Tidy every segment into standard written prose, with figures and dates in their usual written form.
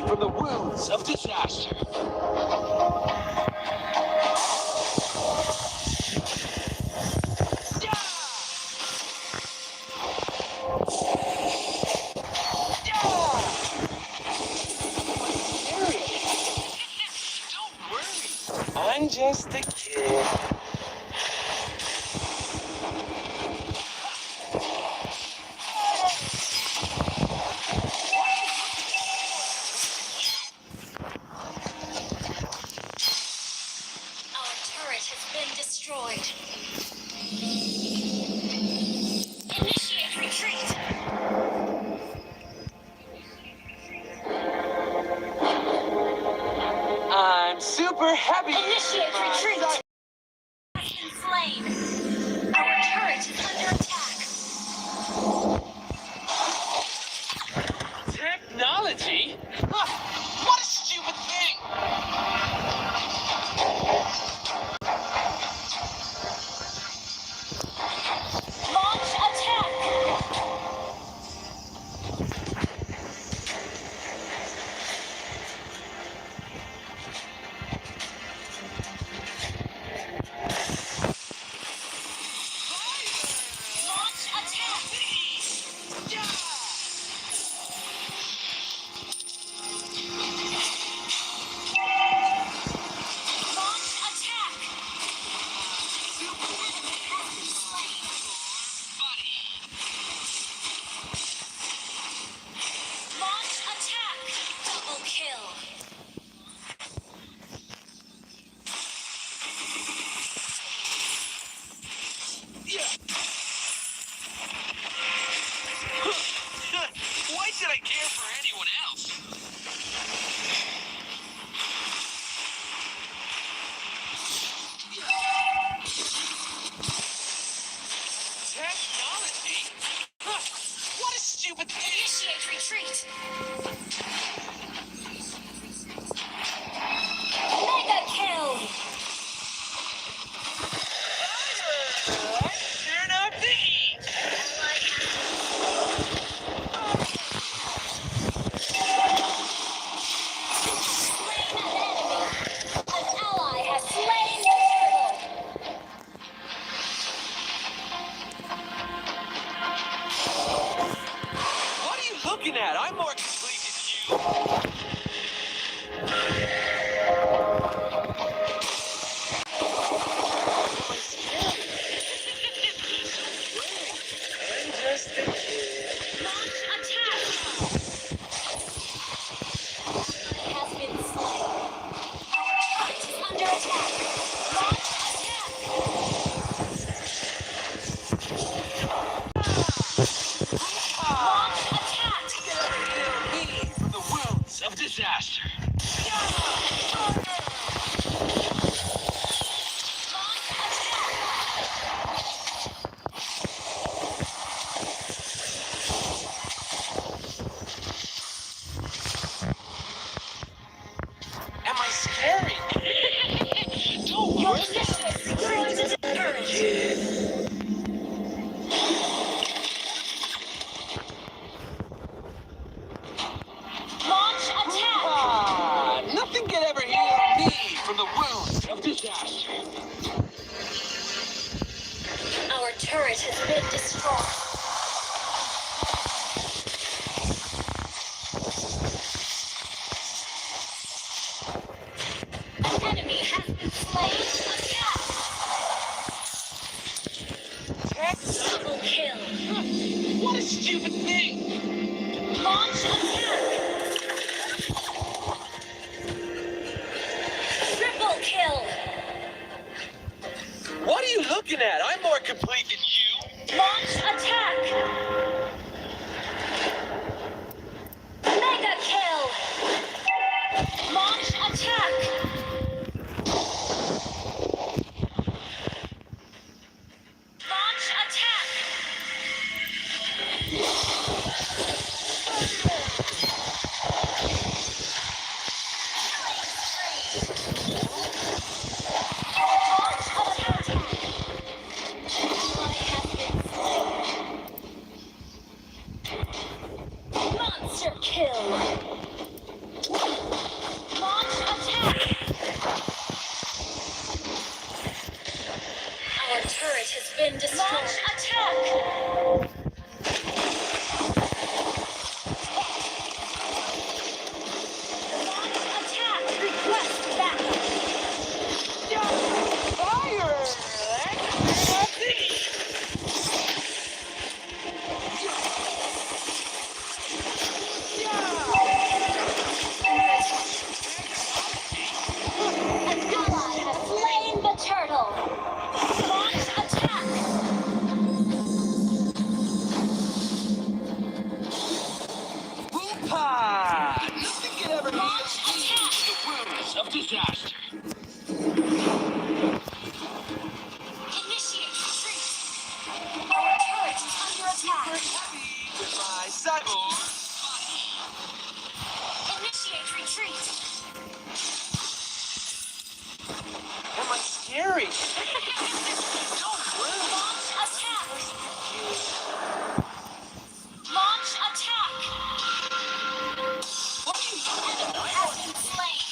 From the wounds of disaster. Don't worry, I'm just a kid. Destroyed. Initiate retreat. I'm super happy. Initiate retreat. Has been slain. Our turret is under attack. Technology? Huh, what a stupid thing! Launch attack. Me from the wounds of disaster. Am I scary? Don't Your worry. destroys its turret. Launch attack. Ah, nothing can ever heal me from the wounds of disaster. Our turret has been destroyed. An enemy has been slain. Attack. Double kill. What a stupid thing! Launch attack. Triple kill. What are you looking at? I'm more complete than you. Launch attack. Mega kill. Launch attack. Launch attack. Monster kill. Launch attack. Our turret has been destroyed. Launch attack. Launch attack. Request backup. Fire! An ally has slain the turtle. Launch attack. Whoop-ha! Nothing can ever heal me from the wounds of disaster. Initiate retreat. Our turret is under attack. With my cyborg. Initiate retreat. Am I scary? Don't worry. Launch attack. Launch attack. What are you doing? Enemy has been slain.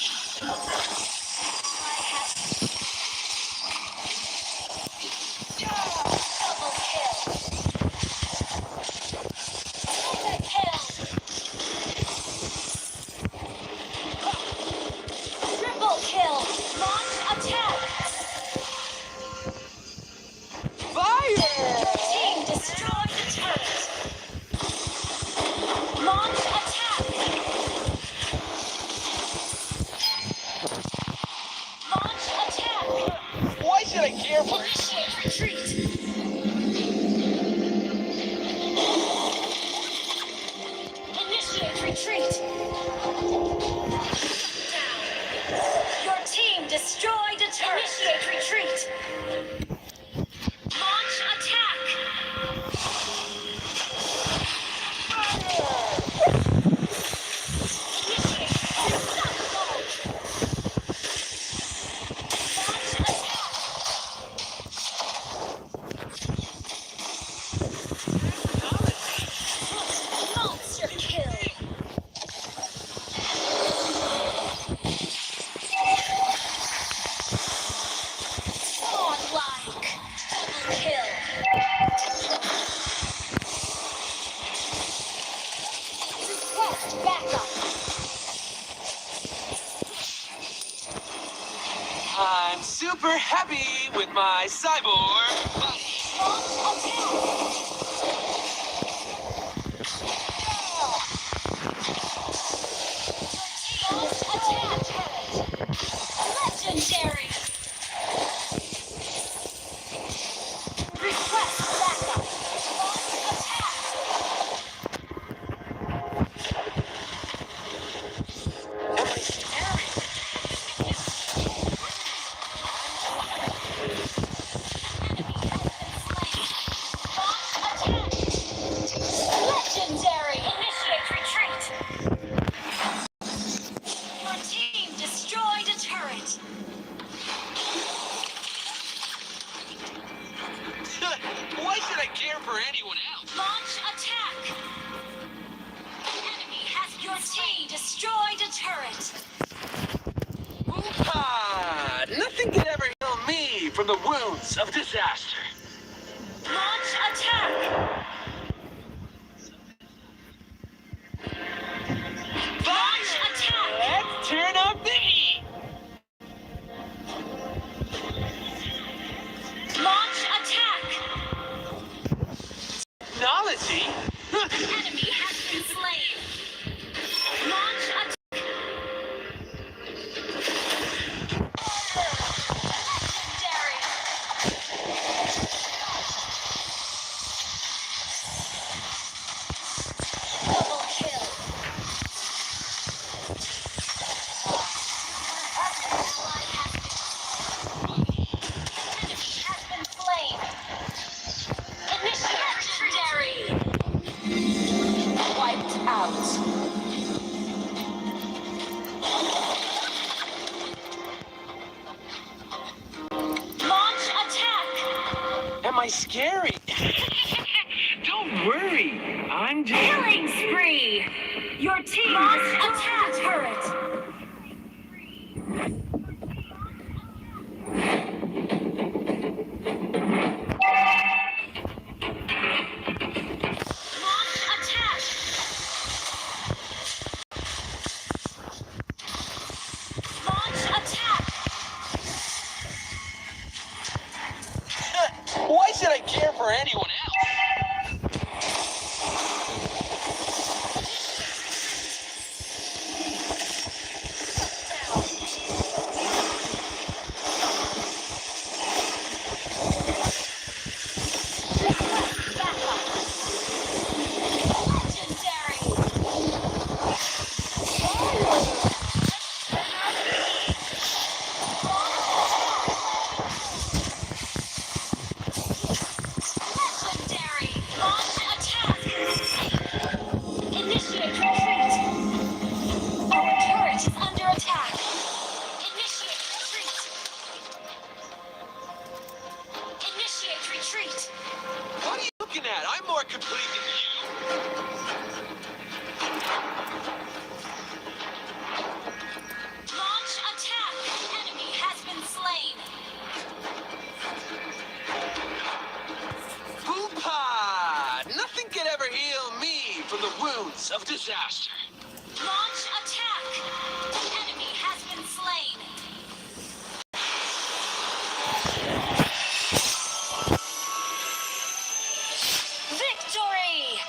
Double kill. Mega kill. Triple kill. Launch attack. Fire! Team destroyed the turret. Launch attack. Launch attack. Why should I care for it? Initiate retreat. Initiate retreat. Down. Your team destroyed a turret. Initiate retreat. Launch attack. Initiate unstoppable. Launch attack. Monster kill. Godlike. Double kill. Request backup. I'm super happy with my cyborg. Launch attack. Launch attack. Legendary. for anyone else. Launch attack. Enemy has your team destroyed a turret. Ah, nothing could ever heal me from the wounds of disaster. Launch attack. Launch attack. Let's turn up the heat. Launch attack. Technology? Enemy has been slain. Launch attack. Legendary. Double kill. Enemy has been slain. Initiate legendary. Wiped out. Launch attack. Am I scary? Don't worry. I'm just... Killing spree. Your team launch attack turret. Launch attack. Launch attack. Why should I care for anyone else? Legendary. Legendary. Launch attack. Initiate retreat. Our turret is under attack. Initiate retreat. Initiate retreat. What are you looking at? I'm more complete than you. Launch attack. Enemy has been slain. Poop-ah! Nothing could ever heal me from the wounds of disaster. Launch attack. Enemy has been slain. Victory!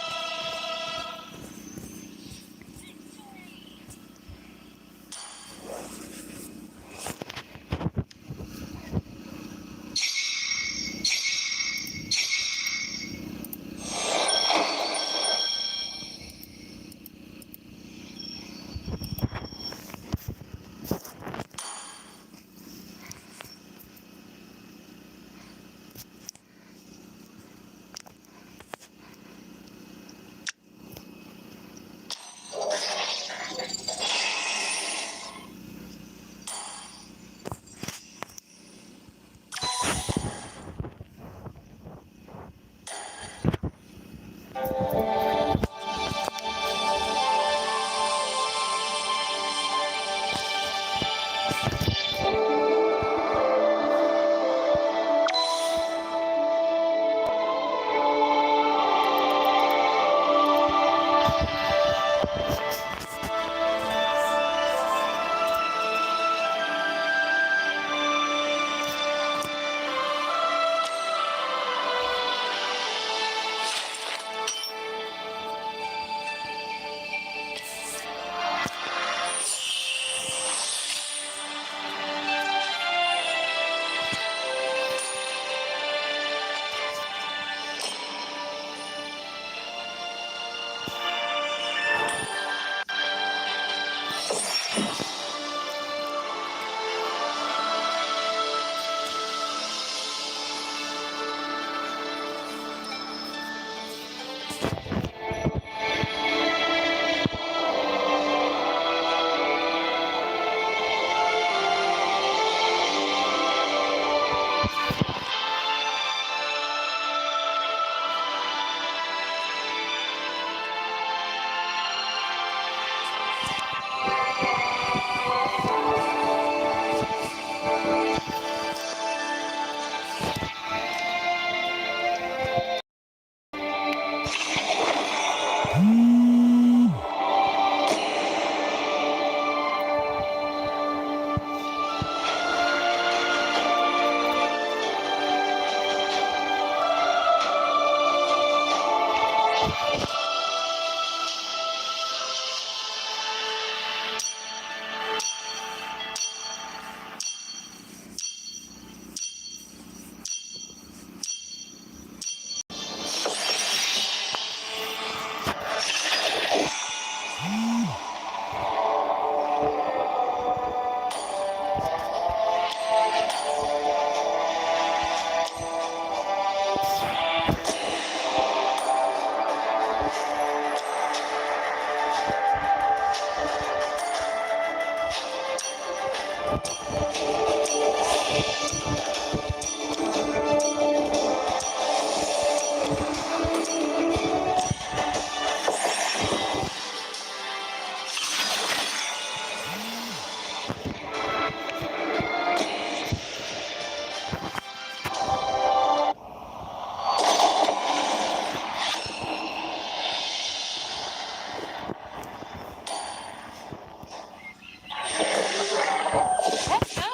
Let's go.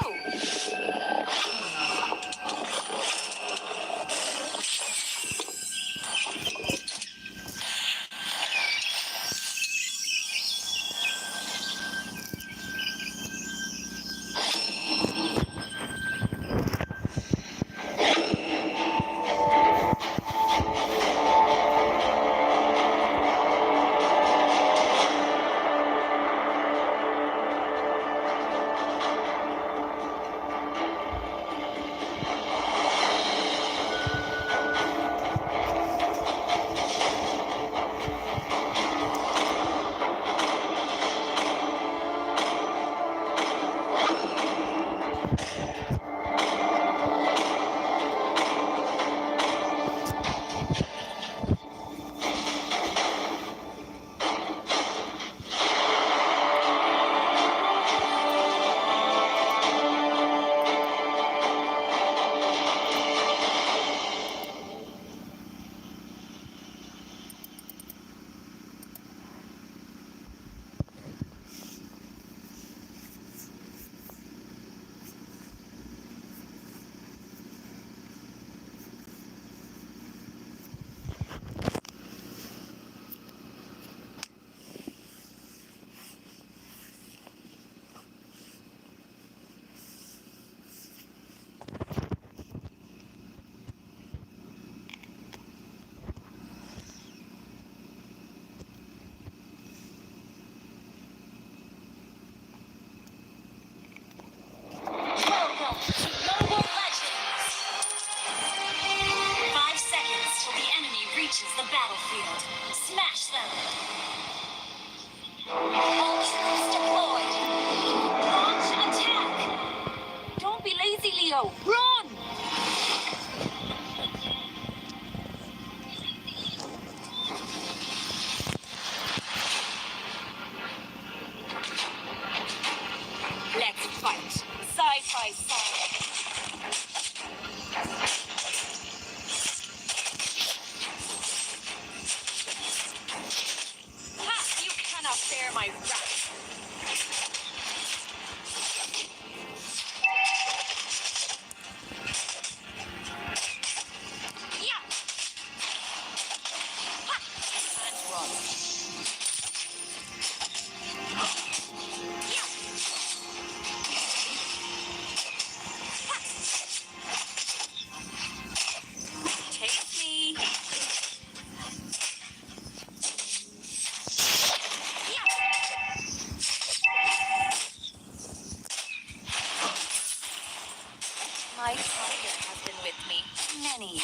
Welcome to Mobile Legends. 5 seconds till the enemy reaches the battlefield. Smash them. All troops deployed. Launch attack. Don't be lazy, Leo. Run! Let's fight. Side by side. Ha! You cannot bear my wrath. Yeah! Ha! And run. Yeah! Take me. Yeah. My tiger has been with me many years.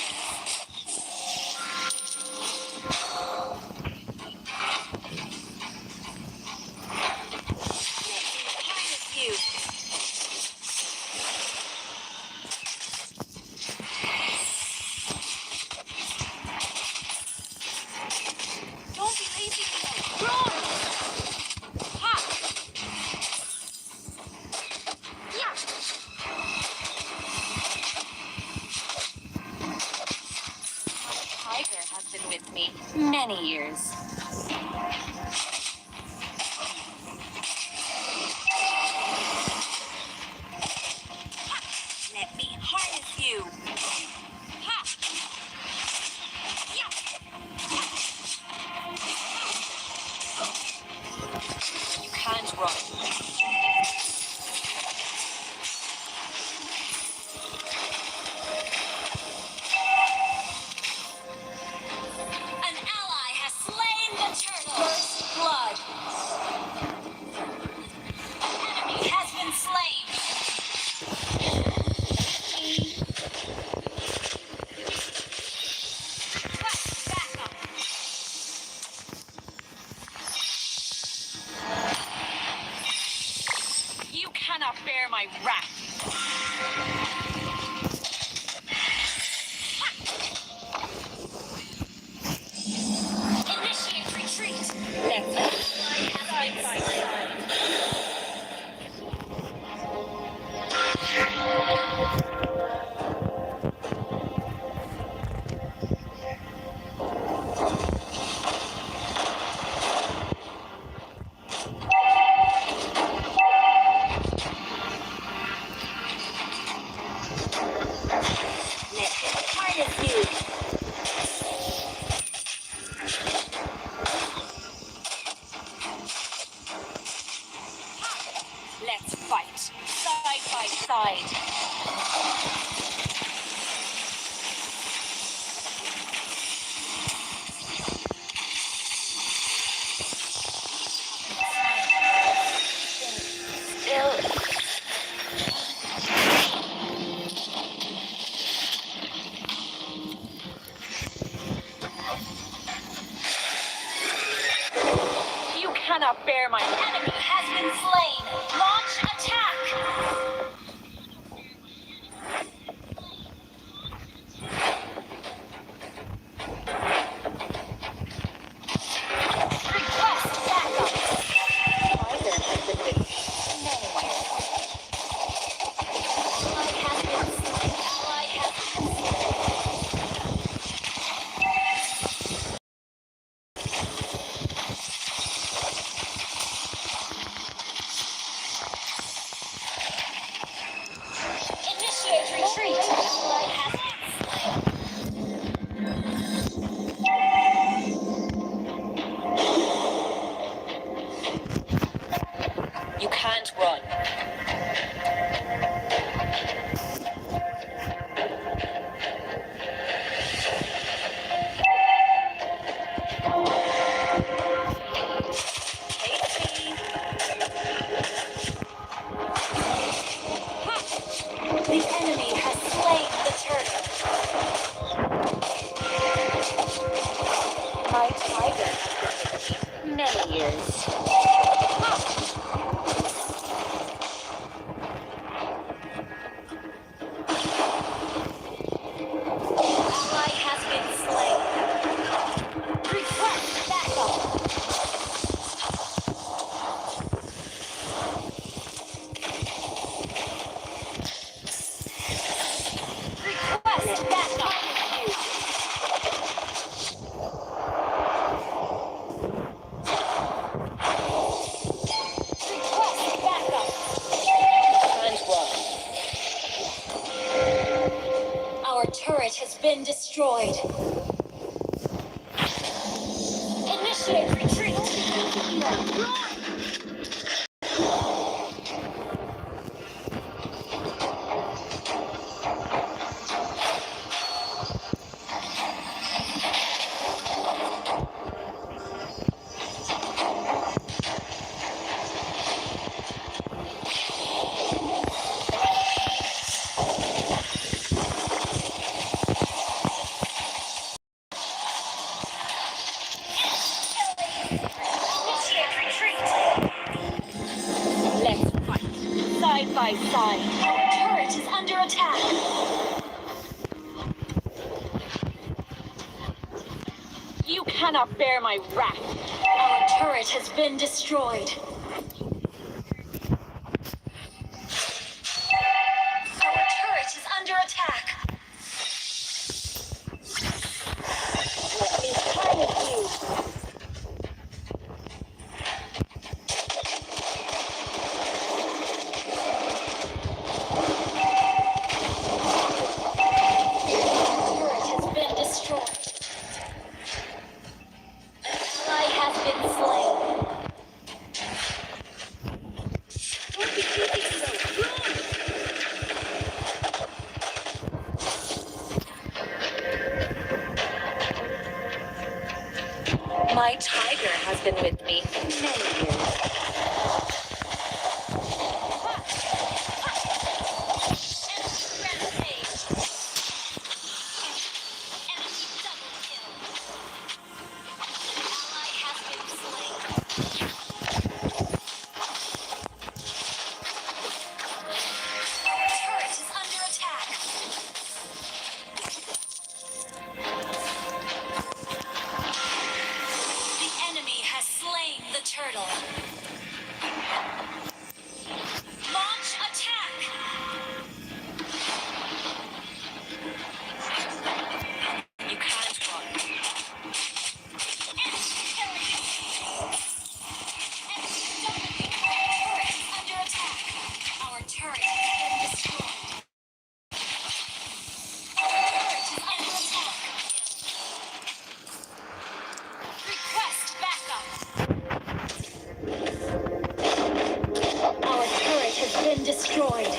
Harness you. Don't be lazy. Run! Ha! Yeah! My tiger has been with me many years. Let me harness you. Ha! Yeah! run. An ally has slain the turtle. First blood. An enemy has been slain. Request backup. You cannot bear my wrath. Initiate retreat. Let's go. Side by side. Harness you. Let's fight side by side. Still. You cannot bear my enemy has been slain. Launch attack. Request backup. Either has been defeated. Ally has been slain. Ally has been Initiate retreat. Ally has been slain. You can't run. The enemy has slain the turtle. My tiger has been many years. Ally has been slain. Request backup. Request backup. Request backup. And one. Our turret has been destroyed. Initiate retreat. Initiate retreat. Let's fight side by side. Our turret is under attack. You cannot bear my wrath. Our turret has been destroyed. Our turret is under attack. Let me harness you. Turret has been destroyed. An ally has been slain. My tiger has been with me many years. Turtle. Launch attack. You can't run. Under attack. Our turret has been destroyed. Our turret is under attack. Request backup. Our turret has been destroyed.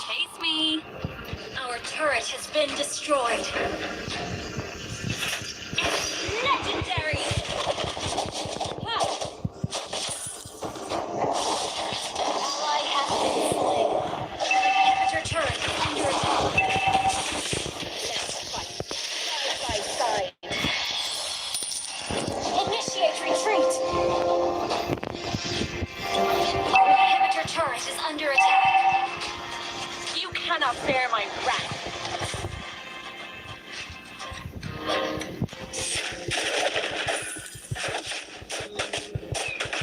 Chase me. Our turret has been destroyed. Legendary. Ally has been slain. Inhibitor turret under attack. Let's fight side by side. Initiate retreat. Our inhibitor turret is under attack. You cannot bear my wrath.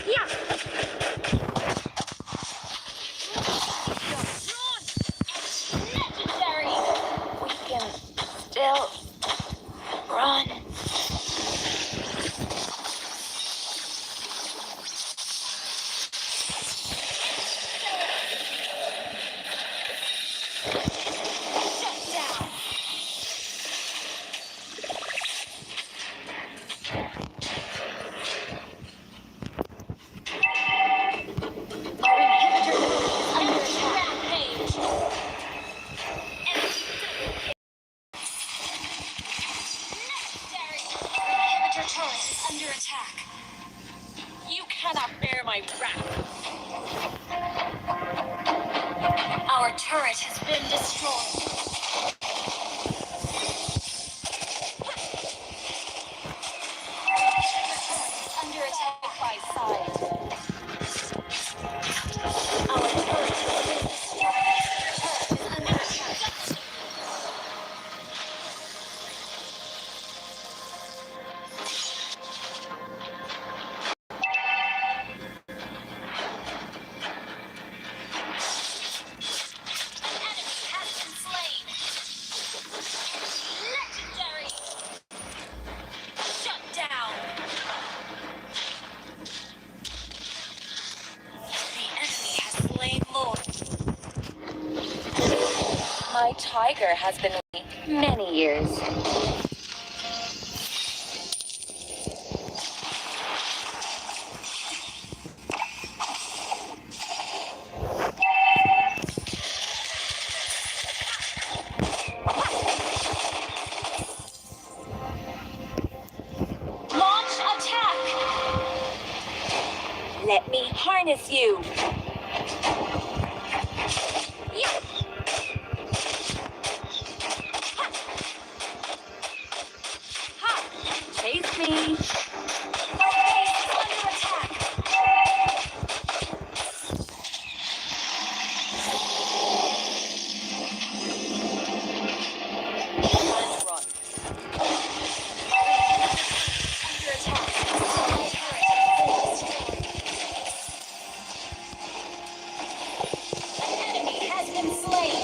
Yeah. Legendary. We can still run. Shut down. Our inhibitor is under attack. Rampage. Legendary. Our inhibitor turret is under attack. You cannot bear my wrath. Our turret has been destroyed. Under attack by side. Our turret has been destroyed. Turret is under attack. An enemy has been slain. Legendary. Shut down. The enemy has slain Lord. My tiger has been with me many years. Launch attack. Let me harness you. Yeah. Ha. Chase me. Our base is under attack. Let's run. Under attack. Our turret has been destroyed. An enemy has been slain.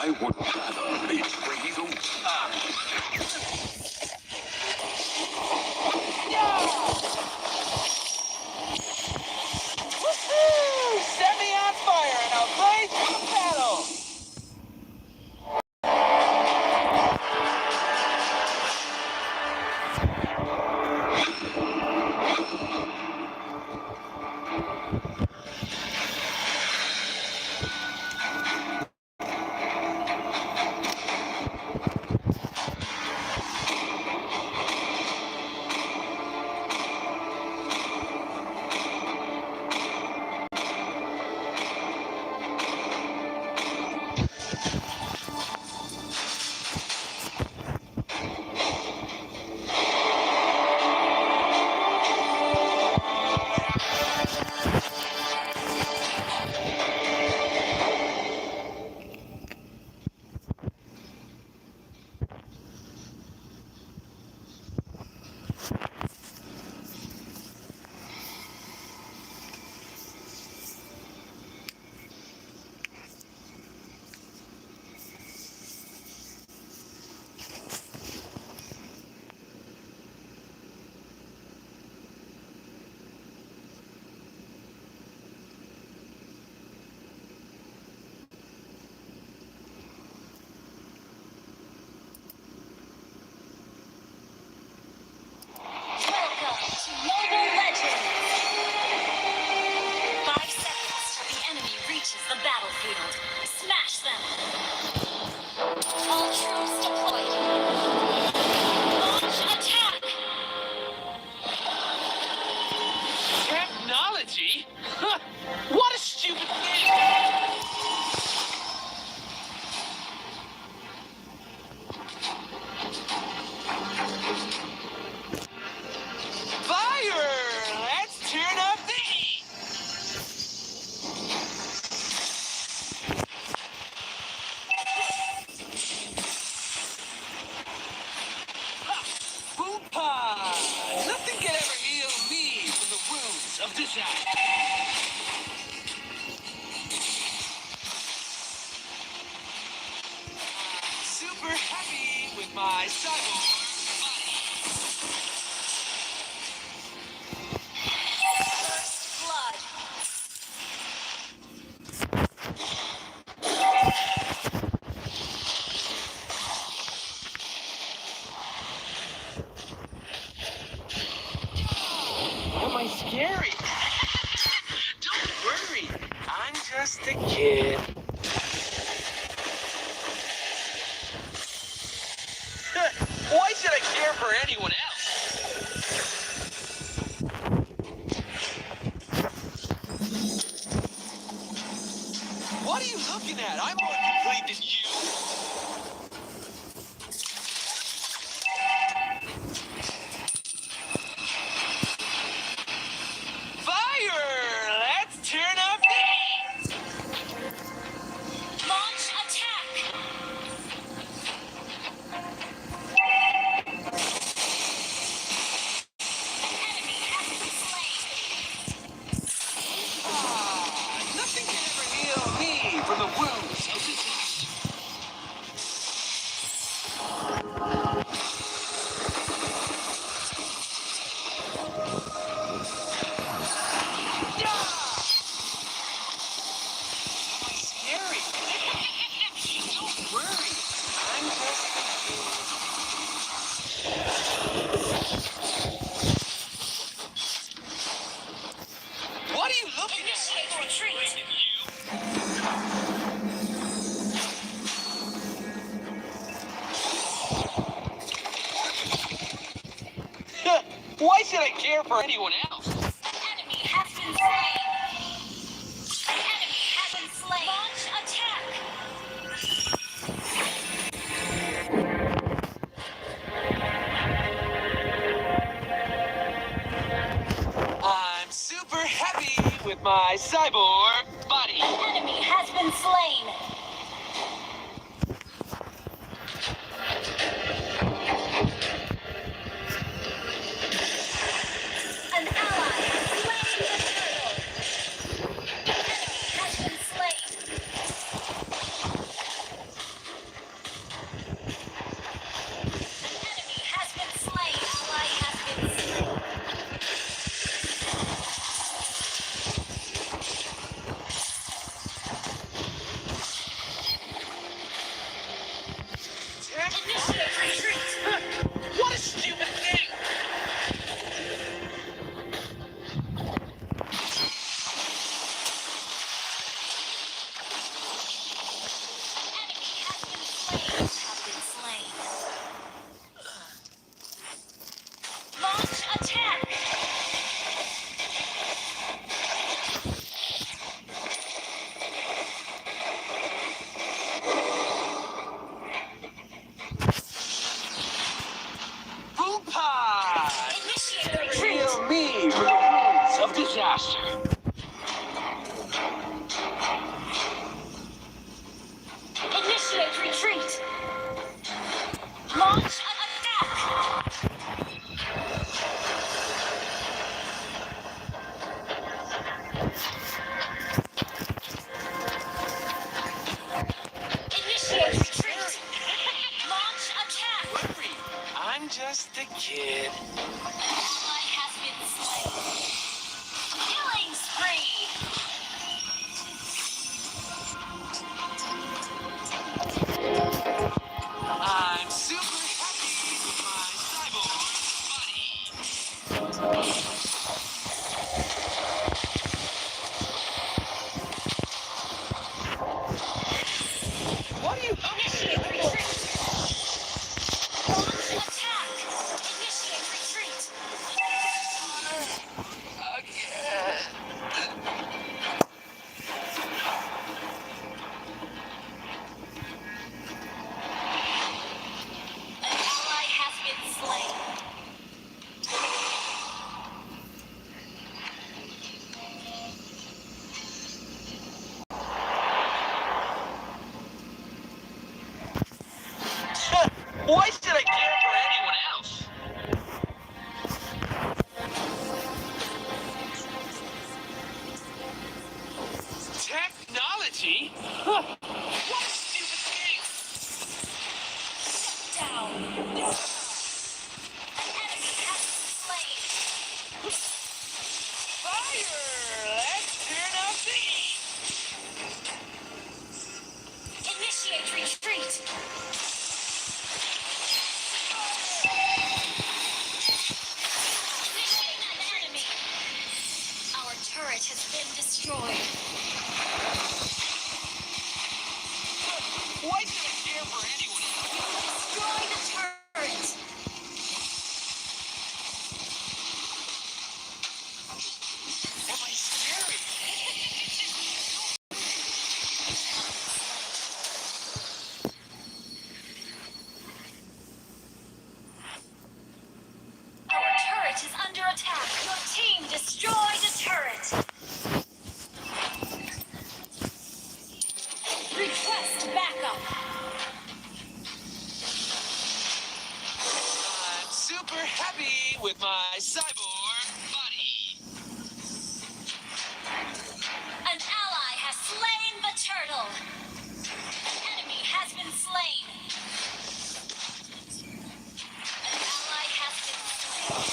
I would rather betray the... Woohoo! Set me on fire and I'll blaze for the battle! The battlefield. Smash them! All troops deployed. Launch attack! Technology? Huh. What a stupid thing! Fire! Let's turn up the heat! Nothing can ever heal me from the wounds of disaster. Super happy with my cyborg body. First blood. Am I scary? Don't worry, I'm just a kid. Why should I care for anyone else? What are you looking at? I'm more complete than you. From the wounds of disaster. Scary. Don't worry. I'm just What are you looking at? Retreat. Why should I care for anyone else? Enemy has been with my cyborg body. An enemy has been slain. An ally has slain the turtle. Enemy has been slain. An enemy has been slain. Ally has been slain. Initiate retreat. What a stupid thing! Enemy has been slain. Have been slain. Launch attack. Boom pie! Initiate retreat. Heal me from the wounds of disaster. Initiate retreat. Launch an attack. Initiate retreat. Launch attack. Worry, I'm just a kid. Ally has been slain. Killing spree. I'm super happy with my cyborg body. What are you Initiate retreat. Launch attack. Initiate retreat. again? An ally has been slain. Why should I care for anyone else? Technology? Huh. What a stupid thing! Down. An enemy has been slain. Fire! Let's turn off the heat! Initiate retreat. Initiate an enemy. Our turret has been destroyed. Why should I care for anyone else? Destroy the turret. Am I scary? Our turret is under attack. Your team destroyed a turret. Request backup. I'm super happy with my cyborg body. An ally has slain the turtle. An enemy has been slain. An ally has been slain.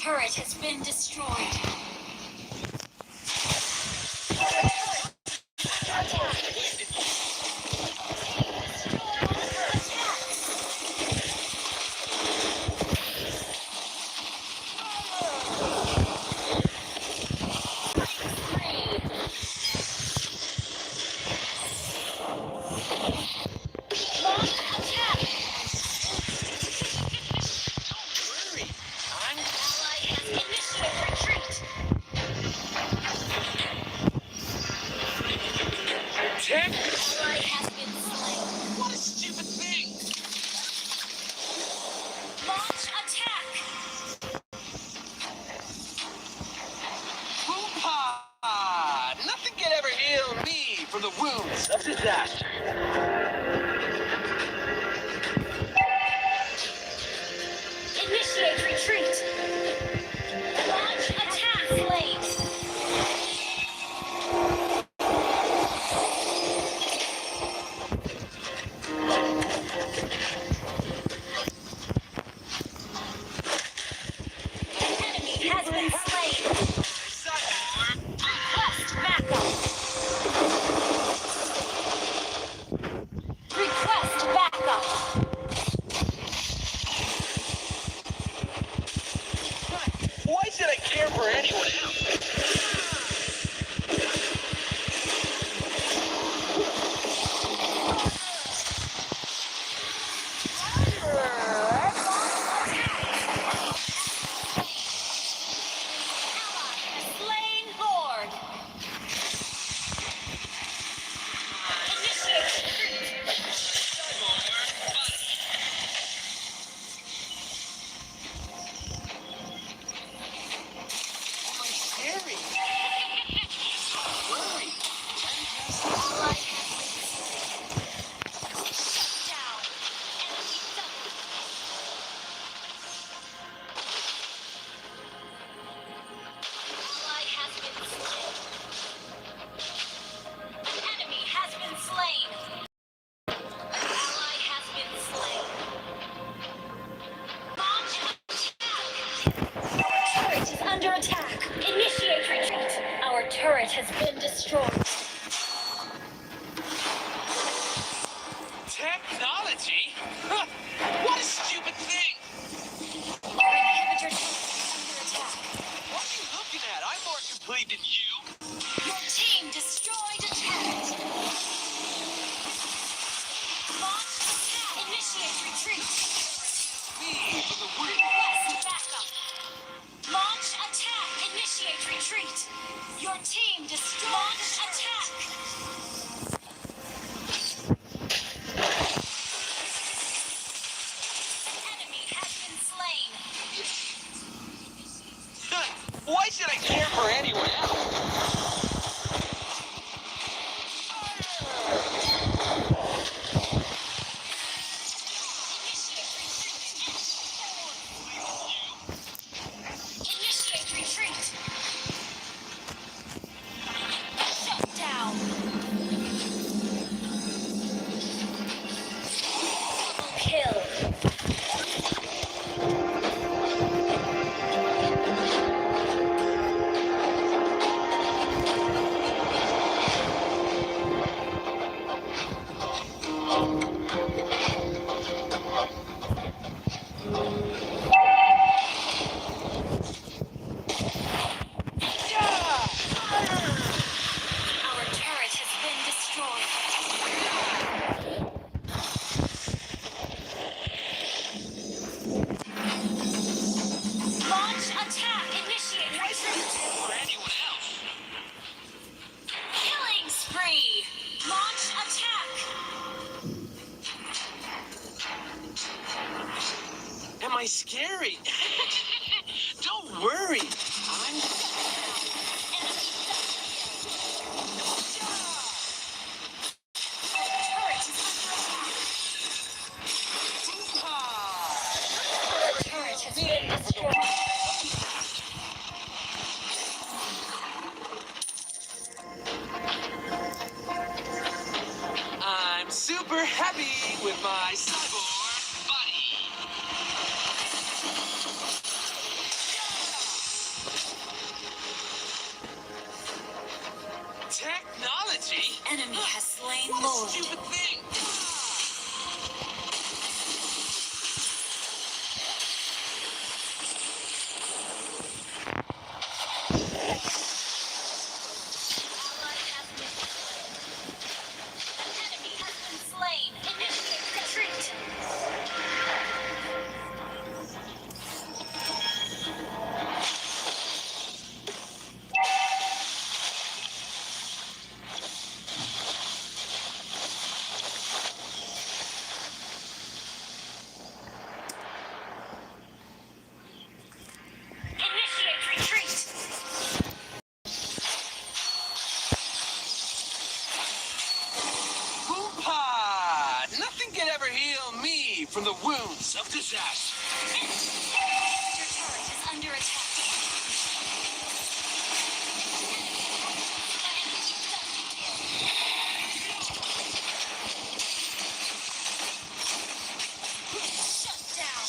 turret has been destroyed. Tech? What a stupid thing! Launch attack! Hoo-ha! Nothing can ever heal me from the wounds of disaster. Initiate retreat! Launch attack! Slaves! Enemy has been slain! Request backup! Request backup! Why should I care for anyone else? Slain Lord! Initiate retreat! Scary. Worry. Down. Enemy double. Ally has been slain. Enemy has been slain. Ally has been slain. Launch attack. Our turret is under attack. Initiate retreat. Our turret has been destroyed. Technology? Huh. What a stupid thing! Our inhibitor turret is under attack. What are you looking at? I'm more complete than you. Your team destroyed a turret. Launch attack. Initiate retreat. Me for the win. Request backup. Launch attack. Initiate retreat. Your team destroyed. Launch attack. Enemy has been slain. Why should I care for anyone else? Initiate retreat. Shut down. Double kill. Our turret has been destroyed. Launch attack. Initiate retreat. For anyone else? Killing spree. Launch attack. Am I scary? Don't worry. I'm... Turret is under attack. Turret has been destroyed. I'm super happy with my cyborg buddy. from the wounds of disaster. Your turret is under attack. Shut down.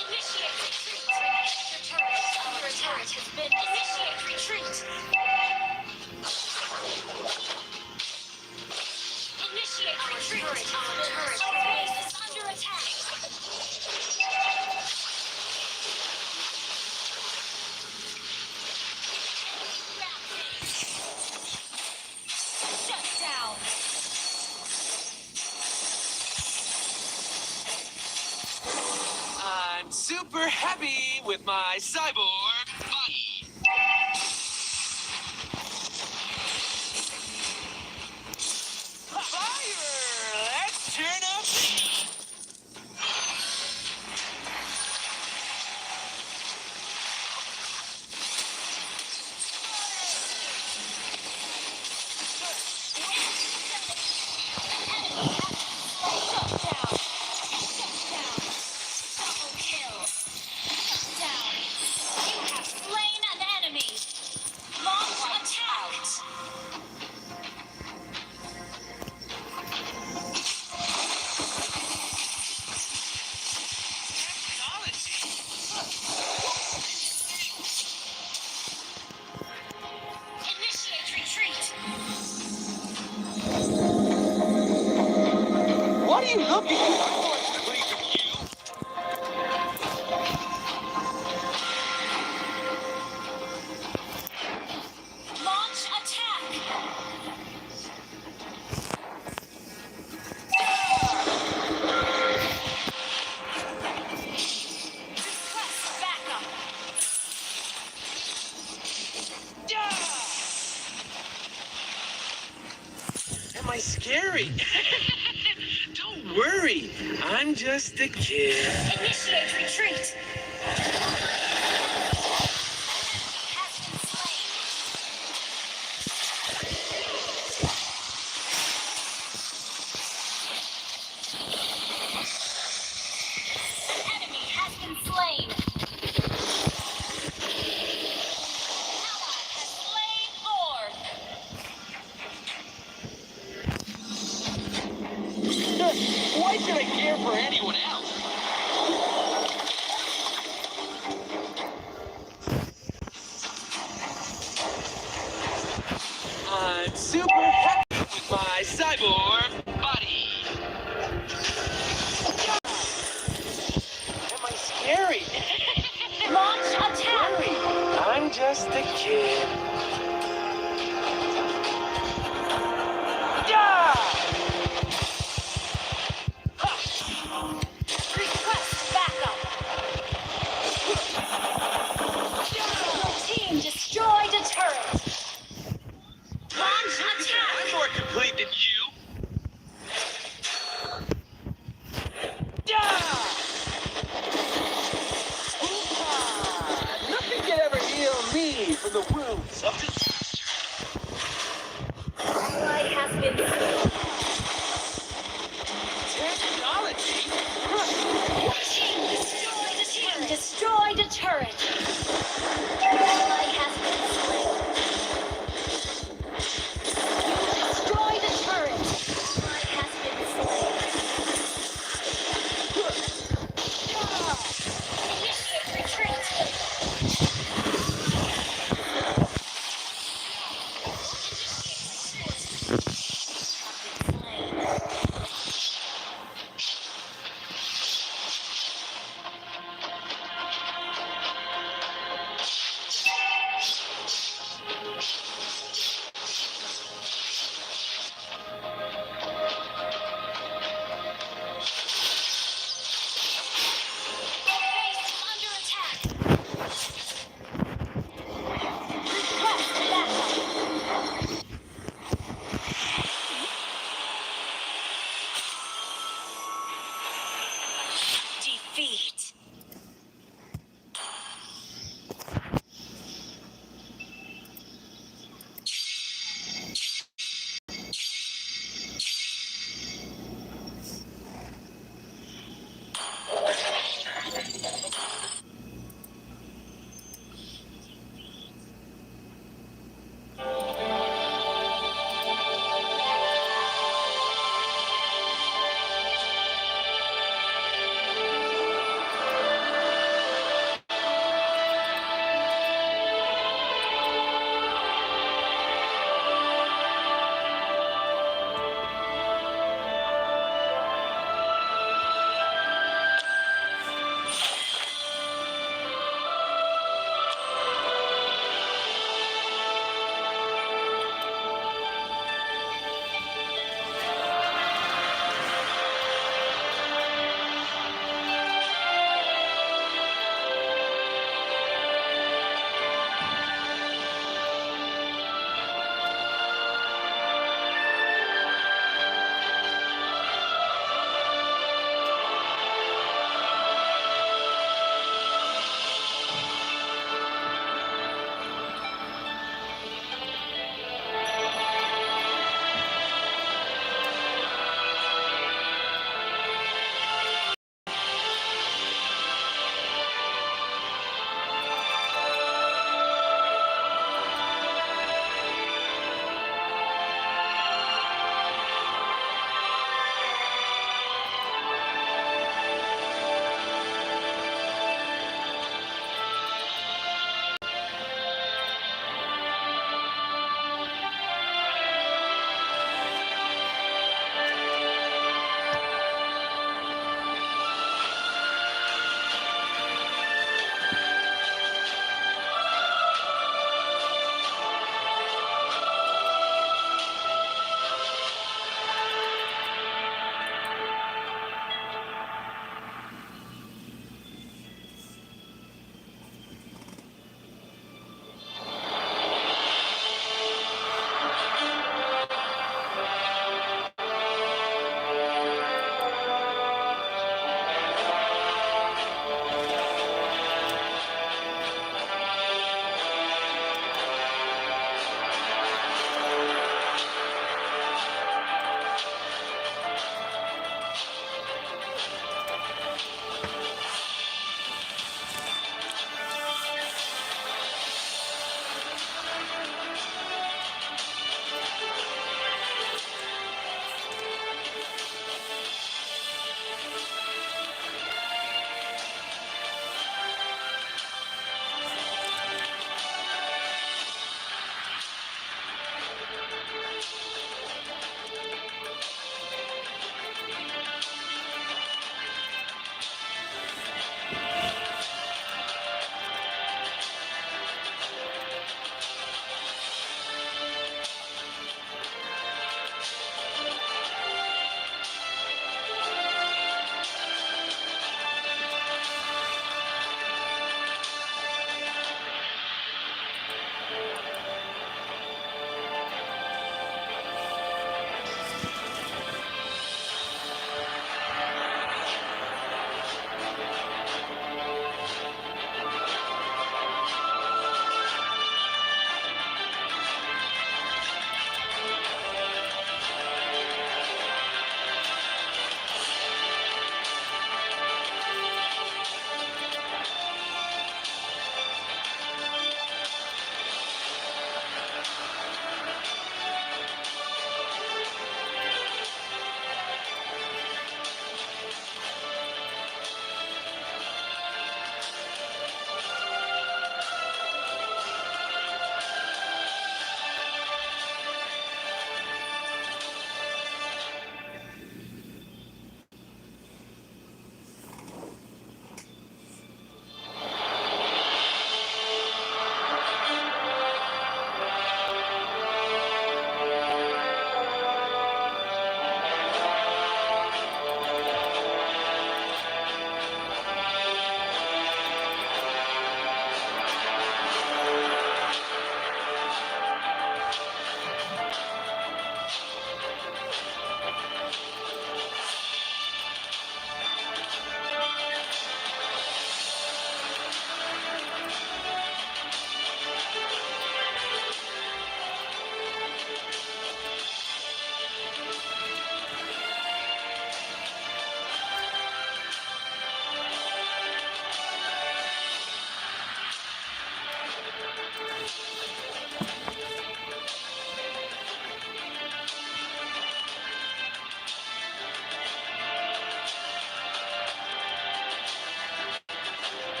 Initiate retreat. Your turret has been initiate retreat. Initiate retreat. Our base is under attack. Rampage. Shut down. I'm super happy with my cyborg body. Fire! Let's turn up the heat. What are you looking for? Launch attack! Request backup! Am I scary? Don't worry, I'm just a kid. Initiate retreat! Has been slain. An enemy has been slain. Ally has slain Lord. Why should I care for anyone else? I'm super happy with my cyborg body. Am I scary? Launch attack! Worry, I'm just a kid. Request backup! Your team destroyed a turret! Launch attack! I'm more complete than you. Nothing can ever heal me from the wounds of disaster. Ally has been slain. Technology? Team destroyed a turret. Ally has been slain. Destroyed a turret. Ally has been slain. Initiate retreat.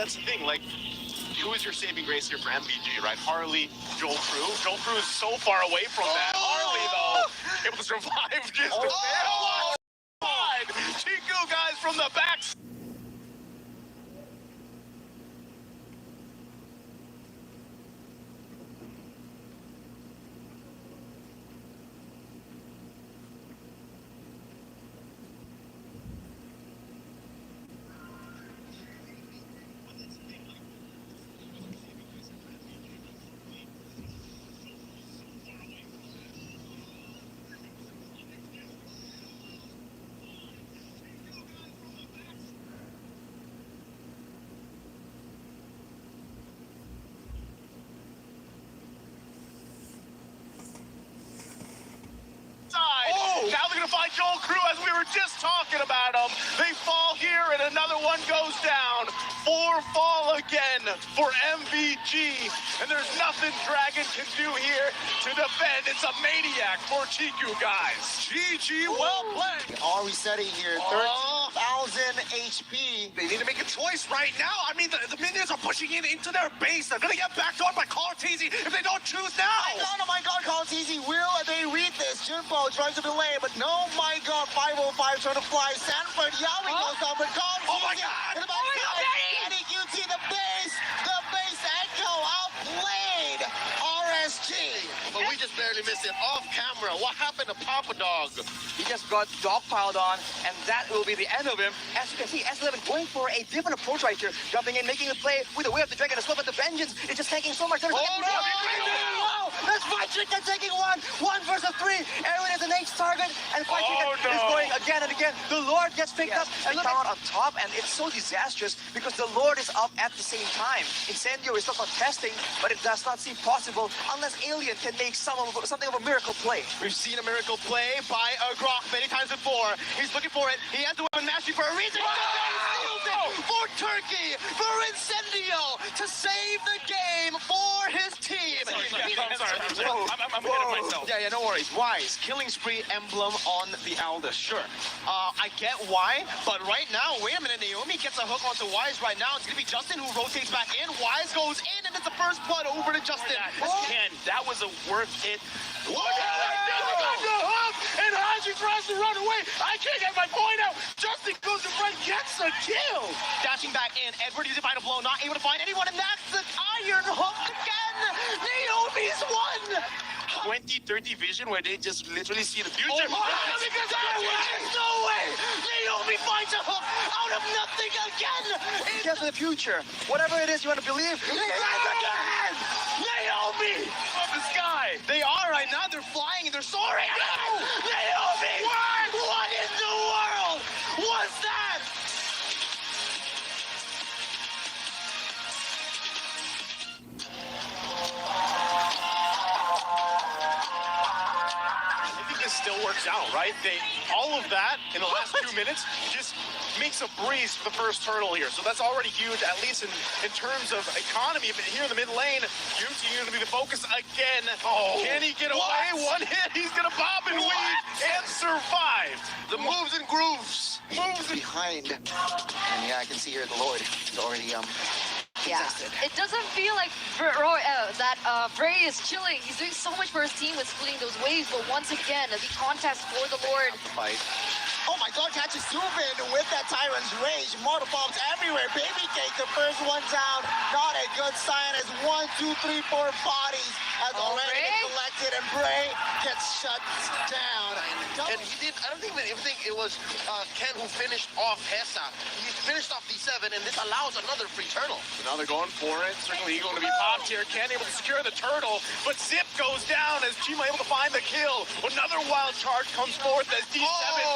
that's the thing. Like, who is your saving grace here for MVG, right? Harley, Joel Crew. Joel Crew is so far away from that. Harley, though, able to survive just a bit. Chiku, guys, from the back. Now they're going to find Joel Crew, as we were just talking about him. They fall here, and another one goes down. 4 fall again for MVG, and there's nothing Dragon can do here to defend. It's a maniac for Chiku, guys. GG, well played. All resetting here, 13,000 HP. They need to make a choice right now. I mean, the minions are pushing into their base. They're going to get backed on by Carteezy if they don't choose now. Oh my god, Carteezy, will they read this? Junpo tries to delay, but no, my god, 505 trying to fly. Sanford, Yami goes down, but Carteezy. Oh my god! In the backside, and you see the base echo outplayed RSG. But we just barely missed it off camera. What happened to Papa Dog? He just got dogpiled on, and that will be the end of him. As you can see, S11 going for a different approach right here. Jumping in, making the play with the Way of the Dragon as well, but the Vengeance is just tanking so much. Wow! That's Fight Chicken taking one versus 3. Aaron is an H target, and Fight Chicken is going again and again. The Lord gets picked up, and look out on top, and it's so disastrous because the Lord is up at the same time. Incendio is not contesting, but it does not seem possible unless Alien can make something of a miracle play. We've seen a miracle play by Grok many times before. He's looking for it. He has the weapon mastery for a reason. For Turkey, for Incendio to save the game for his team. I'm sorry. I'm ahead of myself. Yeah, no worries. Wise, killing spree emblem on the Aldous. Sure. I get why, but right now, wait a minute. Naomi gets a hook onto Wise right now. It's going to be Justin who rotates back in. Wise goes in, and it's the first blood over to Justin. That was a worth it. Look at that! The hook, and Haji tries to run away. I can't get my point out. Justin goes to front, gets a kill. Dashing back in, Edward using final blow, not able to find anyone, and that's the iron hook again. Naomi's won. 20-30 vision where they just literally see the future. Because there's no way. Naomi finds a hook out of nothing again. Guess for the future. Whatever it is you want to believe. Again. Naomi Up the sky. They are right now. They're flying and they're soaring. Naomi! What in the world was that? I think this still works out, right? All of that in the last 2 minutes just makes a breeze for the first turtle here. So that's already huge, at least in terms of economy. But here in the mid lane, UT going to be the focus again. Can he get away? One hit, he's going to bob and weave and survive. The moves and grooves. Behind. And yeah, I can see here the Lord is already contested. It doesn't feel like Bray is chilling. He's doing so much for his team with splitting those waves, but once again, the contest for the Lord. Fight. Oh my god, catches Subin with that Tyrant's Rage. Mortal bombs everywhere. Baby Cake, the first one down. Not a good sign as 1, 2, 3, 4 bodies has already been collected, and Bray gets shut down. And he did, I don't think it was Ken who finished off Hessa. He finished off D7, and this allows another free turtle. So now they're going for it. Certainly going to be popped here. Ken able to secure the turtle, but Zip goes down as Chima able to find the kill. Another wild charge comes forth as D7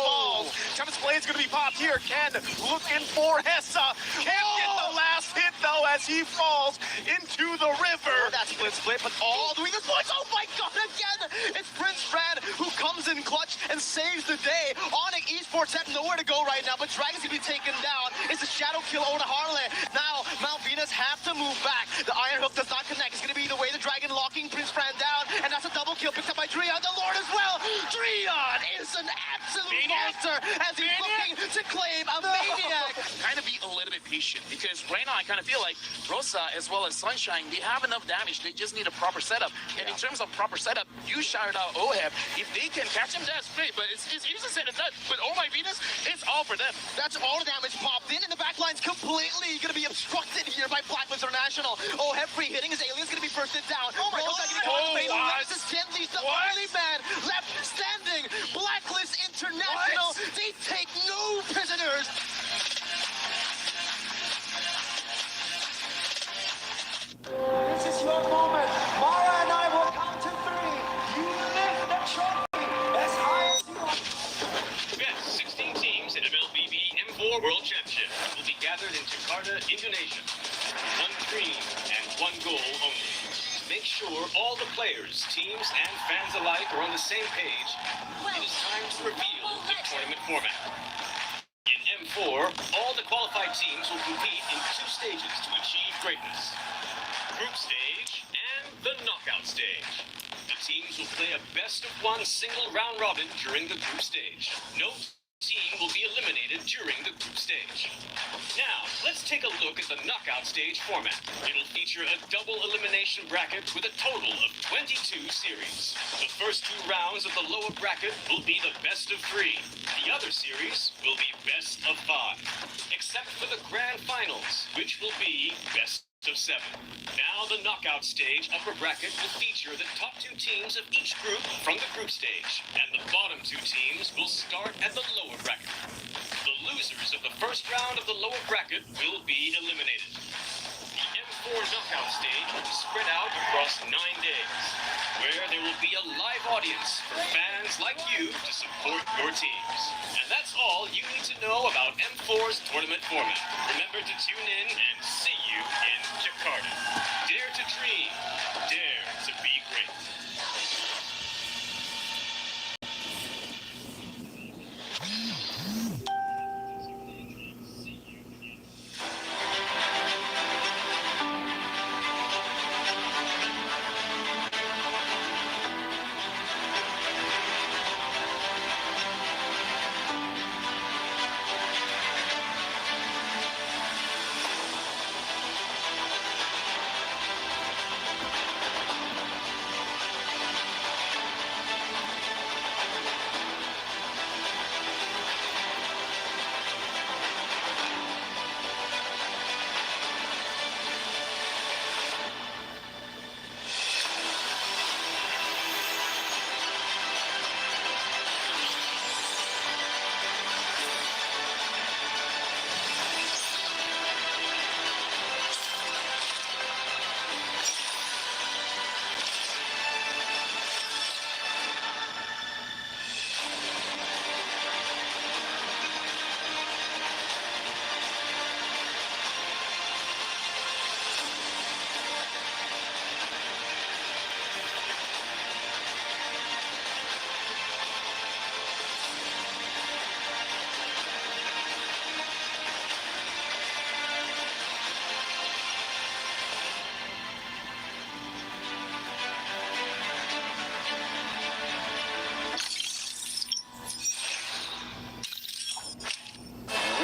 falls. Tempest Blade's going to be popped here. Ken looking for Hessa. Can't get the last hit, though, as he falls into the river. That's split, but all doing this points. Oh my god, again! It's Prince Fred who comes in clutch and saves the day. Onyx Esports have nowhere to go right now, but Dragon's gonna be taken down. It's a shadow kill over to Harley. Now, Mount Venus have to move back. The Iron Hook does not connect. It's gonna be the way the Dragon locking Prince Fred down, and that's a double kill picked up by Dreon, the Lord as well. Dreon is an absolute monster as he's looking to claim a maniac. Kind of be a little bit patient combination, because right now I kind of feel like Rosa as well as Sunshine, they have enough damage. They just need a proper setup. And in terms of proper setup, you shouted out Oheb. If they can catch him, that's great. But it's easy to say that. But oh my Venus, it's all for them. That's all the damage popped in, and the back line's completely going to be obstructed here by Blacklist International. Oh, free hitting his alien's going to be firsted down. Oh my God. This is Kenley's the only man left standing. Blacklist International, they take no prisoners. This is your moment. Mara and I will count to 3. You lift the trophy as high as you want. Best 16 teams in MLBB M4 World Championship will be gathered in Jakarta, Indonesia. One dream and one goal only. Make sure all the players, teams, and fans alike are on the same page. It is time to reveal the tournament format. In M4, all the qualified teams will compete in 2 stages to achieve greatness. Group stage and the knockout stage. The teams will play a best-of-1 single round robin during the group stage. No team will be eliminated during the group stage. Now, let's take a look at the knockout stage format. It'll feature a double elimination bracket with a total of 22 series. The first 2 rounds of the lower bracket will be the best of 3. The other series will be best of 5. Except for the grand finals, which will be best of 7. Now the knockout stage upper bracket will feature the top 2 teams of each group from the group stage, and the bottom 2 teams will start at the lower bracket. The losers of the first round of the lower bracket will be eliminated. The M4 knockout stage will be spread out across 9 days, where there will be a live audience for fans like you to support your teams. And that's all you need to know about M4's tournament format. Remember to tune in and see you in Jakarta. Dare to dream, dare to be great.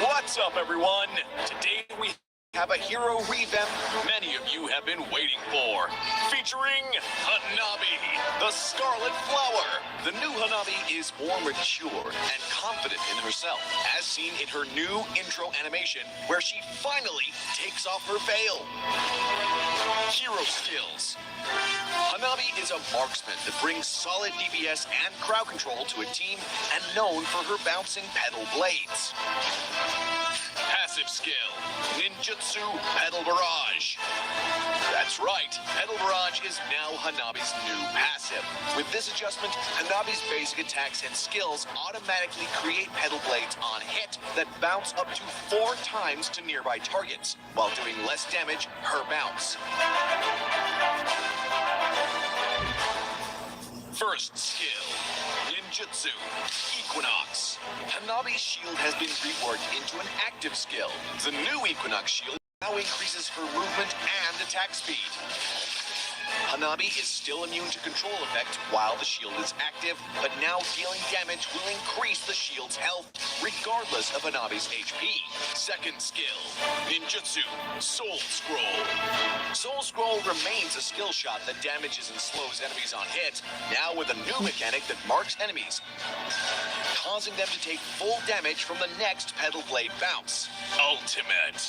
What's up, everyone? Today we have a hero revamp many of you have been waiting for. Featuring Hanabi, the Scarlet Flower. The new Hanabi is more mature and confident in herself, as seen in her new intro animation, where she finally takes off her veil. Hero skills. Hanabi is a marksman that brings solid DPS and crowd control to a team, and known for her bouncing pedal blades. Passive skill, Ninjutsu Pedal Barrage. That's right, Pedal Barrage is now Hanabi's new passive. With this adjustment, Hanabi's basic attacks and skills automatically create pedal blades on hit that bounce up to 4 times to nearby targets, while doing less damage per bounce. First skill, Ninjutsu, Equinox. Hanabi's shield has been reworked into an active skill. The new Equinox shield now increases her movement and attack speed. Hanabi is still immune to control effects while the shield is active, but now dealing damage will increase the shield's health, regardless of Hanabi's HP. Second skill, Ninjutsu, Soul Scroll. Soul Scroll remains a skill shot that damages and slows enemies on hit, now with a new mechanic that marks enemies, causing them to take full damage from the next Pedal Blade bounce. Ultimate,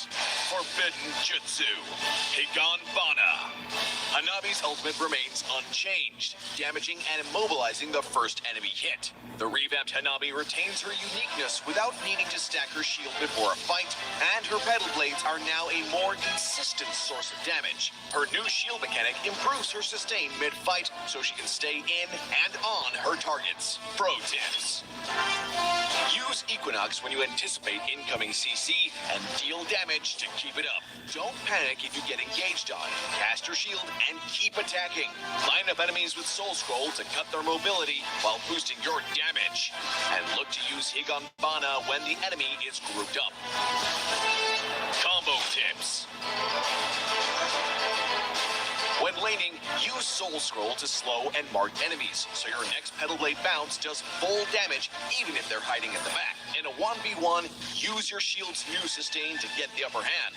Forbidden Jutsu, Higanbana. Hanabi's ultimate remains unchanged, damaging and immobilizing the first enemy hit. The revamped Hanabi retains her uniqueness without needing to stack her shield before a fight, and her pedal blades are now a more consistent source of damage. Her new shield mechanic improves her sustain mid-fight so she can stay in and on her targets. Pro tips. Use Equinox when you anticipate incoming CC and deal damage to keep it up. Don't panic if you get engaged on. Cast your shield and keep attacking. Line up enemies with Soul Scroll to cut their mobility while boosting your damage. And look to use Higanbana when the enemy is grouped up. Combo tips. When laning, use Soul Scroll to slow and mark enemies, so your next Pedal Blade bounce does full damage even if they're hiding at the back. In a 1v1, use your shield's new sustain to get the upper hand.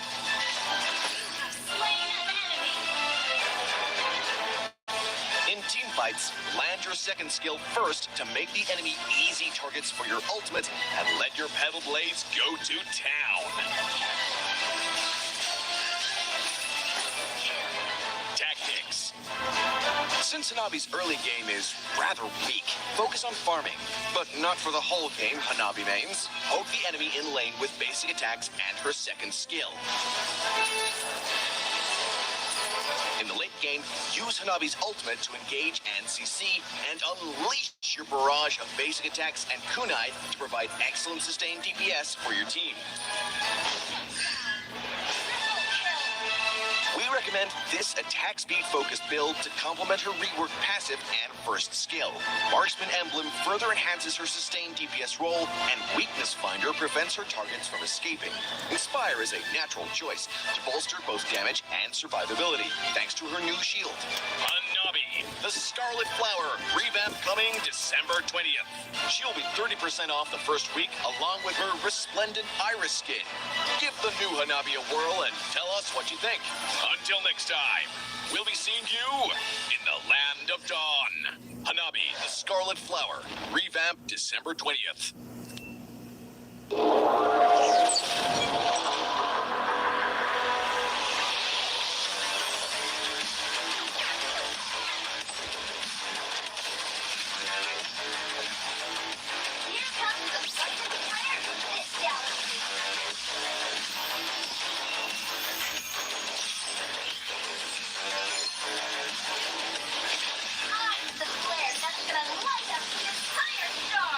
In teamfights, land your second skill first to make the enemy easy targets for your ultimate and let your Pedal Blades go to town. Tactics. Since Hanabi's early game is rather weak, focus on farming. But not for the whole game, Hanabi mains. Poke the enemy in lane with basic attacks and her second skill. In the late game, use Hanabi's ultimate to engage and CC, and unleash your barrage of basic attacks and kunai to provide excellent sustained DPS for your team. We recommend this attack speed focused build to complement her reworked passive and first skill. Marksman Emblem further enhances her sustained DPS role, and Weakness Finder prevents her targets from escaping. Inspire is a natural choice to bolster both damage and survivability, thanks to her new shield. Hanabi, the Scarlet Flower, revamp coming December 20th. She'll be 30% off the first week, along with her resplendent iris skin. Give the new Hanabi a whirl and tell us what you think. Until next time, we'll be seeing you in the Land of Dawn. Hanabi, the Scarlet Flower, revamp December 20th. Here comes the second player of this galaxy. I'm the flare that's gonna light up the entire star.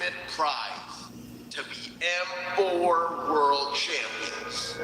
ultimate prize, to be M4 World Champions.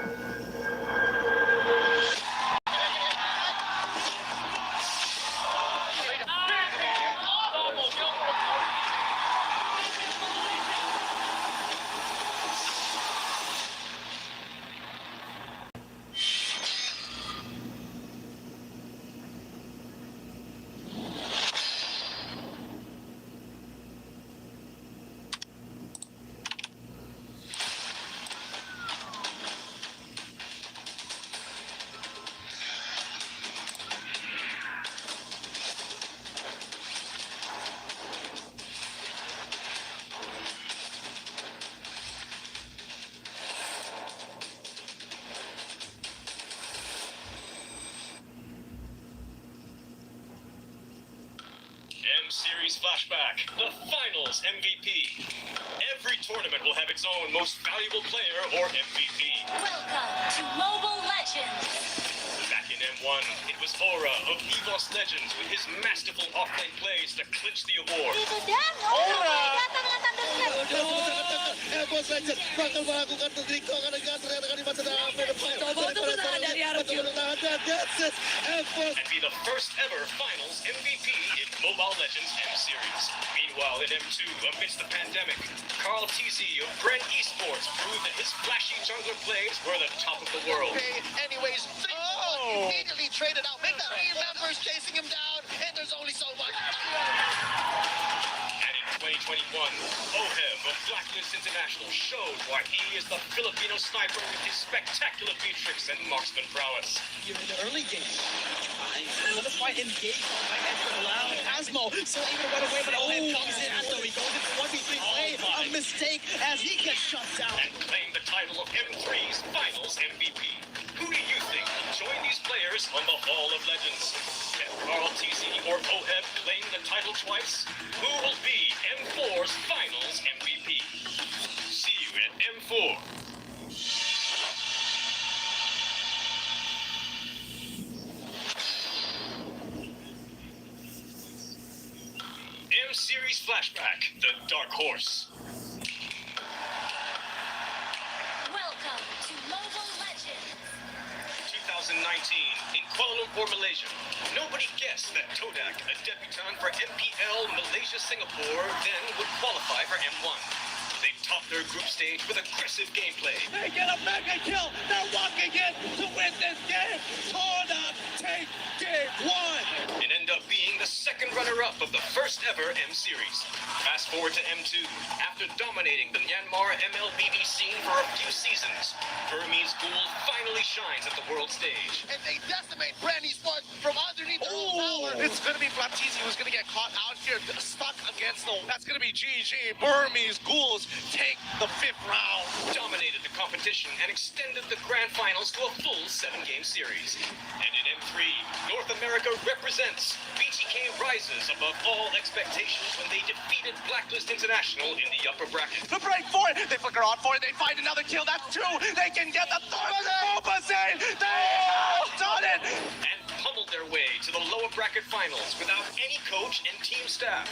M-Series Flashback, the Finals MVP. Every tournament will have its own most valuable player or MVP. Welcome to Mobile Legends. Back in M1, it was Aura of EVOS Legends with his masterful off-lane plays to clinch the award. And be the first ever Finals MVP in Mobile Legends M-Series. Meanwhile, in M2, amidst the pandemic, Carl TZ of Brent Esports proved that his flashy jungler plays were the top of the world. Okay, anyways, immediately traded out. Make that 8 members chasing him down, and there's only so much. And in 2021, Oheb of Blacklist International showed why he is the Filipino sniper with his spectacular beatrix and marksman prowess. You're in the early game. Another fight engaged by Edgar Lau and Asmo. So able to run away, but Oheb comes in after he goes into 1v3 play. A mistake as he gets shut down. And claim the title of M3's Finals MVP. Who do you think will join these players on the Hall of Legends? Can Carl TZ or Oheb claim the title twice? Who will be M4's Finals MVP? See you at M4. M-Series Flashback, the Dark Horse. Welcome to Mobile Legends. 2019, in Kuala Lumpur, Malaysia. Nobody guessed that Todak, a debutant for MPL Malaysia-Singapore, then would qualify for M1. They topped their group stage with aggressive gameplay. They get a mega kill. They're walking in to win this game. Todak take game 1. And end up being the second runner-up of the first ever M-Series. Fast forward to M2. After dominating the Myanmar MLBB scene for a few seasons, Burmese Ghoul finally shines at the world stage. And they decimate Brand Esports from underneath their own tower. It's going to be Baptiste who's going to get caught out here, stuck against the... That's going to be GG. Burmese Ghouls take the 5th round. Dominated the competition and extended the grand finals to a full 7-game series. And in M3, North America represents. BTK rises above all expectations when they defeated Blacklist International in the upper bracket. The break for it. They flicker on for it. They find another kill. That's 2. They can get the 3rd. Mobazane. They have done it. And pummeled their way to the lower bracket finals without any coach and team staff.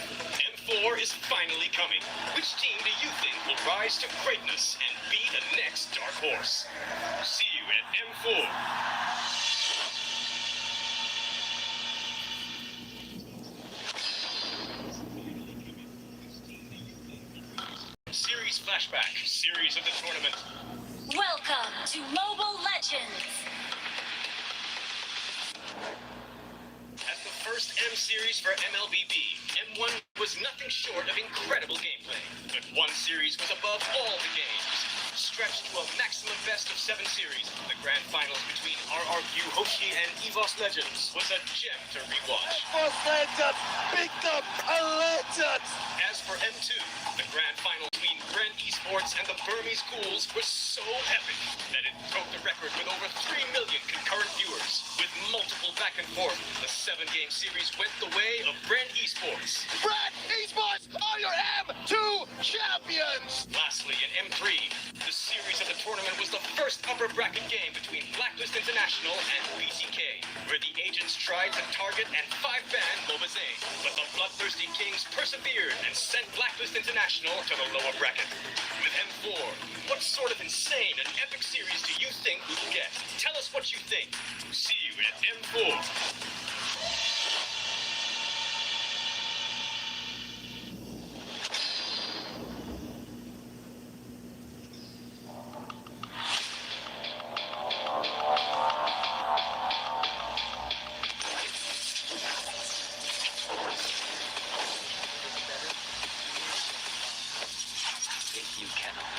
M4 is finally coming. Which team do you think will rise to greatness and be the next dark horse? See you at M4. Series Flashback, series of the tournament. Welcome to Mobile Legends. As the first M-Series for MLBB, M1 was nothing short of incredible gameplay. But one series was above all the games. Stretched to a maximum best-of-7 series, the grand finals between RRQ Hoshi and EVOS Legends was a gem to rewatch. EVOS Legends, become a legend. As for M2, the grand final between Brent Esports and the Burmese Ghouls was so epic that it broke the record with over 3 million concurrent viewers. With multiple back and forth, the 7-game series went the way of Brent Esports. Brand Esports are your M2 champions. Lastly, in M3, the series of the tournament was the first upper bracket game between Blacklist International and BTK, where the agents tried to target and 5-ban Mobazane. But the bloodthirsty Kings persevered and set sent Blacklist International to the lower bracket. With M4, what sort of insane and epic series do you think we will get? Tell us what you think. See you at M4. If you cannot.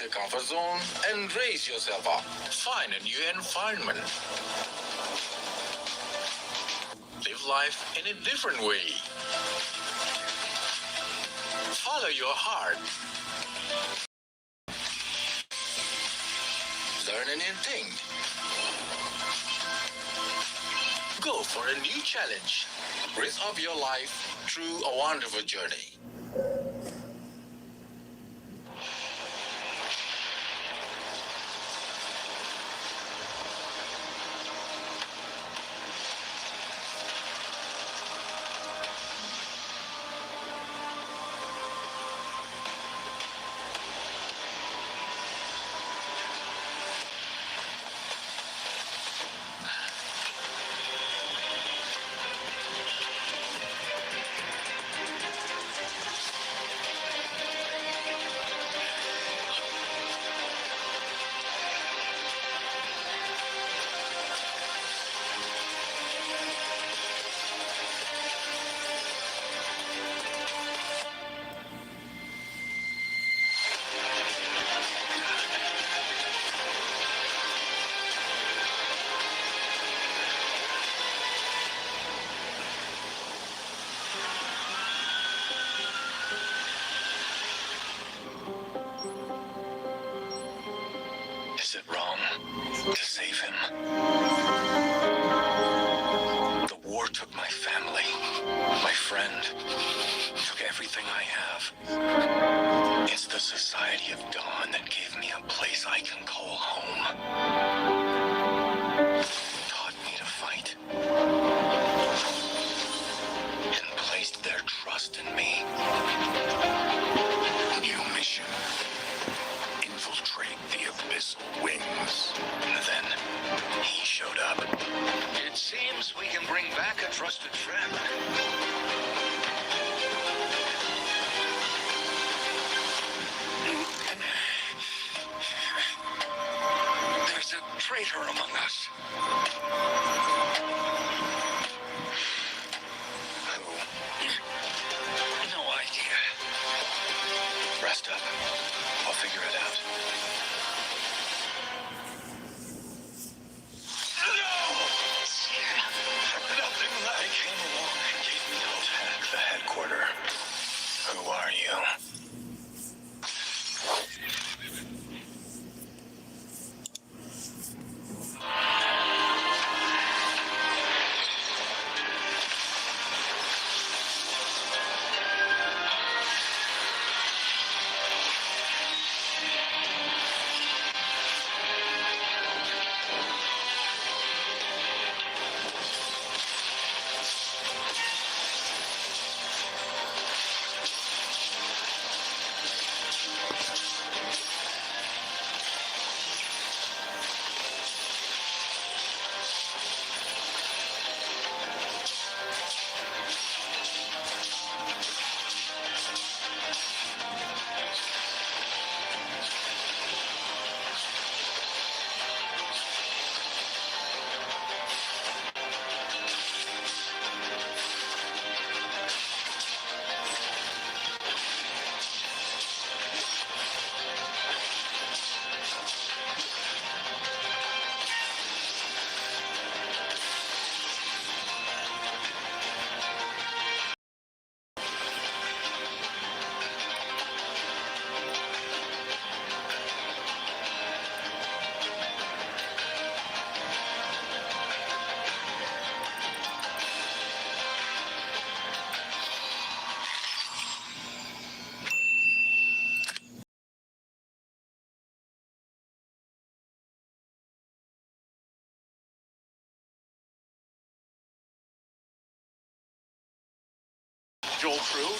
your comfort zone and raise yourself up. Find a new environment. Live life in a different way. Follow your heart. Learn a new thing. Go for a new challenge. Raise up your life through a wonderful journey. Is it wrong to save him? The war took my family, my friend, took everything I have. It's the Society of Dawn that gave me a place I can call home. Taught me to fight. And placed their trust in me. New mission. Infiltrate the abyssal wings. And then he showed up. It seems we can bring back a trusted friend. There's a traitor among us. No idea. Rest up. I'll figure it out. Nothing They came along and gave me hope. Attack the headquarters. Who are you?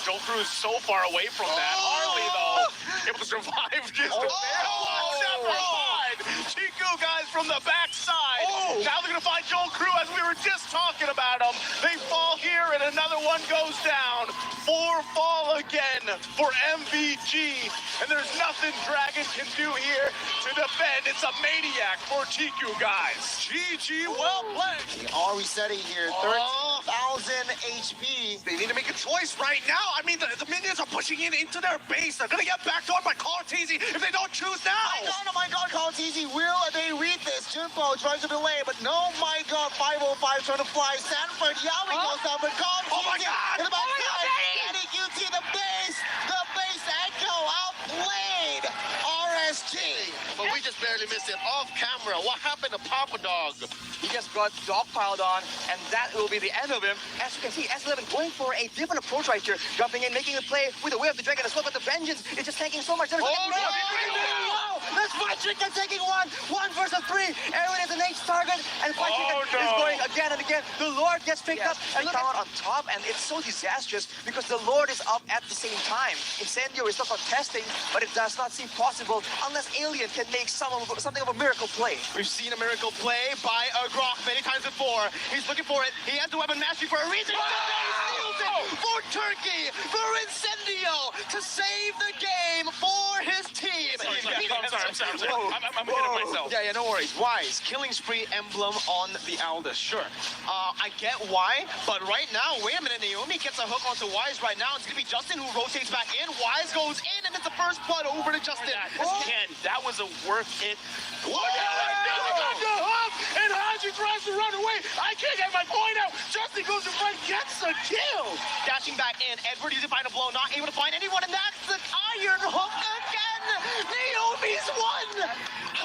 Joel Crew is so far away from that. Harley, though, able to survive just a bit. Oh, never mind. Chiku, guys, from the backside. Now they're going to find Joel Crew as we were just talking about him. They fall here and another one goes down. 4 fall again for MVG. And there's nothing Dragon can do here to defend. It's a maniac for TQ, guys. GG, well played. They are resetting here. 13,000 HP. They need to make a choice right now. I mean, the minions are pushing in into their base. They're gonna get backdoored by Carteezy if they don't choose now. Oh my god, Carteezy, will they read this? Jimbo tries to delay, but no, my god, 505 trying to fly. Sanford, Yami goes down, but Carteezy Oh my god! in the backside. Danny QT, the base echo outplayed RSG. But we just barely missed it off camera. What happened to Papa Dog? He just got dogpiled on, and that will be the end of him. As you can see, S11 going for a different approach right here. Jumping in, making a play with the Way of the Dragon as well, but the Vengeance is just tanking so much. no! Let's Fight Chicken taking one versus 3. Aaron is an H target, and Fight Chicken is going again and again. The Lord gets picked up, and look on top, and it's so disastrous because the Lord is up at the same time. Incendio is not contesting, but it does not seem possible unless Alien can make something of a miracle play. We've seen a miracle play by Grok many times before. He's looking for it. He has the weapon mastery for a reason. He steals it for Turkey, for Incendio, to save the game for his team. I'm sorry. I'm ahead of myself. Yeah, no worries. Wise, killing spree emblem on the Aldous. Sure. I get why, but right now, wait a minute, Naomi gets a hook onto Wise right now. It's gonna be Justin who rotates back in. Wise goes in, and it's the first blood over to Justin. Ken, that was a worth it. Look at the hook, and Haji tries to run away. I can't get my point out. Justin goes in front, gets a kill. Dashing back in, Edward using final blow, not able to find anyone, and that's the iron hook again. Naomi's won.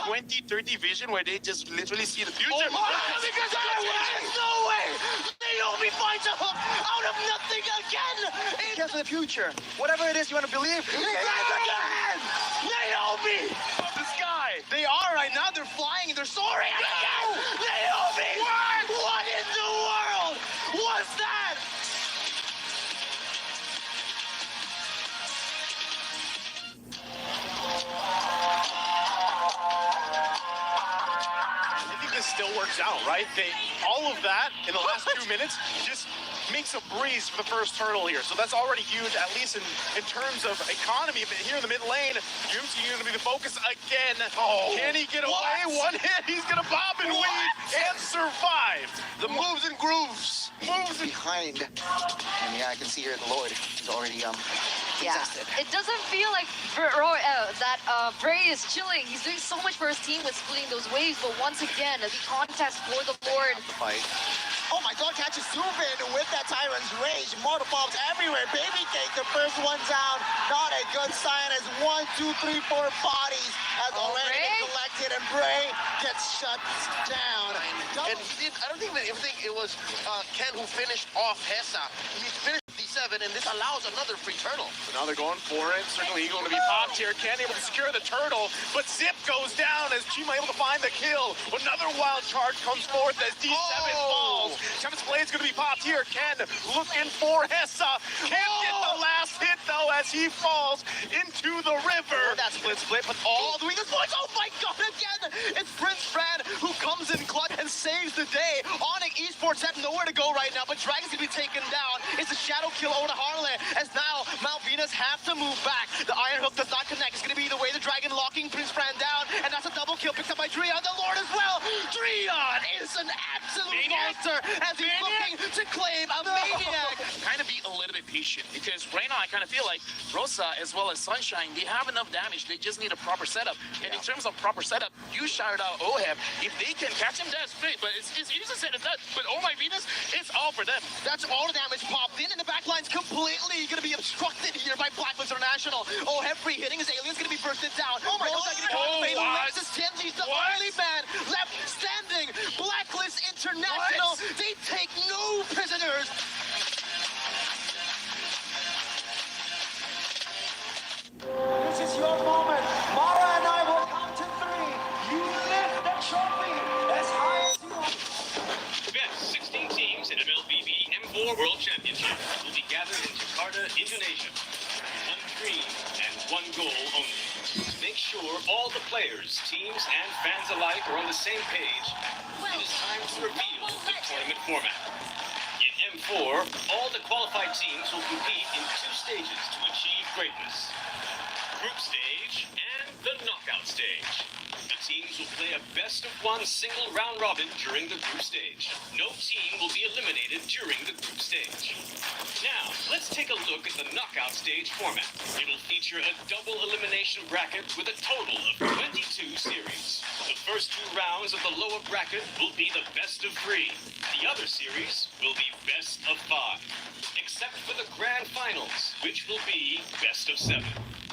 20-30 vision where they just literally see the future. Because there's no way. Naomi finds a hook out of nothing again. Guess for the future. Whatever it is you want to believe. Again. Naomi. The sky. They are right now. They're flying. They're soaring. Again. Naomi. What in the world was that? This still works out, right? All of that in the last 2 minutes just makes a breeze for the first turtle here. So that's already huge, at least in terms of economy. But here in the mid lane, Jumsi going to be the focus again. Can he get away? One hit, he's going to bob and weave and survive. The moves and grooves. Moves behind. And yeah, I can see here the Lord is already contested. It doesn't feel like Bray is chilling. He's doing so much for his team with splitting those waves, but once again, the contest for the Lord. Fight. Oh my god, catches Subin with that Tyrant's Rage. Mortal bombs everywhere. Baby Cake, the first one down. Not a good sign as 1, 2, 3, 4 bodies has already been collected, and Bray gets shut down. And I don't even think it was Ken who finished off Hessa. He finished 57, and this allows another free turtle. So now they're going for it. Certainly Eagle going to be popped here. Ken able to secure the turtle, but Zip goes down as Chima able to find the kill. Another wild charge comes forth as D7 falls. Tempest Blade's going to be popped here. Ken looking for Hessa. Can't get the last hit, though, as he falls into the river. That split, but all the way this points. Oh my god, again! It's Prince Fran who comes in clutch and saves the day. Onyx Esports have nowhere to go right now, but Dragon's gonna be taken down. It's a shadow kill over to Harley, as now Malvinas have to move back. The iron hook does not connect. It's gonna be the Way the Dragon locking Prince Fran down, and that's a double kill picked up by Dreon, the Lord as well. Dreon is an absolute monster as he's looking to claim a maniac. Kind of be a little bit patient because right now I kind of feel like Rosa as well as Sunshine, they have enough damage. They just need a proper setup. And in terms of proper setup, you shouted out Oheb. If they can catch him, that's great. But it's easy to say that. But oh my Venus, it's all for them. That's all the damage popped in, and the backline's completely going to be obstructed here by Blacklist International. Oheb free hitting, his alien's going to be bursted down. Oh my god, Nexus Tenji's the only man left standing. Blacklist International, they take no prisoners. This is your moment. Mara and I will count to 3. You lift the trophy as high as you want. Best 16 teams in MLBB M4 World Championship will be gathered in Jakarta, Indonesia. One dream and one goal only. Make sure all the players, teams, and fans alike are on the same page, it is time to reveal the tournament format. In M4, all the qualified teams will compete in 2 stages to achieve greatness. Group stage and the knockout stage. The teams will play a best-of-1 single round robin during the group stage. No team will be eliminated during the group stage. Now, let's take a look at the knockout stage format. It will feature a double elimination bracket with a total of 22 series. The first 2 rounds of the lower bracket will be the best of 3. The other series will be best of 5. Except for the grand finals, which will be best of 7.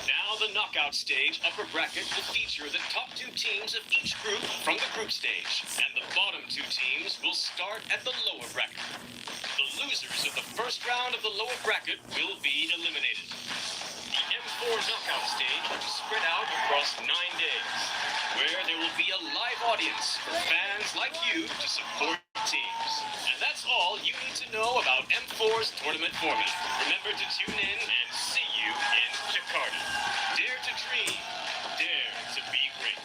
Now the knockout stage upper bracket will feature the top 2 teams of each group from the group stage, and the bottom 2 teams will start at the lower bracket. The losers of the first round of the lower bracket will be eliminated. The M4 knockout stage will be spread out across 9 days, where there will be a live audience for fans like you to support teams. And that's all you need to know about M4's tournament format. Remember to tune in and see you in Jakarta. Dare to dream, dare to be great.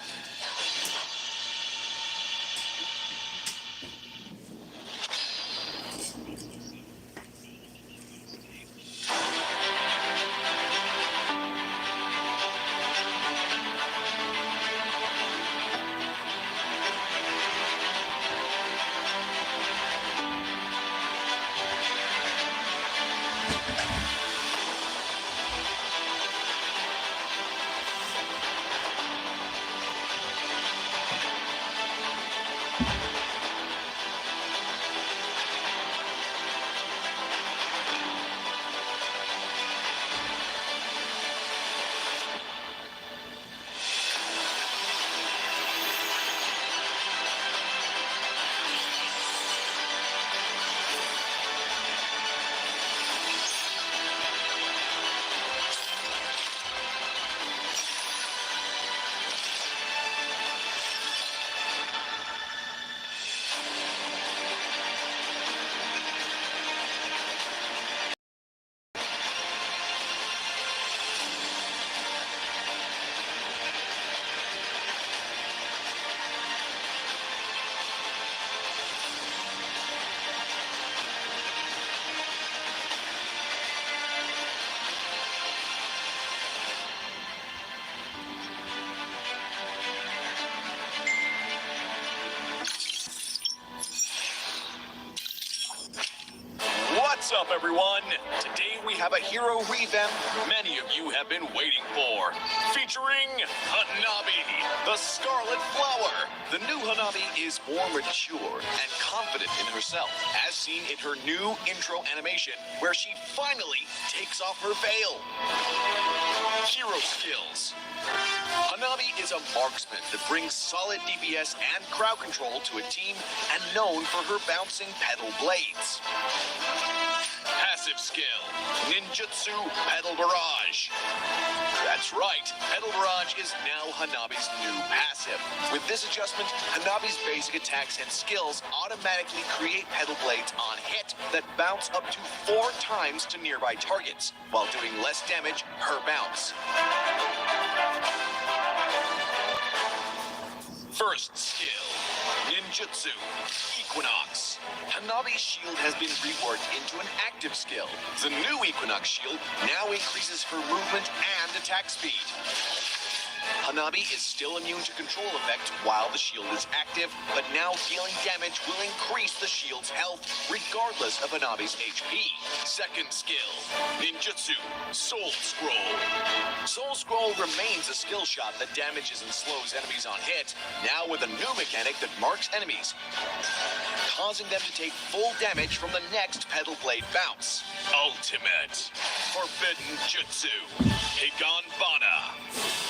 What's up, everyone? Today we have a hero revamp many of you have been waiting for. Featuring Hanabi, the Scarlet Flower. The new Hanabi is more mature and confident in herself, as seen in her new intro animation, where she finally takes off her veil. Hero skills. Hanabi is a marksman that brings solid DPS and crowd control to a team and known for her bouncing pedal blades. Passive skill, Ninjutsu Pedal Barrage. That's right, Pedal Barrage is now Hanabi's new passive. With this adjustment, Hanabi's basic attacks and skills automatically create pedal blades on hit that bounce up to 4 times to nearby targets, while doing less damage per bounce. First skill, Ninjutsu Equinox. Hanabi's shield has been reworked into an active skill. The new Equinox shield now increases her movement and attack speed. Hanabi is still immune to control effect while the shield is active, but now dealing damage will increase the shield's health regardless of Hanabi's HP. Second skill, Ninjutsu Soul Scroll. Soul Scroll remains a skill shot that damages and slows enemies on hit, now with a new mechanic that marks enemies, causing them to take full damage from the next pedal blade bounce. Ultimate Forbidden Jutsu Higanbana.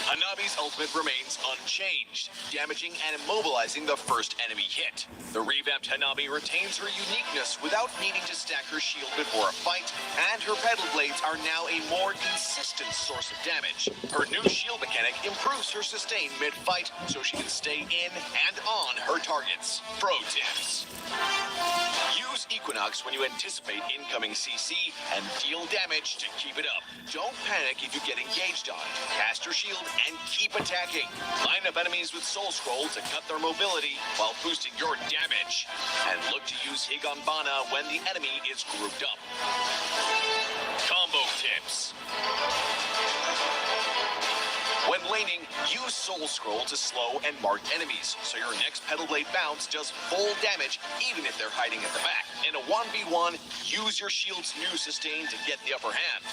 Hanabi's ultimate remains unchanged, damaging and immobilizing the first enemy hit. The revamped Hanabi retains her uniqueness without needing to stack her shield before a fight, and her pedal blades are now a more consistent source of damage. Her new shield mechanic improves her sustain mid-fight so she can stay in and on her targets. Pro tips. Use Equinox when you anticipate incoming CC and deal damage to keep it up. Don't panic if you get engaged on. Cast your shield and keep attacking. Line up enemies with Soul Scroll to cut their mobility while boosting your damage. And look to use Higanbana when the enemy is grouped up. Combo tips. When laning, use Soul Scroll to slow and mark enemies, so your next Petal Blade bounce does full damage even if they're hiding at the back. In a 1v1, use your shield's new sustain to get the upper hand.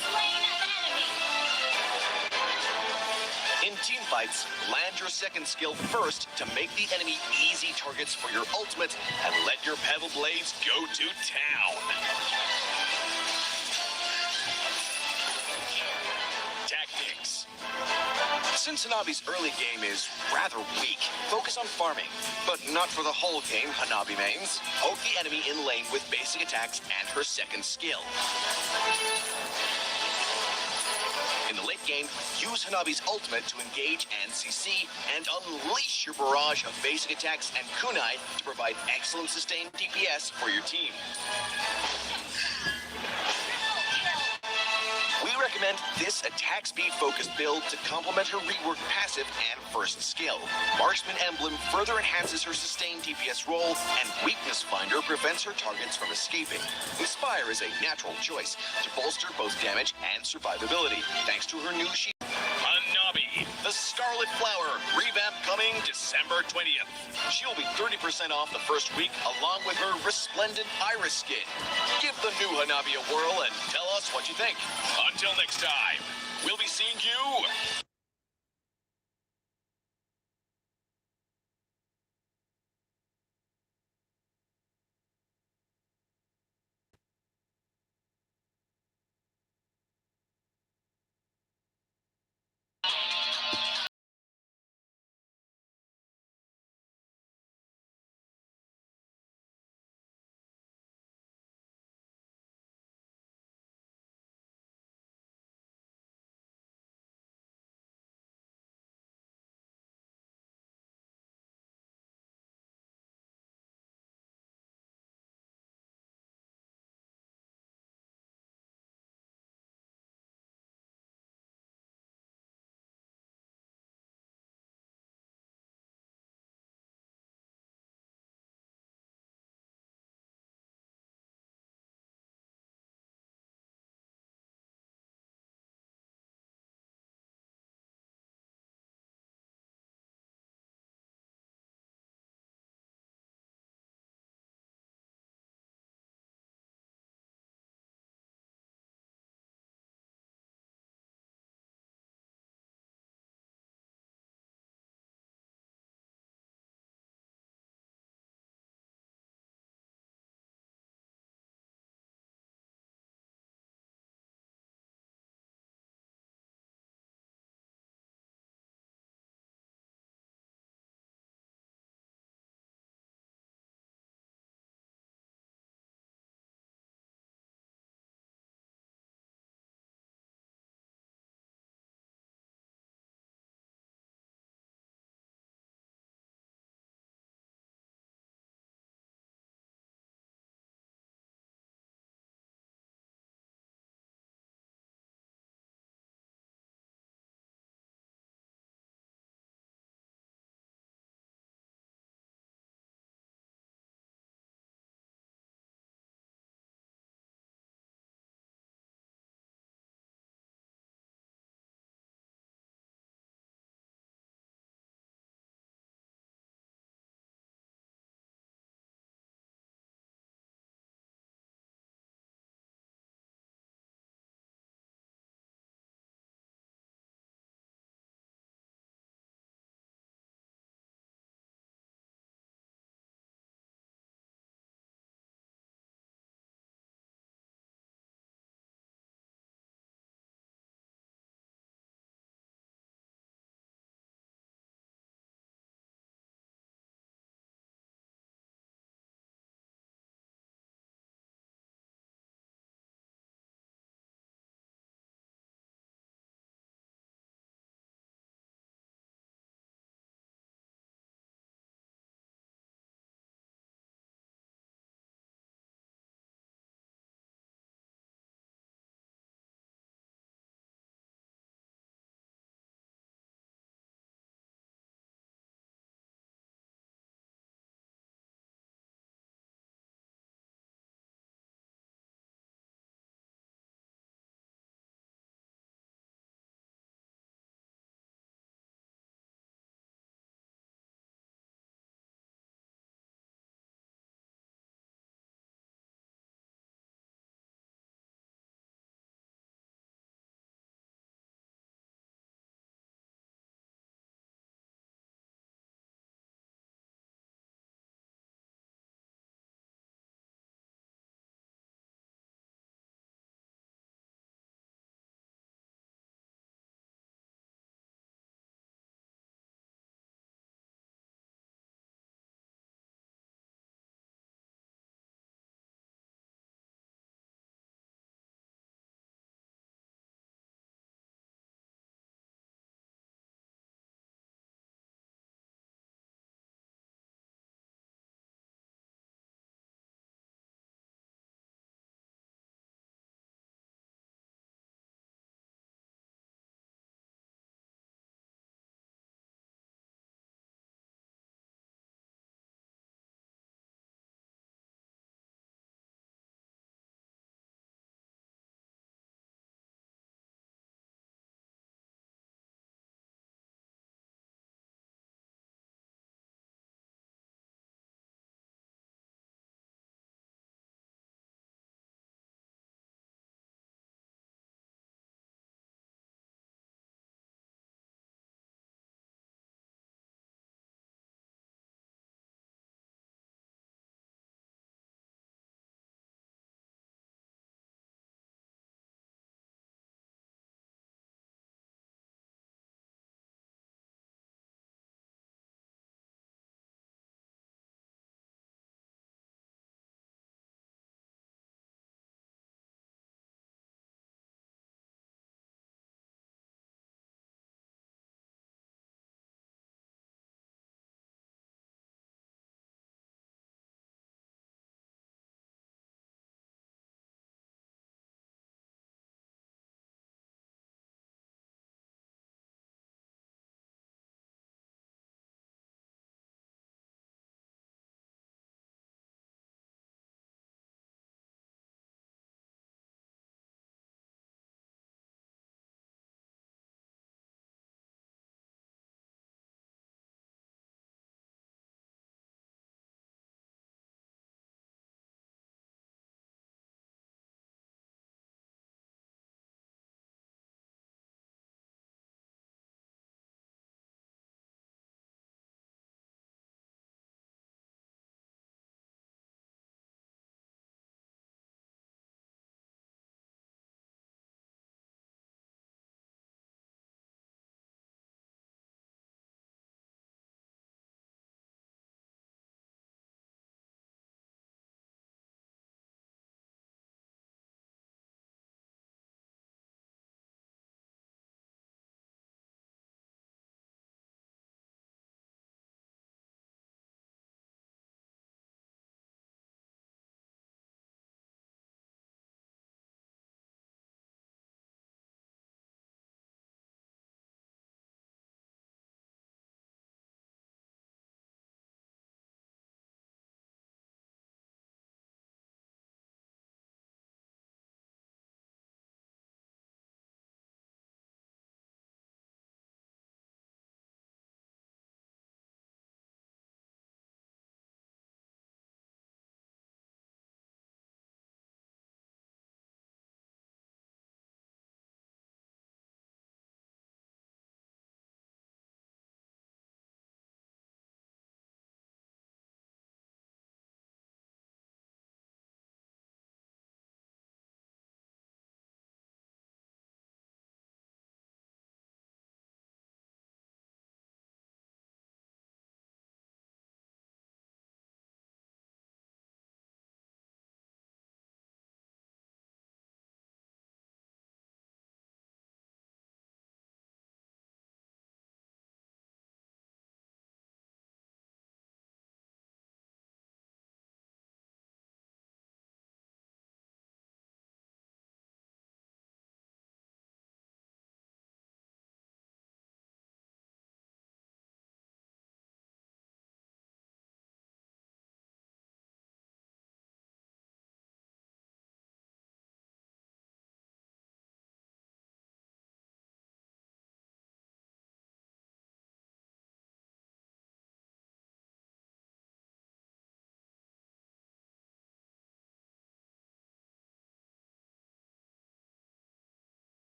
Slain an enemy. In teamfights, land your second skill first to make the enemy easy targets for your ultimate and let your Petal Blades go to town. Tactics. Since Hanabi's early game is rather weak, focus on farming. But not for the whole game, Hanabi mains. Poke the enemy in lane with basic attacks and her second skill. In the late game, use Hanabi's ultimate to engage and CC and unleash your barrage of basic attacks and kunai to provide excellent sustained DPS for your team. We recommend this attack speed focused build to complement her rework passive and first skill. Marksman Emblem further enhances her sustained DPS role, and Weakness Finder prevents her targets from escaping. Inspire is a natural choice to bolster both damage and survivability, thanks to her new shield. Hanabi, the Scarlet Flower, revamp coming December 20th. She'll be 30% off the first week, along with her resplendent Iris skin. Give the new Hanabi a whirl and tell us what you think. Until next time, we'll be seeing you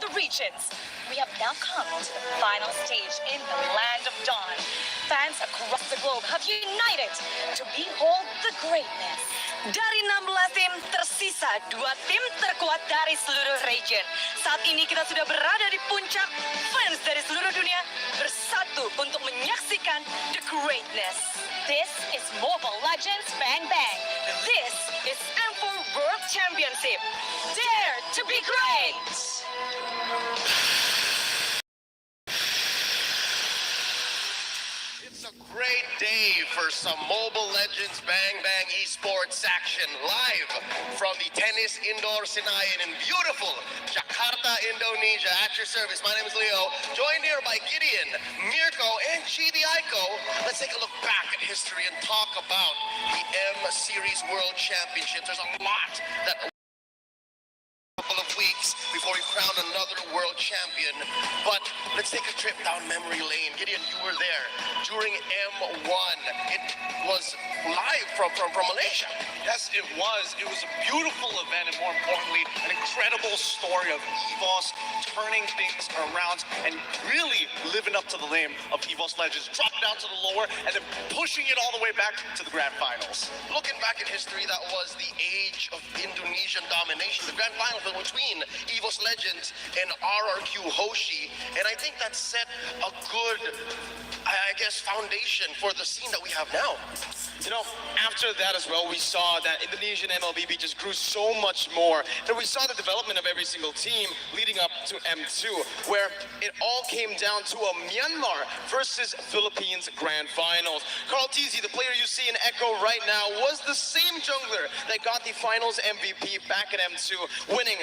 the regions. We have now come to the final stage in the land of dawn. Fans across the globe have united to behold the greatness. Dari 16 tim, tersisa 2 tim terkuat dari seluruh region. Saat ini kita sudah berada di puncak. Fans dari seluruh dunia bersatu untuk menyaksikan the greatness. This is Mobile Legends Bang Bang. This is M4 World Championship. Dare to be great! It's a great day for some Mobile Legends Bang Bang Esports action live from the Tennis Indoor Senayan in beautiful Jakarta, Indonesia. At your service, my name is Leo, joined here by Gideon, Mirko, and Chidi Aiko. Let's take a look back at history and talk about the M Series World Championships. There's a lot that couple of weeks before we crown another world champion. But let's take a trip down memory lane. Gideon, you were there during M1. It was live from Malaysia. Yes, it was. It was a beautiful event, and more importantly, an incredible story of EVOS turning things around and really living up to the name of EVOS Legends, dropping down to the lower and then pushing it all the way back to the grand finals. Looking back in history, that was the age of Indonesian domination. The grand finals were between EVOS Legends and RRQ Hoshi, and I think that set a good, I guess, foundation for the scene that we have now. You know, after that as well, we saw that Indonesian MLBB just grew so much more. And we saw the development of every single team leading up to M2, where it all came down to a Myanmar versus Philippines grand finals. Carl Tizzi, the player you see in Echo right now, was the same jungler that got the finals MVP back at M2, winning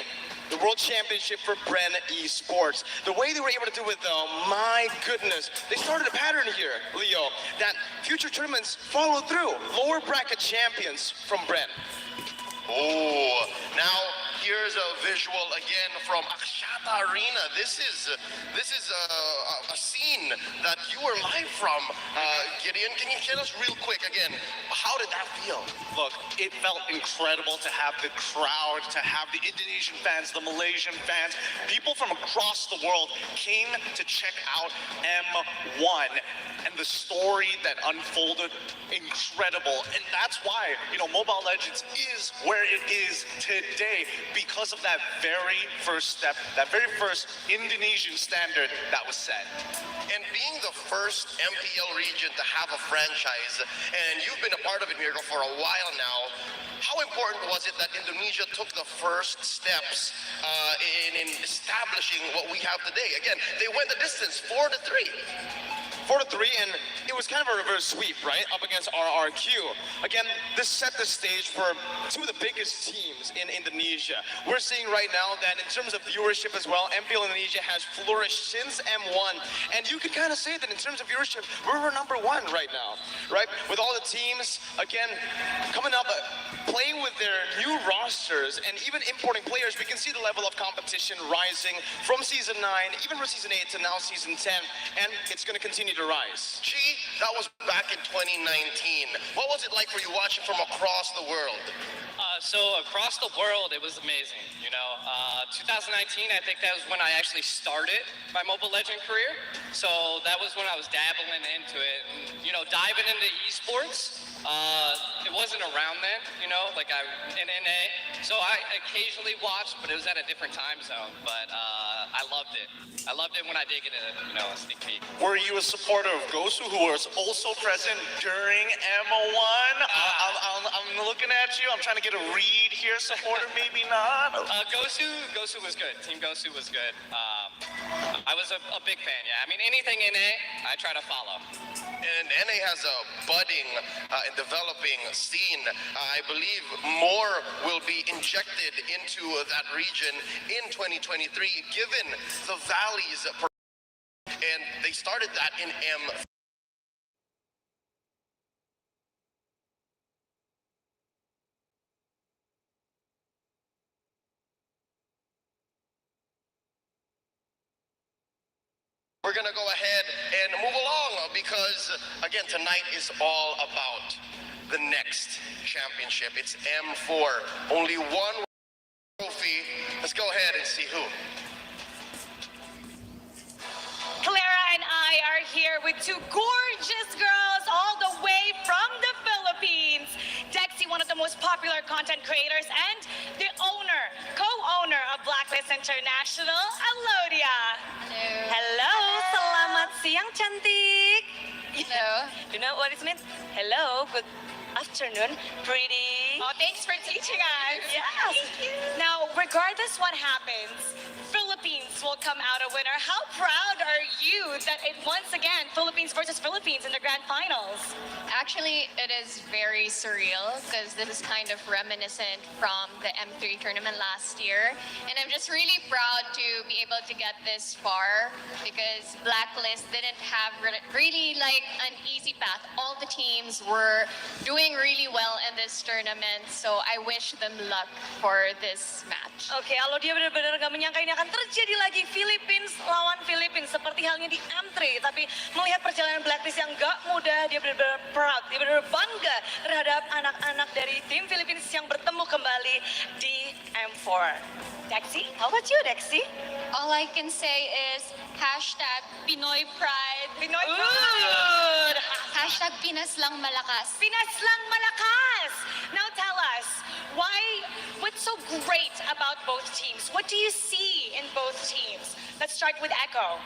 the World Championship for Bren Esports. The way they were able to do it though, my goodness, they started a pattern here, Leo, that future tournaments follow through. Lower bracket champions from Bren. Oh, now here's a visual again from Akshata Arena. This is a scene that you were live from. Gideon, can you tell us real quick again, how did that feel? Look, it felt incredible to have the crowd, to have the Indonesian fans, the Malaysian fans, people from across the world came to check out M1. And the story that unfolded, incredible. And that's why, you know, Mobile Legends is where it is today because of that very first step, that very first Indonesian standard that was set. And being the first MPL region to have a franchise, and you've been a part of it, Mirko, for a while now, how important was it that Indonesia took the first steps in establishing what we have today? Again, they went the distance, 4-3. 4-3, and it was kind of a reverse sweep, right, up against RRQ. Again, this set the stage for two of the biggest teams in Indonesia. We're seeing right now that in terms of viewership as well, MPL Indonesia has flourished since M1, and you could kind of say that in terms of viewership, we're number one right now, right? With all the teams, again, coming up, playing with their new rosters, and even importing players, we can see the level of competition rising from Season 9, even from Season 8 to now Season 10, and it's going to continue to rise. Gee, that was back in 2019. What was it like for you watching from across the world? So across the world, it was amazing. You know, 2019, I think that was when I actually started my Mobile Legend career. So that was when I was dabbling into it, and, you know, diving into esports. It wasn't around then, you know, like in NA. So I occasionally watched, but it was at a different time zone. But I loved it. I loved it when I did get a sneak peek. Were you a supporter of Gosu, who was also present during M1? I'm looking at you. I'm trying to get a read here. Supporter, maybe not. Gosu was good. Team Gosu was good. I was a big fan. Yeah. I mean, anything NA, I try to follow. And NA has a budding and developing scene. I believe more will be injected into that region in 2023, given the valleys. And they started that in M. We're going to go ahead and move along because, again, tonight is all about the next championship. It's M4. Only one trophy. Let's go ahead and see who. two gorgeous girls all the way from the Philippines. Dexy, one of the most popular content creators and the co-owner of Blacklist International, Alodia. Hello. Hello, selamat siang cantik. Hello. You know what it means? Hello, good afternoon, pretty. Oh, thanks for teaching us. Yes. Thank you. Now, regardless what happens, Philippines will come out a winner. How proud are you that it once again Philippines versus Philippines in the grand finals? Actually, it is very surreal because this is kind of reminiscent from the M3 tournament last year. And I'm just really proud to be able to get this far because Blacklist didn't have really like an easy path. All the teams were doing really well in this tournament, so I wish them luck for this match. Oke, kalau dia benar-benar nggak menyangka ini akan terjadi lagi Philippines lawan Philippines seperti halnya di M3. Tapi melihat perjalanan Blacklist yang nggak mudah, dia benar-benar proud, dia benar-benar bangga terhadap anak-anak dari tim Philippines yang bertemu kembali di M4. Dexy, how about you, Dexy? All I can say is hashtag Pinoy Pride. Pinoy Pride! Hashtag Pinas lang malakas. Pinas lang malakas! Now tell us, what's so great about both teams? What do you see in both teams? Let's start with Echo.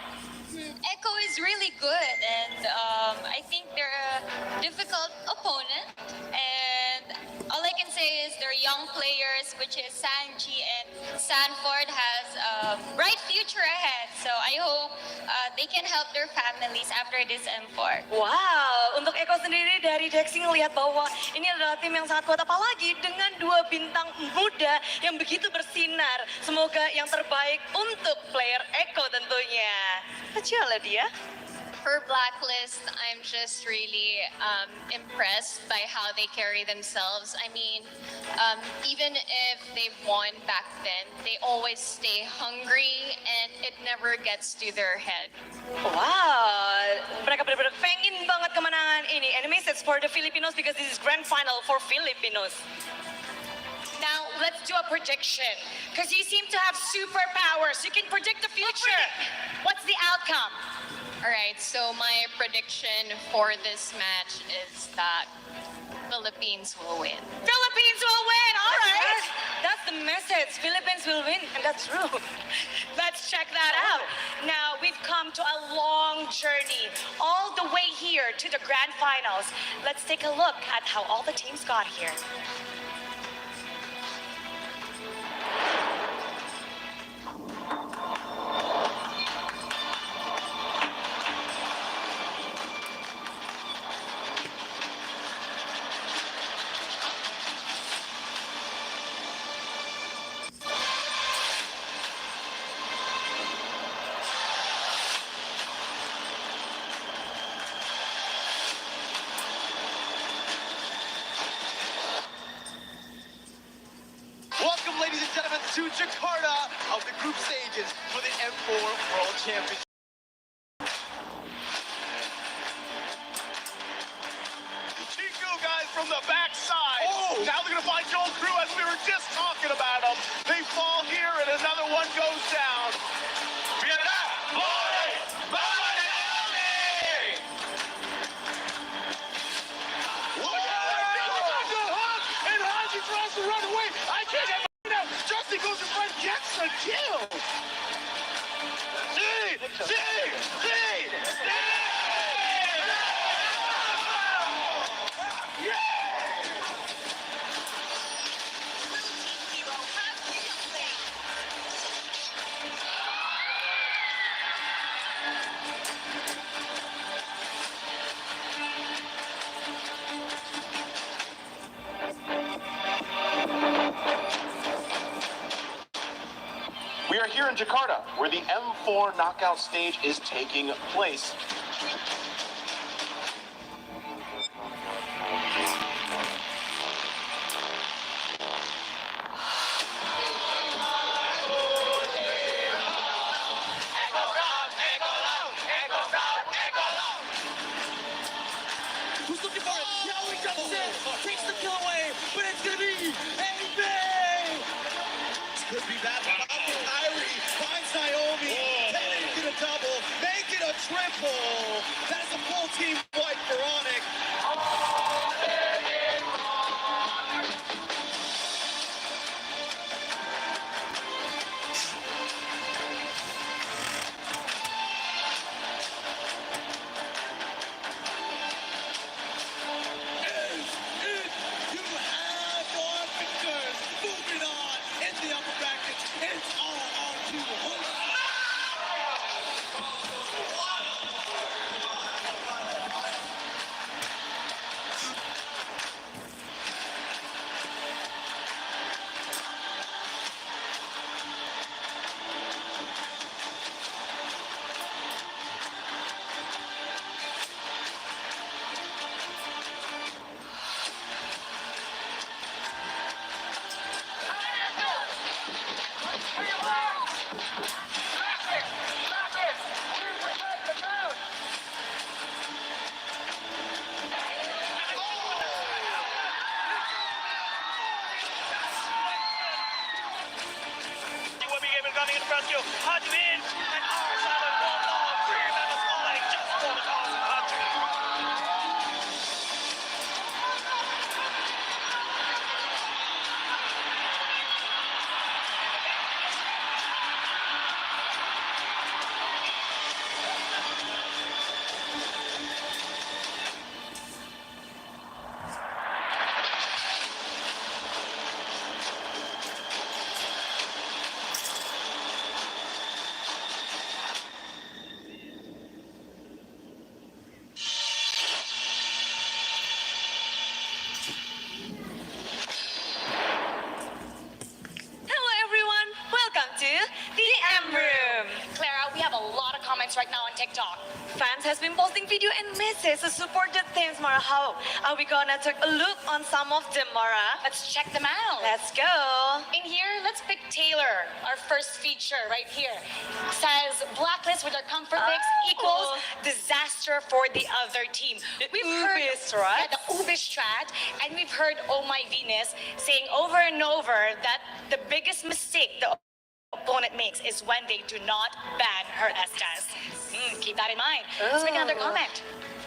Echo is really good, and I think they're a difficult opponent. And all I can say is they're young players, which is Sanji, and Sanford has a bright future ahead. So I hope they can help their families after this M4. Wow, untuk Eko sendiri dari Dexy ngelihat bahwa ini adalah tim yang sangat kuat, apalagi dengan dua bintang muda yang begitu bersinar. Semoga yang terbaik untuk player Eko tentunya. Kecil lah dia. For Blacklist, I'm just really impressed by how they carry themselves. I mean, even if they've won back then, they always stay hungry and it never gets to their head. Wow, mereka benar-benar pengen banget kemenangan ini. And it means it's for the Filipinos because this is grand final for Filipinos. Now, let's do a prediction. Because you seem to have superpowers. You can predict the future. What's the outcome? All right, so my prediction for this match is that Philippines will win. Philippines will win, all right. That's the message. Philippines will win, and that's true. Let's check that out. Now, we've come to a long journey, all the way here to the grand finals. Let's take a look at how all the teams got here. Welcome, ladies and gentlemen, to Jakarta of the group stages for the M4 World Championship. Chico guys from the backside. Oh! Now they're going to find Joel Crew as we were just talking about them. They fall here and another one goes down. Tries to run away. I can't get my out. Justin goes in front, gets the kill. We are here in Jakarta, where the M4 knockout stage is taking place. Who's looking for it? Now he jumps in, takes the kill away, but it's gonna be a bang! Could be that one. Kyrie finds Naomi, 10 make it a double, make it a triple. That's It's a full team white for Onyx. Moving on in the upper bracket. It's all on to coming in front of you. Hajmin and Arslan and one long. Three members falling just for the cause of country. Hello everyone, welcome to the M Room. Clara, we have a lot of comments right now on TikTok. Fans has been posting video and messages to support the teams, Mara. How are we gonna take a look on some of them, Mara? Let's check them out. Let's go. In here, let's pick Taylor, our first feature right here. Says Blacklist with our comfort picks equals disaster for the other team. We've heard right? the Ubish strat, and we've heard Oh My Venus saying over and over that the biggest mistake the opponent makes is when they do not ban her Estes. Keep that in mind. Let's make another comment.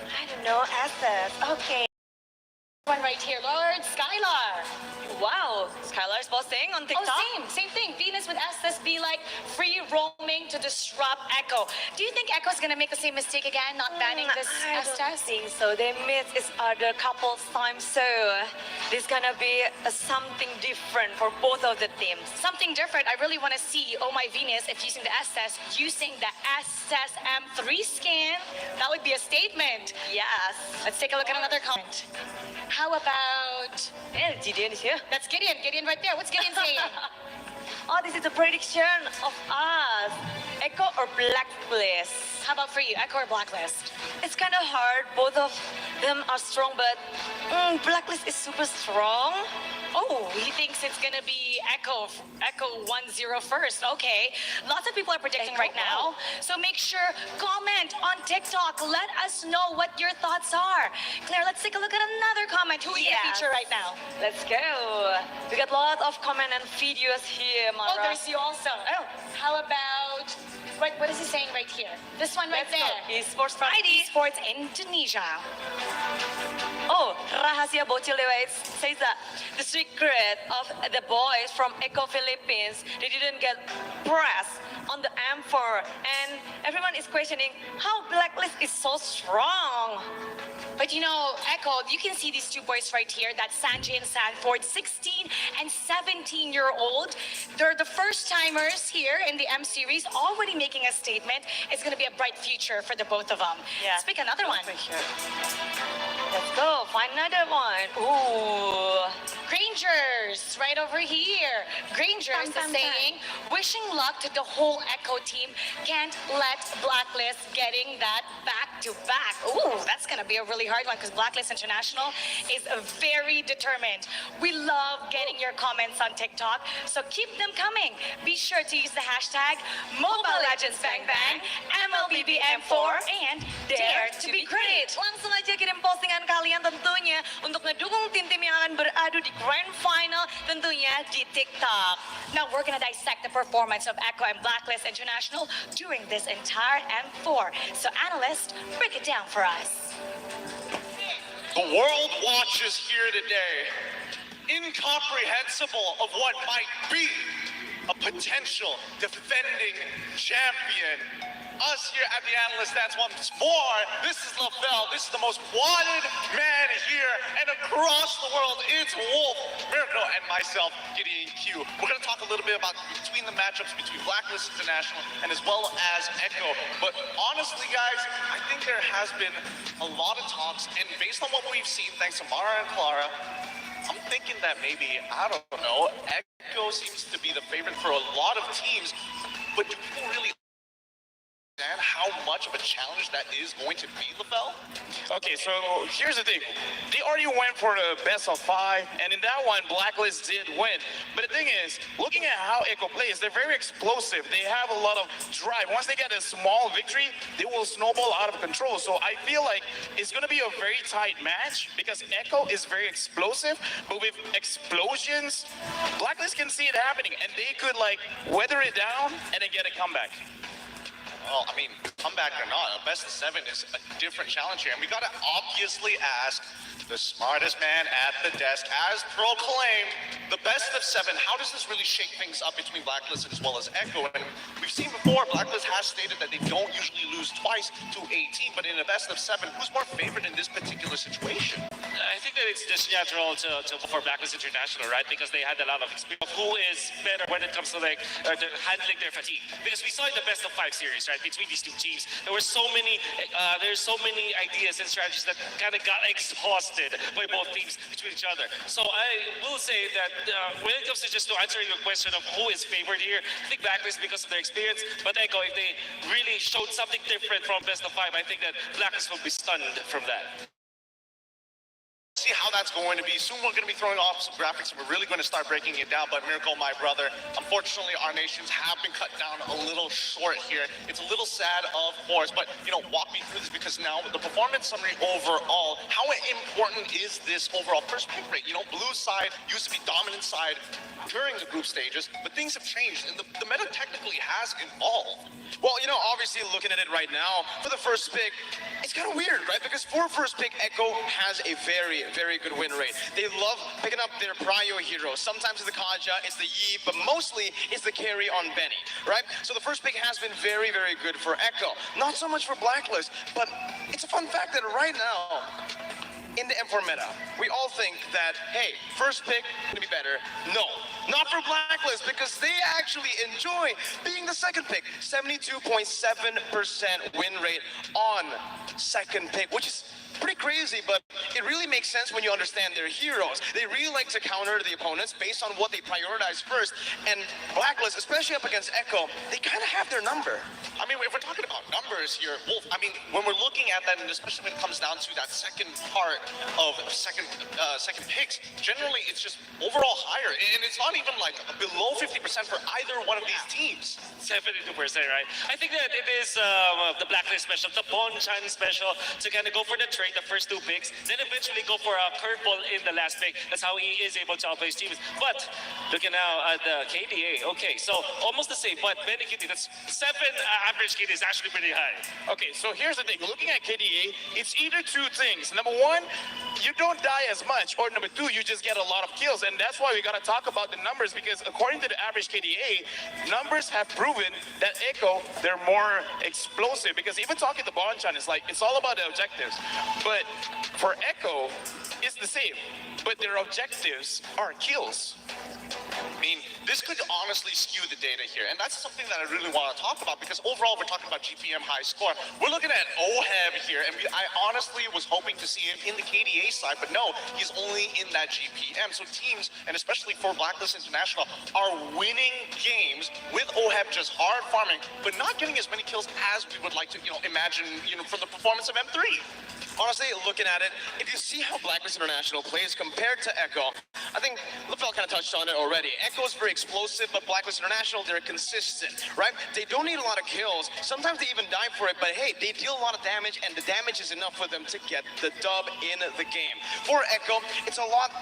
I don't know, Estes. Okay. One right here, Lord Skylar. Wow, Skylar's posting on TikTok. Oh, same thing. Venus with Estes be like free roaming to disrupt Echo. Do you think Echo's gonna make the same mistake again, not banning this I don't Estes? think so. They missed each other a couple of times, so there's gonna be something different for both of the teams. Something different. I really want to see Oh My Venus if using the Estes, using the Estes M3 skin. That would be a statement. Yes. Let's take a look at another comment. How about... And Gideon is here. That's Gideon. Gideon right there. What's Gideon saying? Oh, this is a prediction of us. Echo or Blacklist? How about for you, Echo or Blacklist? It's kind of hard. Both of them are strong, but Blacklist is super strong. Oh, he thinks it's gonna be Echo 1-0 first. Okay, lots of people are predicting right now. So make sure, comment on TikTok. Let us know what your thoughts are. Claire, let's take a look at another comment. Who we gonna feature right now? Let's go. We got lots of comment and videos here, Mara. Oh, there's you also. Oh, how about... What is he saying right here? This one right there. Esports Friday. Esports Indonesia. Oh, Rahasia Bocil Dewa says that the secret of the boys from Eco Philippines, they didn't get pressed on the M4, and everyone is questioning how Blacklist is so strong. But you know, Echo, you can see these two boys right here, that Sanjay and Sanford, 16 and 17-year-old. They're the first timers here in the M series, already making a statement. It's going to be a bright future for the both of them. Yeah. Let's pick another one. For sure. Let's go, find another one. Ooh. Grangers, right over here. Grangers is saying, wishing luck to the whole Echo team. Can't let Blacklist getting that back-to-back. Ooh, that's going to be a really hard one because Blacklist International is very determined. We love getting your comments on TikTok, so keep them coming. Be sure to use the hashtag Mobile Legends Bang Bang, MLBB M4, and Dare to be Great. Langsung aja kirim postingan kalian tentunya untuk ngedukung tim-tim yang akan beradu di grand final tentunya di TikTok. Now we're gonna dissect the performance of Echo and Blacklist International during this entire M4. So analysts, break it down for us. The world watches here today, incomprehensible of what might be a potential defending champion. Us here at the Analyst That's once more. This is LaFell. This is the most wanted man here and across the world. It's Wolf, Miracle, and myself, Gideon Q. We're going to talk a little bit about between the matchups between Blacklist International and as well as Echo. But honestly, guys, I think there has been a lot of talks, and based on what we've seen, thanks to Mara and Clara, I'm thinking that maybe, I don't know, Echo seems to be the favorite for a lot of teams, but do people really understand how much of a challenge that is going to be, LaFell? Okay, so here's the thing. They already went for the best of 5, and in that one, Blacklist did win. But the thing is, looking at how Echo plays, they're very explosive. They have a lot of drive. Once they get a small victory, they will snowball out of control. So I feel like it's going to be a very tight match because Echo is very explosive, but with explosions, Blacklist can see it happening, and they could like weather it down and then get a comeback. Well, I mean, comeback or not, a best of 7 is a different challenge here. And we got to obviously ask the smartest man at the desk, as proclaimed, the best of 7. How does this really shake things up between Blacklist as well as Echo? And we've seen before, Blacklist has stated that they don't usually lose twice to a team, but in a best of 7, who's more favored in this particular situation? I think that it's just natural for Blacklist International, right? Because they had a lot of experience. Who is better when it comes to like handling their fatigue? Because we saw in the best of 5 series, right? Between these two teams, there were so many, there's so many ideas and strategies that kind of got exhausted by both teams between each other. So I will say that when it comes to just to answering your question of who is favored here, I think Blacklist because of their experience, but Echo, if they really showed something different from best of 5, I think that Blacklist will be stunned from that. See how that's going to be. Soon we're going to be throwing off some graphics and we're really going to start breaking it down. But Miracle, my brother, unfortunately our nations have been cut down a little short here. It's a little sad, of course, but you know, walk me through this because now the performance summary overall, how important is this overall first pick rate? You know, blue side used to be dominant side during the group stages, but things have changed and the meta technically has evolved. Well, you know, obviously looking at it right now, for the first pick, it's kind of weird, right? Because for first pick, Echo has a very good win rate. They love picking up their prio heroes. Sometimes it's the Kaja, it's the Yi, but mostly it's the carry on Benny, right? So the first pick has been very good for Echo. Not so much for Blacklist, but it's a fun fact that right now, in the M4 meta, we all think that, hey, first pick gonna be better. No, not for Blacklist, because they actually enjoy being the second pick. 72.7% win rate on second pick, which is pretty crazy, but it really makes sense when you understand their heroes. They really like to counter the opponents based on what they prioritize first, and Blacklist, especially up against Echo, they kind of have their number. I mean, if we're talking about numbers here, Wolf, I mean, when we're looking at that, and especially when it comes down to that second part of second picks, generally it's just overall higher, and it's not even like below 50% for either one of these teams. 72%, right? I think that it is the Blacklist special, the Bonchan special, to kind of go for the trade, the first 2 picks, then eventually go for a curveball in the last pick. That's how he is able to outplay his teams. But looking now at the KDA, okay, so almost the same, but Benny KD, that's 7 average KD is actually pretty high. Okay, so here's the thing. Looking at KDA, it's either 2 things. Number 1, you don't die as much, or number 2, you just get a lot of kills, and that's why we gotta talk about the numbers, because according to the average KDA, numbers have proven that Echo, they're more explosive, because even talking to Bonchan, it's like, it's all about the objectives. But for Echo, it's the same, but their objectives are kills. I mean, this could honestly skew the data here, and that's something that I really want to talk about, because overall we're talking about GPM high score. We're looking at OHEB here, and I honestly was hoping to see him in the KDA side, but no, he's only in that GPM. So teams, and especially for Blacklist International, are winning games with OHEB just hard farming, but not getting as many kills as we would like to, imagine, from the performance of M3. Honestly, looking at it, if you see how Blacklist International plays compared to Echo, I think LaFell kind of touched on it already. Echo's very explosive, but Blacklist International, they're consistent, right? They don't need a lot of kills. Sometimes they even die for it, but hey, they deal a lot of damage, and the damage is enough for them to get the dub in the game. For Echo, it's a lot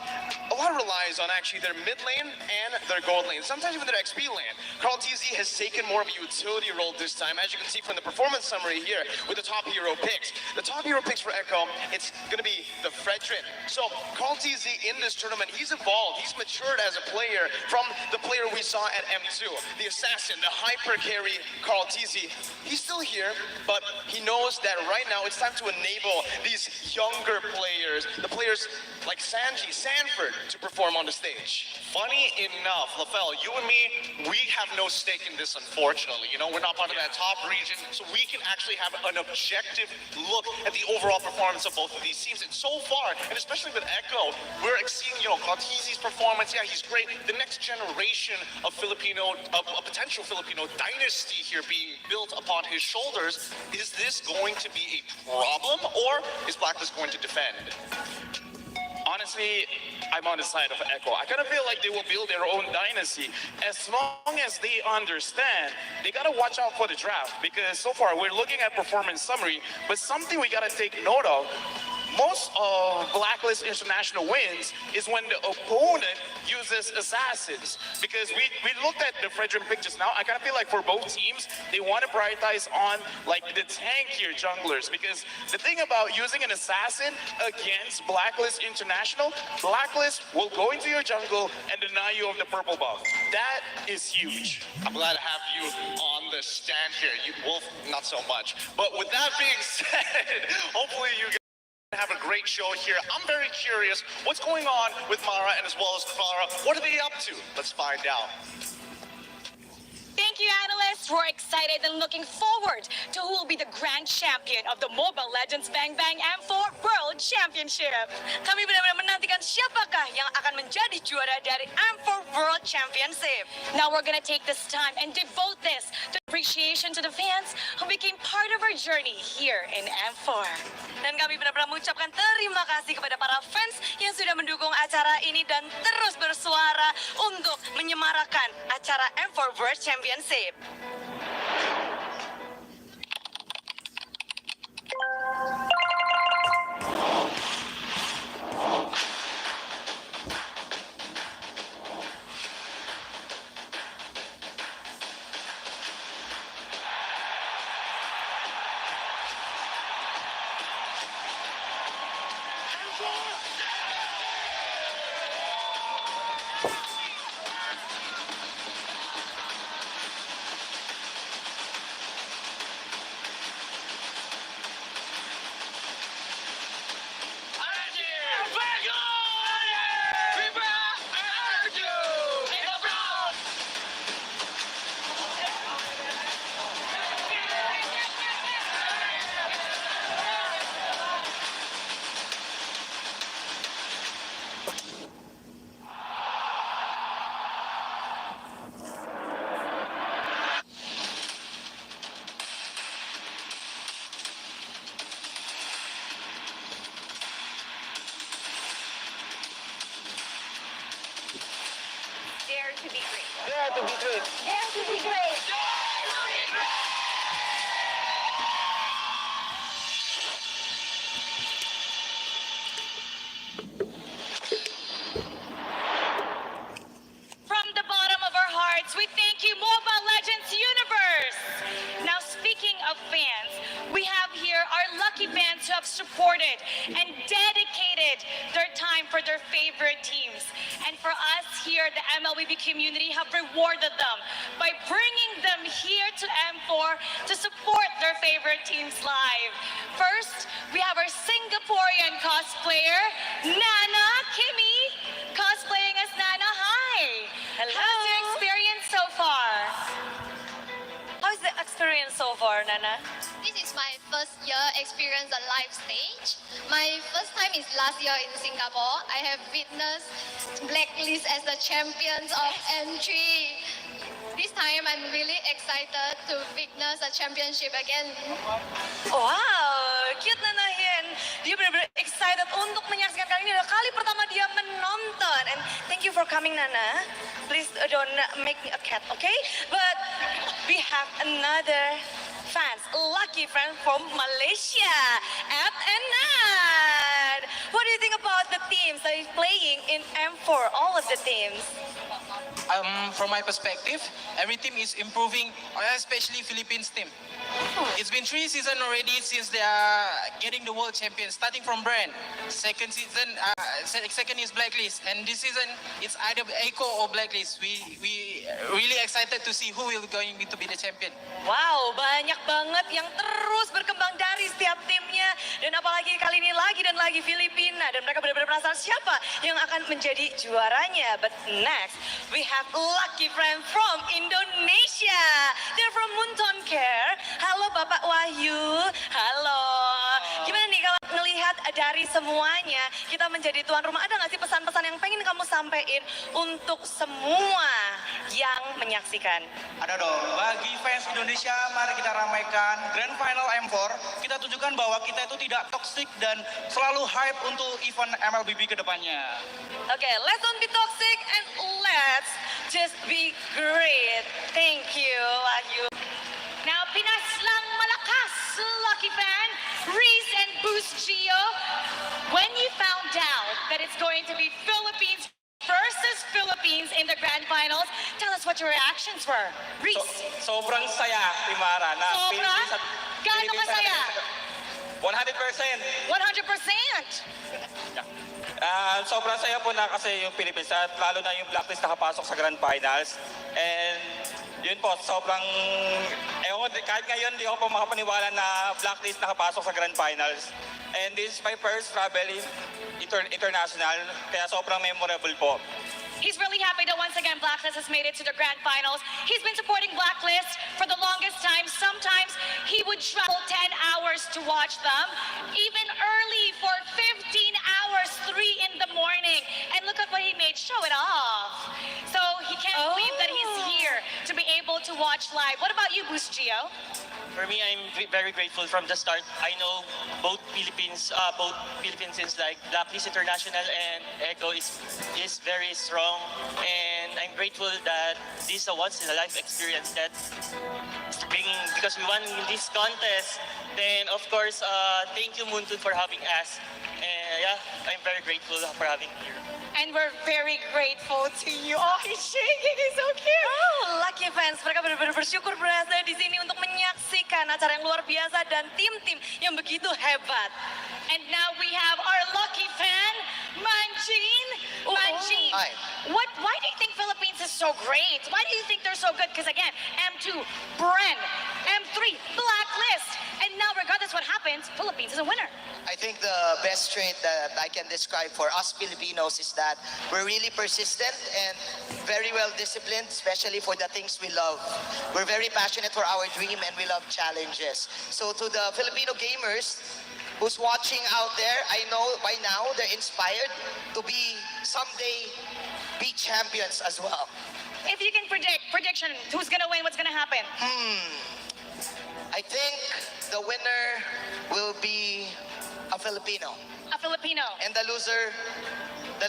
a lot relies on actually their mid lane and their gold lane, sometimes even their XP lane. Carl TZ has taken more of a utility role this time, as you can see from the performance summary here with the top hero picks. The top hero picks for Echo, it's going to be the Fredrin. So Carl TZ in this tournament, he's evolved, he's matured as a player from the player we saw at M2, the assassin, the hyper carry Carl TZ. He's still here, but he knows that right now it's time to enable these younger players, the players like Sanji, Sanford, to perform on the stage. Funny enough, LaFell, you and me, we have no stake in this, unfortunately. You know, we're not part of that top region, so we can actually have an objective look at the overall performance of both of these teams. And so far, and especially with Echo, we're seeing, you know, Cortese's performance. Yeah, he's great. The next generation of a potential Filipino dynasty here being built upon his shoulders. Is this going to be a problem, or is Blacklist going to defend? Honestly, I'm on the side of Echo. I kind of feel like they will build their own dynasty. As long as they understand, they got to watch out for the draft, because so far we're looking at performance summary, but something we got to take note of, most of Blacklist International wins is when the opponent uses assassins. Because we looked at the Fredrin pick just now. I kind of feel like for both teams, they want to prioritize on like the tankier junglers. Because the thing about using an assassin against Blacklist International, Blacklist will go into your jungle and deny you of the purple buff. That is huge. I'm glad to have you on the stand here. You, Wolf, not so much. But with that being said, hopefully you have a great show here. I'm very curious what's going on with Mara and as well as Clara. What are they up to? Let's find out. Thank you, analysts. We're excited and looking forward to who will be the grand champion of the Mobile Legends Bang Bang M4 World Championship. Kami benar-benar menantikan siapakah yang akan menjadi juara dari M4 World Championship. Now we're gonna take this time and devote this to appreciation to the fans who became part of our journey here in M4. Dan kami benar-benar mengucapkan terima kasih kepada para fans yang sudah mendukung acara ini dan terus bersuara untuk menyemarakan acara M4 World Championship. Dare to be great. Dare to be great. Dare to be great. From the bottom of our hearts, we thank you, Mobile Legends Universe. Now, speaking of fans, we have here our lucky fans who have supported and dedicated their time for their favorite teams. And for us here, the MLBB community have rewarded them by bringing them here to M4 to support their favorite teams live. First, we have our Singaporean cosplayer, Nana Kimi, cosplaying as Nana. Hi. Hello. How's your experience so far? How's the experience so far, Nana? This is my first year experience a live stage. My first time is last year in Singapore. I have witnessed Blacklist as the champions of M3. This time I'm really excited to witness a championship again. Wow, cute Nana Hien. Dia benar-benar excited untuk menyaksikan kali ini adalah kali pertama dia menonton. And thank you for coming, Nana. Please don't make me a cat, okay? But we have another fans, lucky friend from Malaysia, Ed and Nad. What do you think about the teams that is playing in M4, all of the teams? From my perspective, every team is improving, especially Philippines team. It's been 3 seasons already since they are getting the world champion, starting from Brand. Second season, second is Blacklist, and this season it's either Echo or Blacklist. We really excited to see who will going to be the champion. Wow, banyak banget yang terus berkembang dari setiap timnya. Dan apalagi kali ini lagi dan lagi Filipina. Dan mereka benar-benar penasaran siapa yang akan menjadi juaranya. But next, we have lucky friend from Indonesia. They're from Munton Care. Halo Bapak Wahyu. Halo. Gimana nih kalau ngelihat dari semuanya, kita menjadi tuan rumah. Ada nggak sih pesan-pesan yang pengen kamu sampaikan untuk semua yang menyaksikan? Ada dong, bagi fans Indonesia, mari kita ramaikan Grand Final M4. Kita tunjukkan bahwa kita itu tidak toxic dan selalu hype untuk event MLBB ke depannya. Okay, let's don't be toxic and let's just be great. Thank you, Wahyu. Now, Pinas lang malakas, lucky fan, Reese and Boost Gio. When you found out that it's going to be Philippines versus Philippines in the grand finals, tell us what your reactions were. Reese. Sobrang saya, Timara. Na Sobra? Gaano kasaya? 100%. 100%. Sobrang saya po na kasi yung Philippines at lalo na yung Blacklist nakapasok sa Grand Finals. And yun po, sobrang, kahit ngayon di ako po makapaniwala na Blacklist nakapasok sa Grand Finals. And this is my first travel international, kaya sobrang memorable po. He's really happy that once again Blacklist has made it to the grand finals. He's been supporting Blacklist for the longest time. Sometimes he would travel 10 hours to watch them, even early for 15 hours, 3 in the morning. And look at what he made, show it off. So he can't believe that he's here to be able to watch live. What about you, Boost Gio? For me, I'm very grateful from the start. I know both Philippines is like Blacklist International and Echo is very strong, and I'm grateful that this is a once in a life experience that bringing, because we won in this contest. Then of course, thank you Muntun for having us. And yeah, I'm very grateful for having me here. And we're very grateful to you. Oh, he's shaking. He's so cute. Oh, lucky fans. Mereka benar-benar bersyukur berada di sini untuk menyaksikan acara yang luar biasa dan tim-tim yang begitu hebat. And now we have our lucky fan, Manjin. Manjin, why do you think Philippines is so great? Why do you think they're so good? Because again, M2, Bren, M3, Blacklist. And now regardless what happens, Philippines is a winner. I think the best trait that I can describe for us Filipinos is that we're really persistent and very well disciplined, especially for the things we love. We're very passionate for our dream and we love challenges. So to the Filipino gamers who's watching out there, I know by now they're inspired to be someday be champions as well. If you can prediction, who's gonna win, what's gonna happen? I think the winner will be a Filipino. A Filipino. And the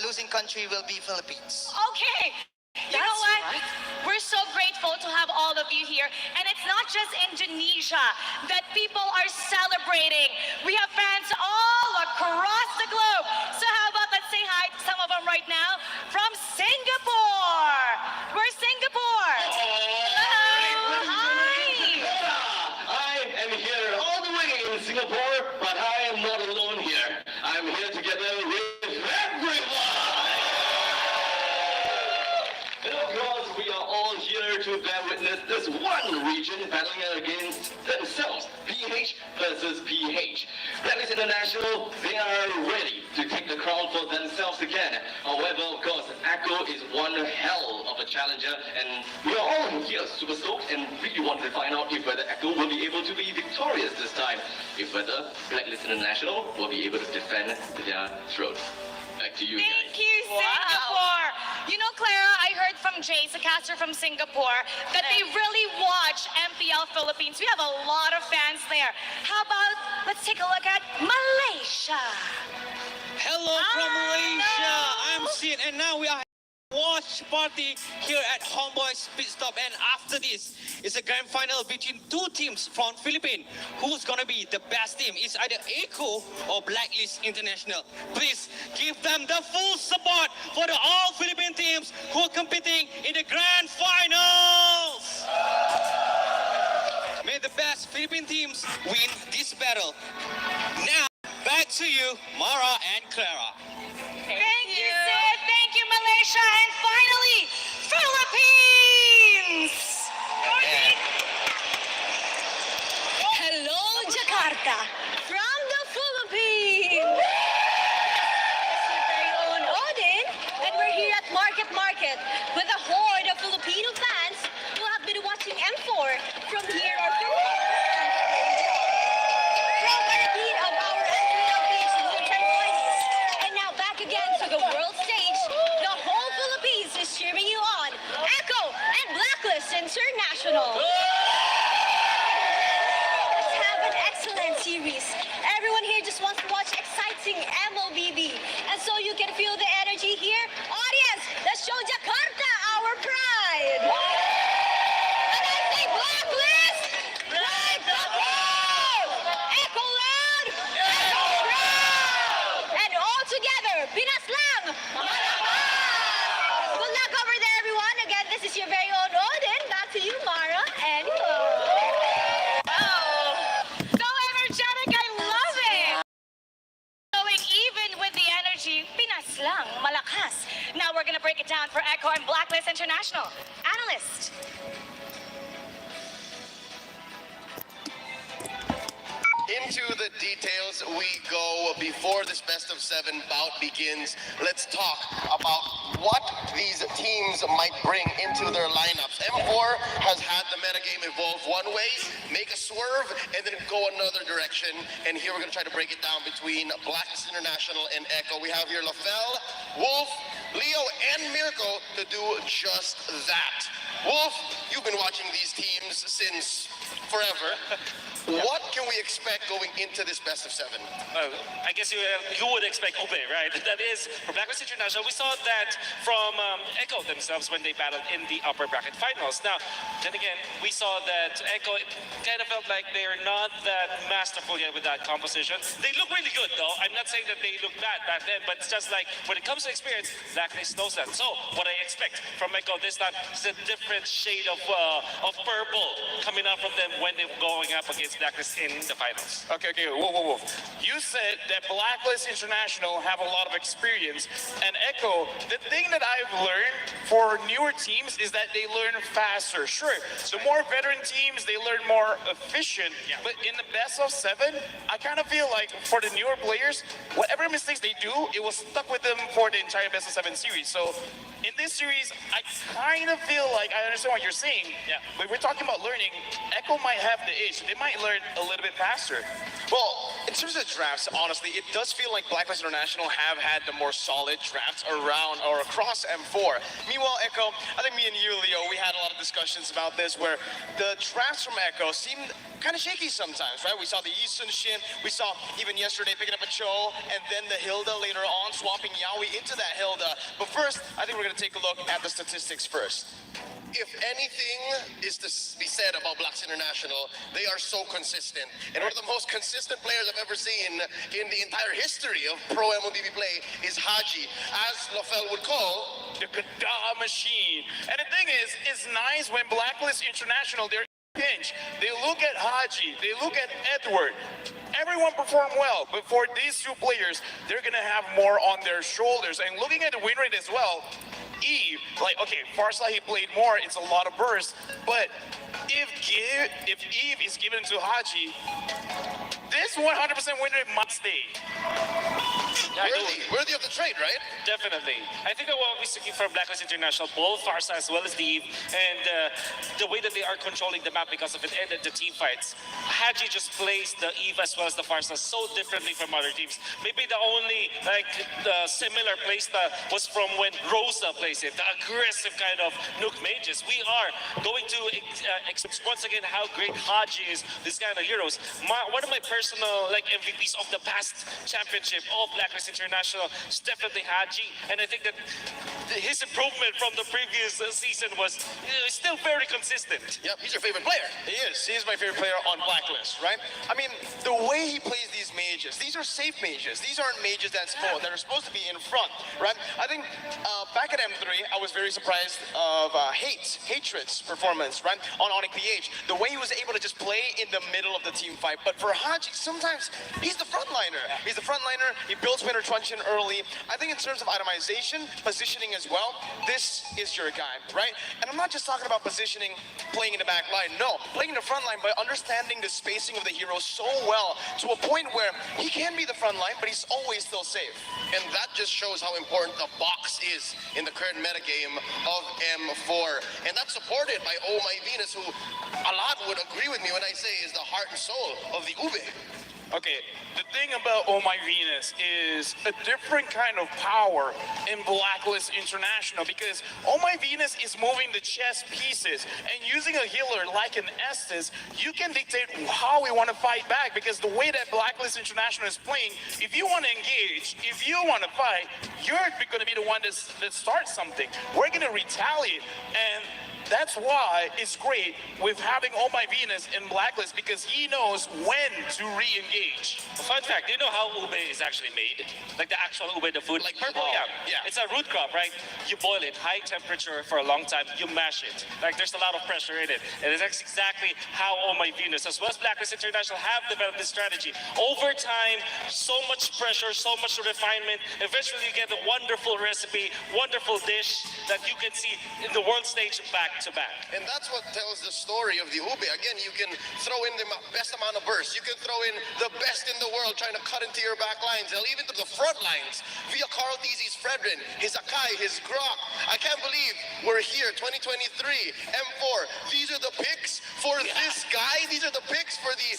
losing country will be Philippines. Okay. You know what? Right. We're so grateful to have all of you here. And it's not just Indonesia that people are celebrating. We have fans all across the globe. So how about let's say hi to some of them right now from Singapore. We're Singapore. Hello. Hi. I am here all the way in Singapore, but I am not alone here. I'm here together with everyone. And of course, we are all here to bear witness this one region battling against themselves. PH versus PH. Blacklist International, they are ready to take the crown for themselves again. However, of course, Echo is one hell of a challenger, and we are all here super stoked and really want to find out if whether Echo will be able to be victorious this time, if whether Blacklist International will be able to defend their throne. Back to you guys. Thank you, Singapore. You know, Clara, I heard from Jay, a caster from Singapore, that they really watch MPL Philippines. We have a lot of fans there. How about, let's take a look at Malaysia. Hello from Malaysia. I'm Sid, and now we are watch party here at Homeboys Pit Stop. And after this is a grand final between two teams from Philippines. Who's gonna be the best team? It's either Echo or Blacklist International. Please give them the full support for the all Philippine teams who are competing in the grand finals. May the best Philippine teams win this battle. Now, back to you, Mara and Clara. Thank you, Sid. Thank you, Malaysia. And finally, Philippines! Hello, Jakarta. From the Philippines. It's your very own Odin, and we're here at Market with a horde of Filipino fans who have been watching M4 from here or from a repeat of our MLBB World Finals. And now back again to the world stage. The whole Philippines is cheering you on. Echo and Blacklist International. Let's have an excellent series. Everyone here just wants to watch exciting MLBB. And so you can feel the energy here. Audience, let's show Jakarta our pride. And I say Blacklist, ride the cloud. Echo loud, echo proud. And all together, Pinas lang, malakas. Good luck over there, everyone. Again, this is your very own Odin. Back to you, Mara and So energetic, I love it. Going even with the energy, Pinas lang, malakas. Now we're gonna break it down for Echo and Blacklist International. Analyst. Into the details we go before this best of 7 bout begins. Let's talk about what these teams might bring into their lineups. M4 has had the metagame evolve one way, make a swerve, and then go another direction. And here we're going to try to break it down between Blacklist International and Echo. We have here Lafell, Wolf, Leo, and Mirko to do just that. Wolf, you've been watching these teams since forever. What can we expect going into this best of 7? I guess you would expect Ube, right? That is, for Blacklist International, we saw that from Echo themselves when they battled in the upper bracket finals. Now, then again, we saw that Echo kind of felt like they're not that masterful yet with that composition. They look really good, though. I'm not saying that they look bad back then, but it's just like, when it comes to experience, Blacklist knows that. So, what I expect from Echo this time is a different shade of purple coming out from them when they're going up against Blacklist in the finals. Okay, whoa. You said that Blacklist International have a lot of experience, and Echo, the thing that I've learned for newer teams is that they learn faster. Sure, the more veteran teams, they learn more efficient, but in the best of 7, I kind of feel like for the newer players, whatever mistakes they do, it was stuck with them for the entire best of 7 series. So in this series, I kind of feel like I understand what you're saying, but we're talking about learning. Echo might have the edge. They might learn a little bit faster. Well, in terms of drafts, honestly, it does feel like Blacklist International have had the more solid drafts around or across M4. Meanwhile, Echo, I think me and you, Leo, we had a lot of discussions about this where the drafts from Echo seemed kind of shaky sometimes, right? We saw the Yi Sun Shin, we saw even yesterday picking up a Cho, and then the Hilda later on, swapping Yaoi into that Hilda. But first, I think we're going to take a look at the statistics first. If anything is to be said about Blacks International, they are so consistent. And one of the most consistent players I've ever seen in the entire history of pro MLBB play is Haji, as Lafell would call the Kada machine. And the thing is, it's nice when Blacklist International, they're pinch. They look at Haji, they look at Edward. Everyone performed well, but for these two players, they're gonna have more on their shoulders. And looking at the win rate as well, Eve, like, okay, Farsa, he played more, it's a lot of bursts, but if Eve is given to Haji, this 100% win rate must stay. Worthy of the trade, right? Definitely. I think that what we're seeking from Blacklist International, both Farsa as well as the Eve, and the way that they are controlling the map because of it and the team fights. Haji just plays the Eve as well as the Farsa so differently from other teams. Maybe the only the similar playstyle was from when Rosa plays it, the aggressive kind of nuke mages. We are going to experience once again how great Haji is, this kind of heroes. One of my personal MVPs of the past championship of Blacklist International is definitely Haji, and I think that his improvement from the previous season was still very consistent. Yep, he's your favorite player. He is. He is my favorite player on Blacklist, right? I mean, the way he plays these mages, these are safe mages. These aren't mages that are supposed to be in front, right? I think back at M3, I was very surprised of Hatred's performance, right, on Onyx PH. The way he was able to just play in the middle of the team fight. But for Haji, sometimes he's the frontliner. He's the frontliner. He builds winner truncheon early. I think in terms of itemization, positioning as well, this is your guy, right? And I'm not just talking about positioning, playing in the back line. No, playing in the front line by understanding the spacing of the hero so well to a point where he can be the front line, but he's always still safe. And that just shows how important the box is in the current metagame of M4. And that's supported by Oh My Venus, who a lot would agree with me when I say is the heart and soul of the Ube. Okay, the thing about Oh My Venus is a different kind of power in Blacklist International because Oh My Venus is moving the chess pieces and using a healer like an Estes, you can dictate how we want to fight back because the way that Blacklist International is playing, if you want to engage, if you want to fight, you're going to be the one that starts something. We're going to retaliate, and that's why it's great with having Oh My Venus in Blacklist because he knows when to re-engage. Fun fact, do you know how ube is actually made? Like the actual ube, the food? Like purple yam. Yeah. It's a root crop, right? You boil it, high temperature for a long time, you mash it. Like there's a lot of pressure in it. And that's exactly how Oh My Venus, as well as Blacklist International, have developed this strategy. Over time, so much pressure, so much refinement, eventually you get a wonderful recipe, wonderful dish that you can see in the world stage back to back. And that's what tells the story of the Ube. Again, you can throw in the best amount of bursts. You can throw in the best in the world trying to cut into your back lines. They'll even to the front lines via Carl Deasy's Fredrin, his Akai, his Grok. I can't believe we're here, 2023, M4. These are the picks for this guy? These are the picks for the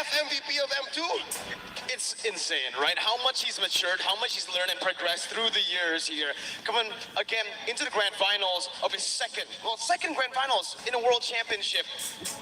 FMVP of M2? It's insane, right? How much he's matured, how much he's learned and progressed through the years here. Coming again into the grand finals of his second grand finals in a world championship.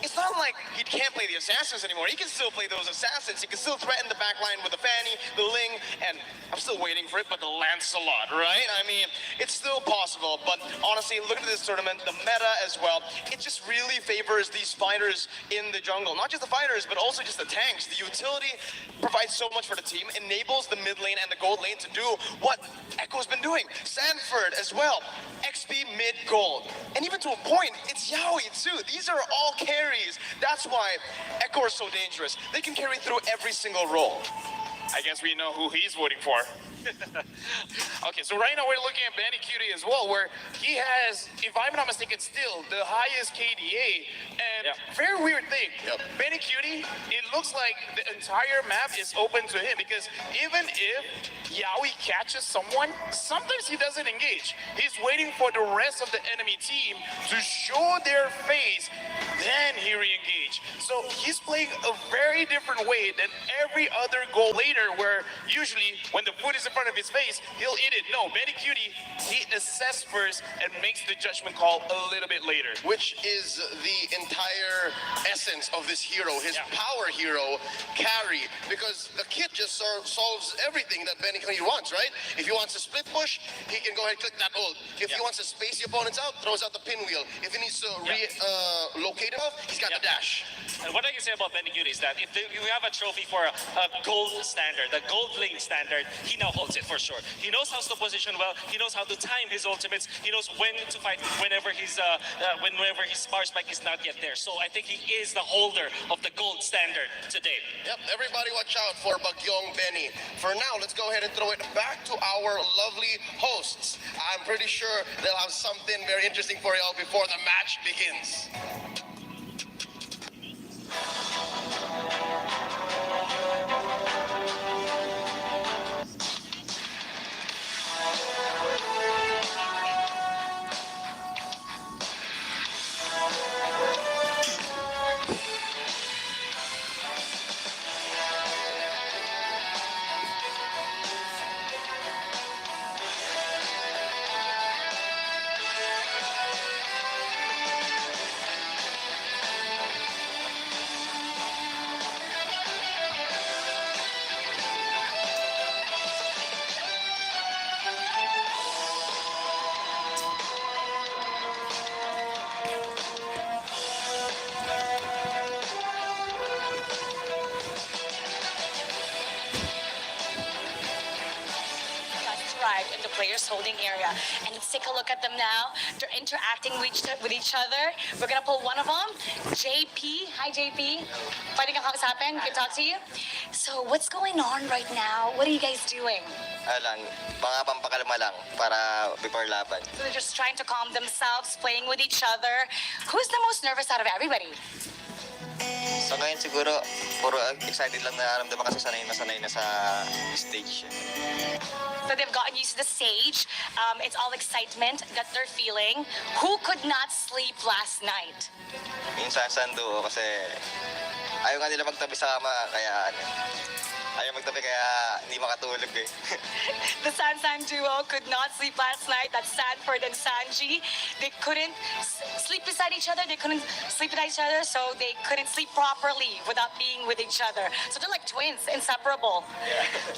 It's not like he can't play the assassins anymore. He can still play those assassins. He can still threaten the back line with the Fanny, the Ling, and I'm still waiting for it, but the Lancelot, right? I mean, it's still possible, but honestly, look at this tournament, the meta as well. It just really favors these fighters in the jungle. Not just the fighters, but also just the tanks. The utility provides so much for the team, enables the mid lane and the gold lane to do what Echo's been doing. Sanford as well, XP mid gold. And even to a point, it's Yaoi too. These are all carries. That's why Echo are so dangerous. They can carry through every single role. I guess we know who he's voting for. Okay, so right now we're looking at Benny Cutie as well, where he has, if I'm not mistaken, still the highest KDA. And very weird thing, Benny Cutie, it looks like the entire map is open to him because even if Yaoi catches someone, sometimes he doesn't engage. He's waiting for the rest of the enemy team to show their face, then he re-engage. So he's playing a very different way than every other goal later, where usually when the foot is in front of his face, he'll eat it. No, Benny Cutie, he assesses first and makes the judgment call a little bit later. Which is the entire essence of this hero, his power hero carry, because the kit just solves everything that Benny Cutie wants, right? If he wants to split push, he can go ahead and click that ult. If he wants to space the opponents out, throws out the pinwheel. If he needs to locate him, he's got the dash. And what I can say about Benny Cutie is that if you have a trophy for a gold standard, the gold lane standard, he now holds it for sure. He knows how to position well. He knows how to time his ultimates. He knows when to fight whenever his bar spike is not yet there. So I think he is the holder of the gold standard today. Yep, everybody watch out for Bagyong Benny. For now, let's go ahead and throw it back to our lovely hosts. I'm pretty sure they'll have something very interesting for y'all before the match begins. in the players holding area. And let's take a look at them now. They're interacting with each other. We're gonna pull one of them. JP. Hi, JP. Pwede kang kausapin? Can talk to you? So what's going on right now? What are you guys doing? Lang, mga pampakalma lang para before laban. So they're just trying to calm themselves, playing with each other. Who's the most nervous out of everybody? So ngayon siguro, puro excited lang nararamdaman kasi sanay na sa stage. So they've gotten used to the stage. It's all excitement that they're feeling. Who could not sleep last night? Minsan sando kasi ayaw nga nila magtabi sa kama kaya ayaw magtabi kaya hindi makatulog eh. The San duo could not sleep last night. That's Sanford and Sanji. They couldn't sleep beside each other. They couldn't sleep beside each other, so they couldn't sleep properly without being with each other. So they're like twins, inseparable.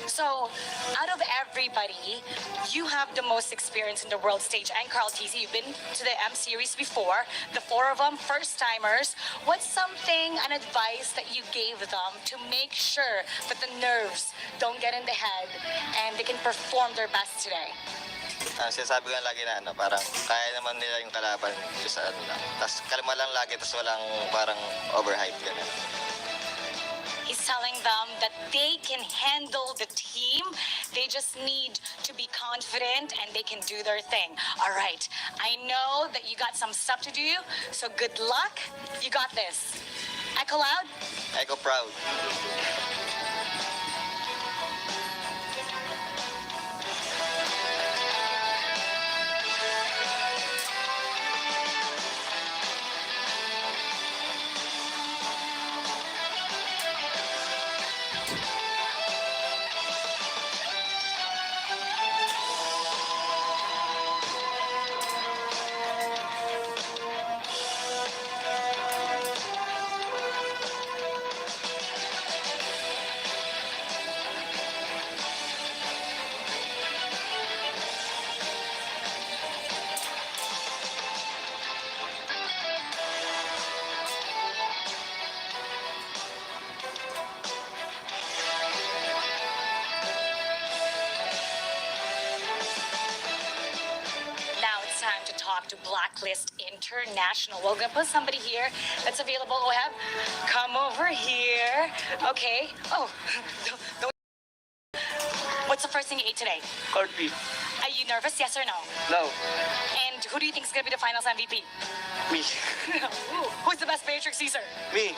So out of everybody, you have the most experience in the world stage. And Carl TC, you've been to the M Series before. The four of them, first-timers. What's something, an advice that you gave them to make sure that the nerves don't get in the head and they can perform their best today? Sinasabi ko lagi na parang kaya naman nila yung kalaban just sa lang. Tapos kalma lang lagi, tapos walang parang overhype ganun. He's telling them that they can handle the team. They just need to be confident and they can do their thing. All right, I know that you got some stuff to do, so good luck. You got this. Echo loud. Echo proud. Time to talk to Blacklist International. We're gonna put somebody here that's available. Oheb, come over here. Okay. Oh, what's the first thing you ate today? Corned beef. Are you nervous? Yes or no? No. And who do you think is gonna be the finals MVP? Me. Who's the best Matrix Caesar? Me.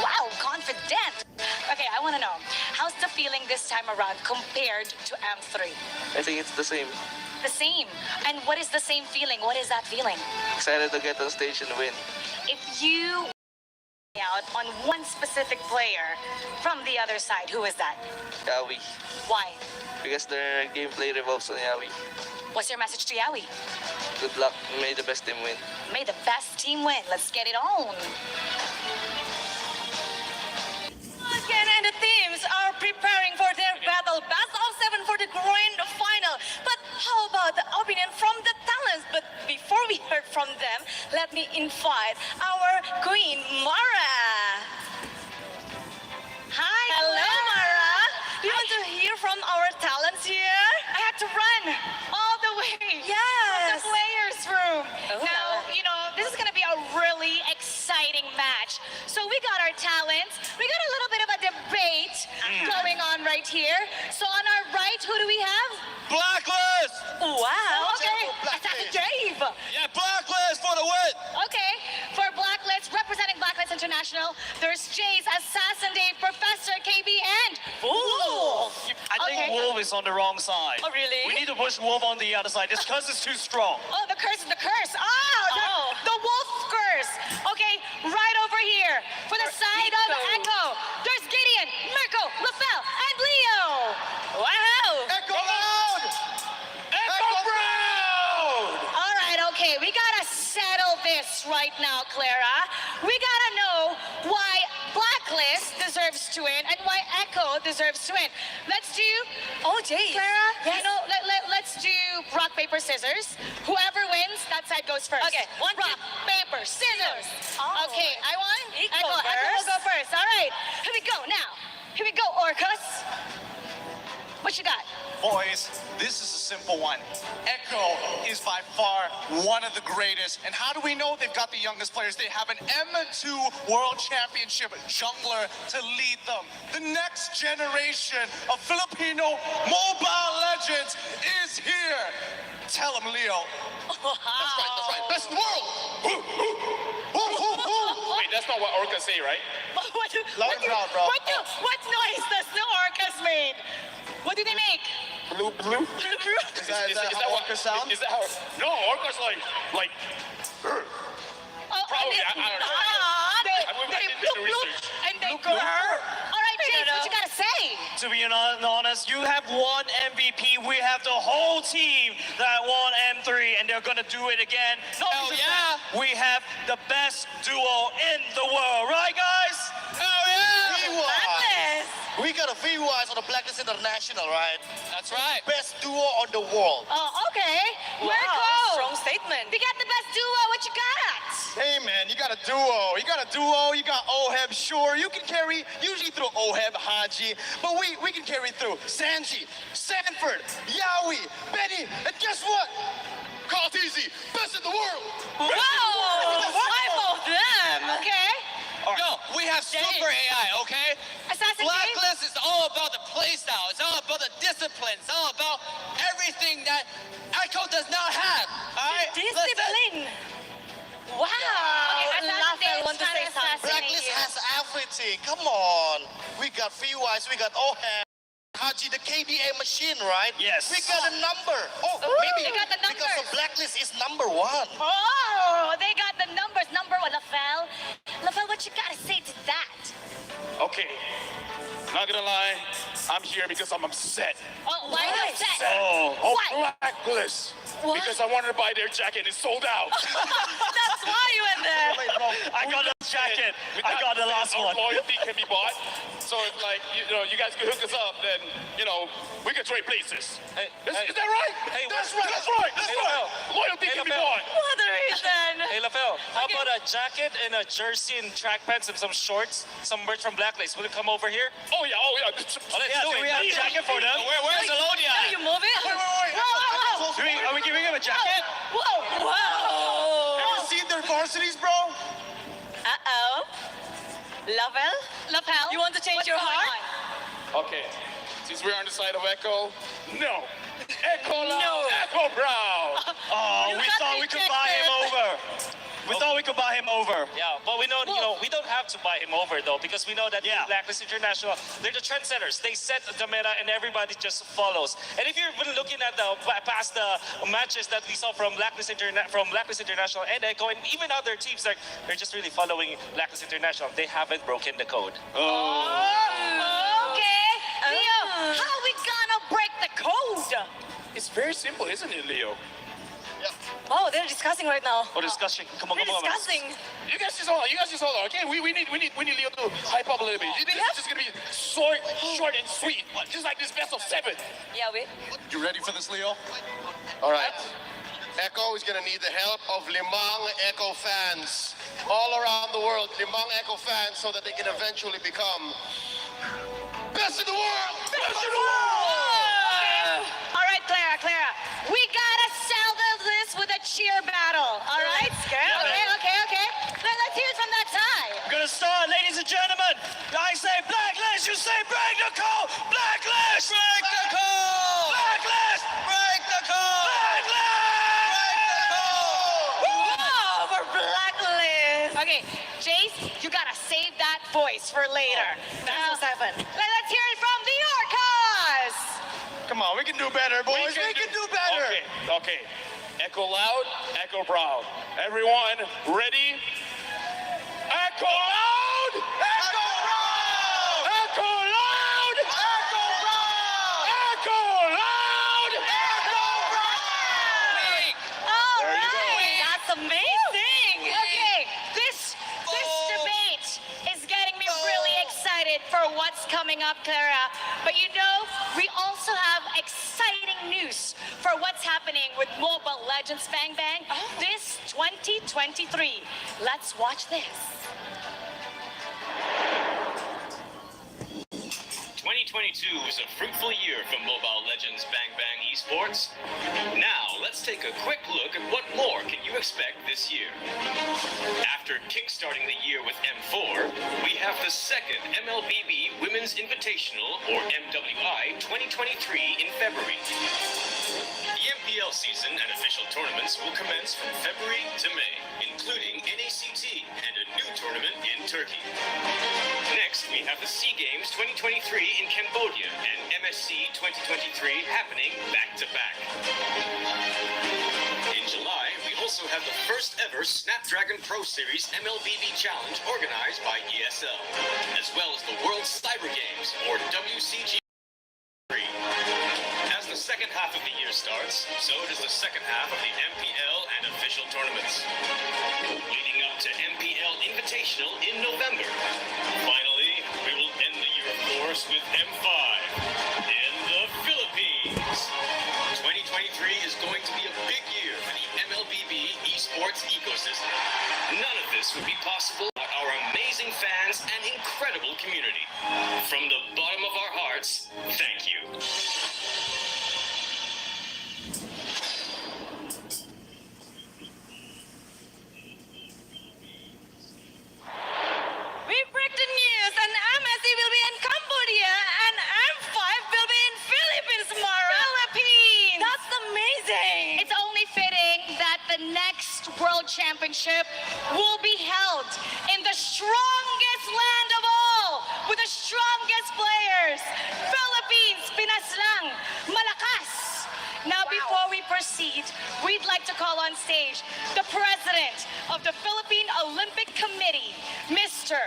Wow, confident. Okay, I want to know, how's the feeling this time around compared to M3? I think it's the same. The same. And what is the same feeling? What is that feeling? Excited to get on stage and win. If you out on one specific player from the other side, who is that? Yawi. Why? Because their gameplay revolves on Yawi. What's your message to Yawi? Good luck. May the best team win. May the best team win. Let's get it on. Again, and the teams are preparing for their battle. Best of 7 for the grand final. But how about the opinion from the talents? But before we heard from them, let me invite our queen, Mara. Hi. Hello, Mara. Do you want to hear from our talents here? I had to run all the way from the players' room. Now, you know, this is going to be a really exciting match. So we got our talents. We got a little bit of a debate going on right here. So on our right, who do we have? Blacklist! Wow, okay. Assassin Dave. Yeah, Blacklist for the win! Okay, for Blacklist, representing Blacklist International, there's Jace, Assassin Dave, Professor KB, and Wolf. I think Wolf is on the wrong side. Oh, really? We need to push Wolf on the other side. This curse is too strong. Oh, the curse is the curse. The wolf curse. Okay, right over here. For the side of Echo, there's Gideon, Mirko, LaFell, and Leo. Wow. Echo loud! Echo proud! All right, okay, we gotta settle this right now, Clara. We gotta know why Blacklist deserves to win and why Echo deserves to win. Let's do, Clara, you know, let's do rock, paper, scissors. Whoever wins, that side goes first. Okay, rock, paper, scissors. Okay, I won. Echo will go first. All right, here we go now. Here we go, Orcus. What you got? Boys, this is a simple one. Echo is by far one of the greatest. And how do we know they've got the youngest players? They have an M2 World Championship jungler to lead them. The next generation of Filipino mobile legends is here. Tell them, Leo. That's right. Best in the world. Wait, that's not what Orcas say, right? Loud and proud, bro. What noise does the orcas make? What do they make? Blue. Is that how Orca sound? Is that how? No, Orcas like. Probably. I don't know. They bloop, bloop, and they go. All right, James, what you gotta say? To be honest, you have one MVP. We have the whole team that won M3, and they're gonna do it again. Hell yeah! We have the best duo in the world, right, guys? Hell yeah! Madness. We got a VWise on the Blacklist International, right? That's right. Best duo on the world. Oh, okay. Where go? Strong statement. We got the best duo. What you got? Hey man, you got a duo. You got Oheb, sure. You can carry, usually through Oheb, Haji, but we can carry through Sanji, Sanford, Yowie, Benny, and guess what? Carl Teasy, best in the world. Whoa! Five of them. Okay. Yo, we have super AI, okay? Assassin Blacklist is all about the playstyle. It's all about the discipline. It's all about everything that Echo does not have. All right? Discipline. Wow. Okay, Lafel want to say something. Blacklist has everything. Come on. We got VWise, we got Oheb. Haji, the KDA machine, right? Yes. We got a number. Maybe we got the because numbers. the Blacklist is number one. Oh, they got the numbers. Number one, Lafel. Lafel, what you gotta say to that? Okay. Not gonna lie, I'm here because I'm upset. Oh, why are you upset? Oh, Blacklist. What? Because I wanted to buy their jacket. It's sold out. That's why you in there. I got the jacket. I got the last one. Loyalty can be bought. So if like you guys could hook us up, then we could trade places. Is that right? Hey, that's right. Loyalty can be bought. What the reason? Hey, Lafel, how about a jacket and a jersey and track pants and some shorts, some merch from Blacklist? Will you come over here? Oh yeah. Let's do it. We have a jacket for them. Where's Alonia? Are you moving? Wait. Whoa. Are we giving him a jacket? Whoa. Ever seen their varsities, bro? Uh-oh. Lafel? You want to change your heart? Okay. Since we're on the side of Echo, no. Echo loud, No. Echo brown. Oh, You we got thought we could buy him over. We thought we could buy him over. Yeah, but we know, we don't have to buy him over though, because we know that Blacklist International, they're the trendsetters. They set the meta and everybody just follows. And if you're really looking at the past matches that we saw from Blacklist International and Echo and even other teams, like they're just really following Blacklist International. They haven't broken the code. Okay. Leo, how we gonna break the code? It's very simple, isn't it, Leo? Oh, they're discussing right now. Oh, discussing. Come on. They're discussing. You guys just hold on. Okay, we need Leo to hype up a little bit. This is just gonna be short and sweet, just like this best of 7. Yeah, we. You ready for this, Leo? All right. Echo is gonna need the help of Limang Echo fans all around the world. Limang Echo fans, so that they can eventually become best in the world. Best in the world. All right, Clara. We gotta settle this with a cheer battle. All right? Okay. Let's hear it from that side. We're gonna start, ladies and gentlemen. I say Blacklist, you say break the code. Blacklist, break the code. Blacklist, break the code. Whoa, for Blacklist. Okay, Jace, you gotta save that voice for later. That's 7. Let's hear it from the Orcas. Come on, we can do better, boys. We can do better. Okay. Echo loud, Echo proud. Everyone, ready? Echo loud! Echo proud! Echo loud! Echo proud! Echo loud! Echo proud! All There you go. right, that's amazing. Okay, this debate is getting me really excited for what's coming up, Clara. But we also have exciting news for what's happening with Mobile Legends Bang Bang this 2023. Let's watch this. 2022 was a fruitful year for Mobile Legends Bang Bang Esports. Now, let's take a quick look at what more can you expect this year. After kickstarting the year with M4, we have the second MLBB Women's Invitational, or MWI, 2023 in February. The MPL season and official tournaments will commence from February to May, including NACT and a new tournament in Turkey. Next, we have the SEA Games 2023 in Cambodia and MSC 2023 happening back-to-back. In July, we also have the first ever Snapdragon Pro Series MLBB Challenge organized by ESL, as well as the World Cyber Games, or WCG. As the second half of the year starts, so does the second half of the MPL and official tournaments, leading up to MPL Invitational in November. Finally, we will end the year, of course, with M5 in the Philippines. 2023 is going to be a big year for the MLBB esports ecosystem. None of this would be possible without our amazing fans and incredible community. From the bottom of our hearts, thank you. We break the news, and MSC will be in Cambodia, and M5 will be in Philippines tomorrow. Philippines! That's amazing! It's only fitting that the next World Championship will be held in the strongest land of all, with the strongest players. Philippines, Pinas lang, malakas. Now, before we proceed, we'd like to call on stage the president of the Philippine Olympic Committee, Mr.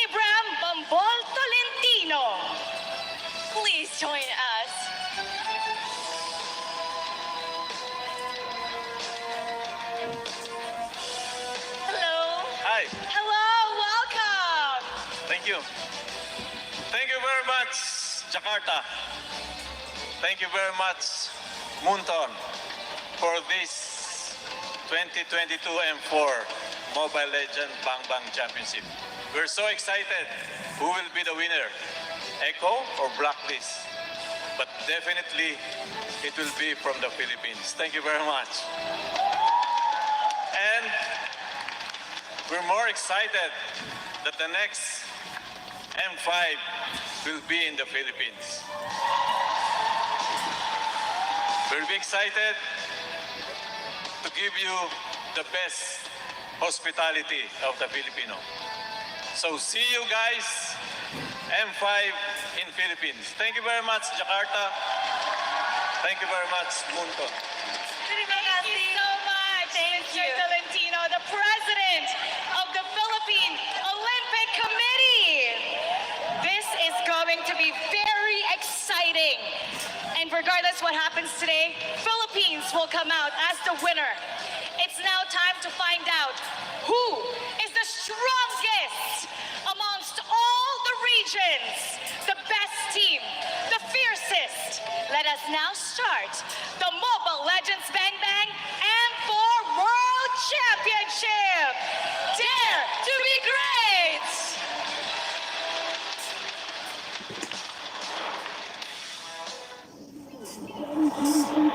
Abraham Bambol Tolentino. Please join us. Hello. Hi. Hello, welcome. Thank you. Thank you very much, Jakarta. Thank you very much, Munton, for this 2022 M4 Mobile Legend Bang Bang Championship. We're so excited. Who will be the winner? Echo or Blacklist? But definitely, it will be from the Philippines. Thank you very much. And we're more excited that the next M5 will be in the Philippines. We'll be excited to give you the best hospitality of the Filipino. So see you guys, M5 in Philippines. Thank you very much, Jakarta. Thank you very much, Munton. Thank you so much, Mr. Tolentino, the president of the Philippine Olympic Committee. This is going to be very exciting. And regardless what happens today, Philippines will come out as the winner. It's now time to find out who is the strongest amongst all the regions, the best team, the fiercest. Let us now start the Mobile Legends Bang Bang M4 World Championship. Dare to be great!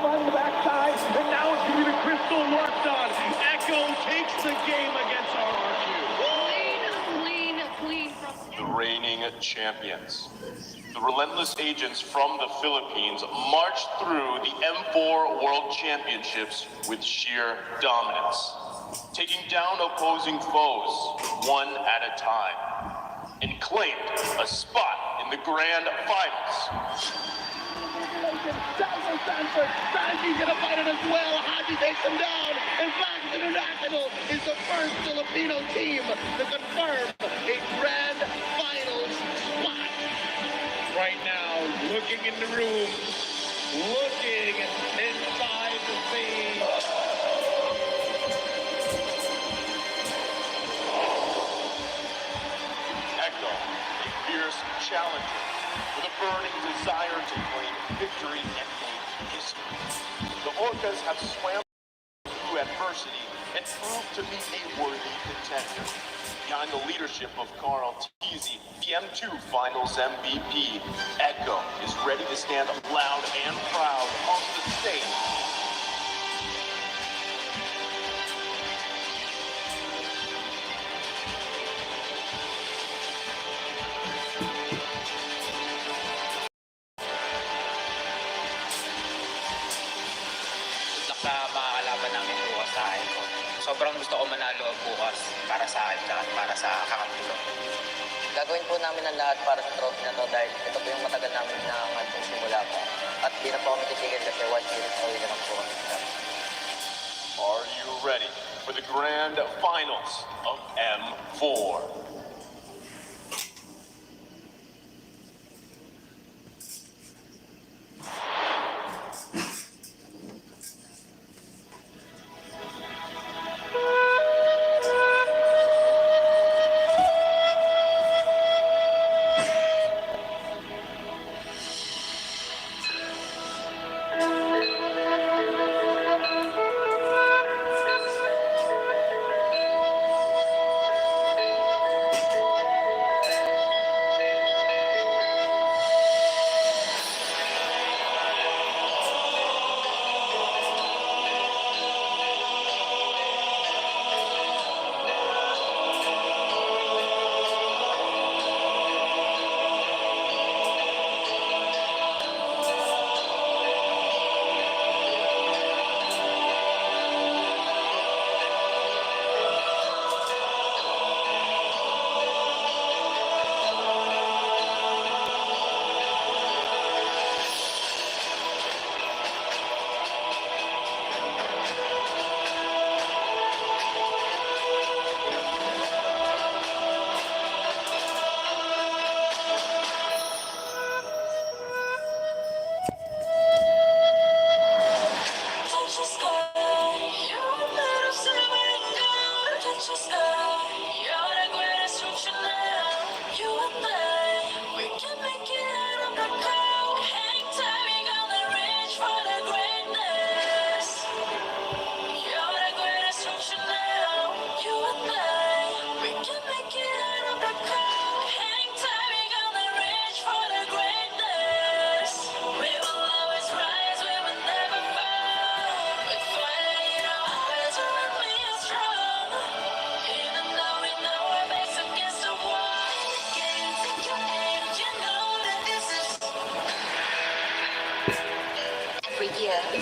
On the backside, and now it's going to be the crystal worked on. Echo takes the game against RRQ. Clean from the reigning champions. The relentless agents from the Philippines marched through the M4 World Championships with sheer dominance, taking down opposing foes one at a time, and claimed a spot in the grand finals. Haji's gonna fight it as well. Haji takes him down. And Flags International is the first Filipino team to confirm a grand finals spot. Right now, looking in the room, looking inside the scene. Echo, a fierce challenger with a burning desire to claim victory and make history. The Orcas have swam through adversity and proved to be a worthy contender. behind the leadership of Carl Teasy, the M2 Finals MVP. Echo is ready to stand loud and proud on the stage. Sa mga kalaban namin bukas sa akin ko. Sobrang gusto ko manalo bukas para sa akin at para sa kakampi ko. Gagawin po namin ang lahat para sa trophy na to dahil ito po yung matagal namin hinahangad kung simula pa. At di na po kami titigil kasi 1 year away na lang po kami. Are you ready for the grand finals of M4?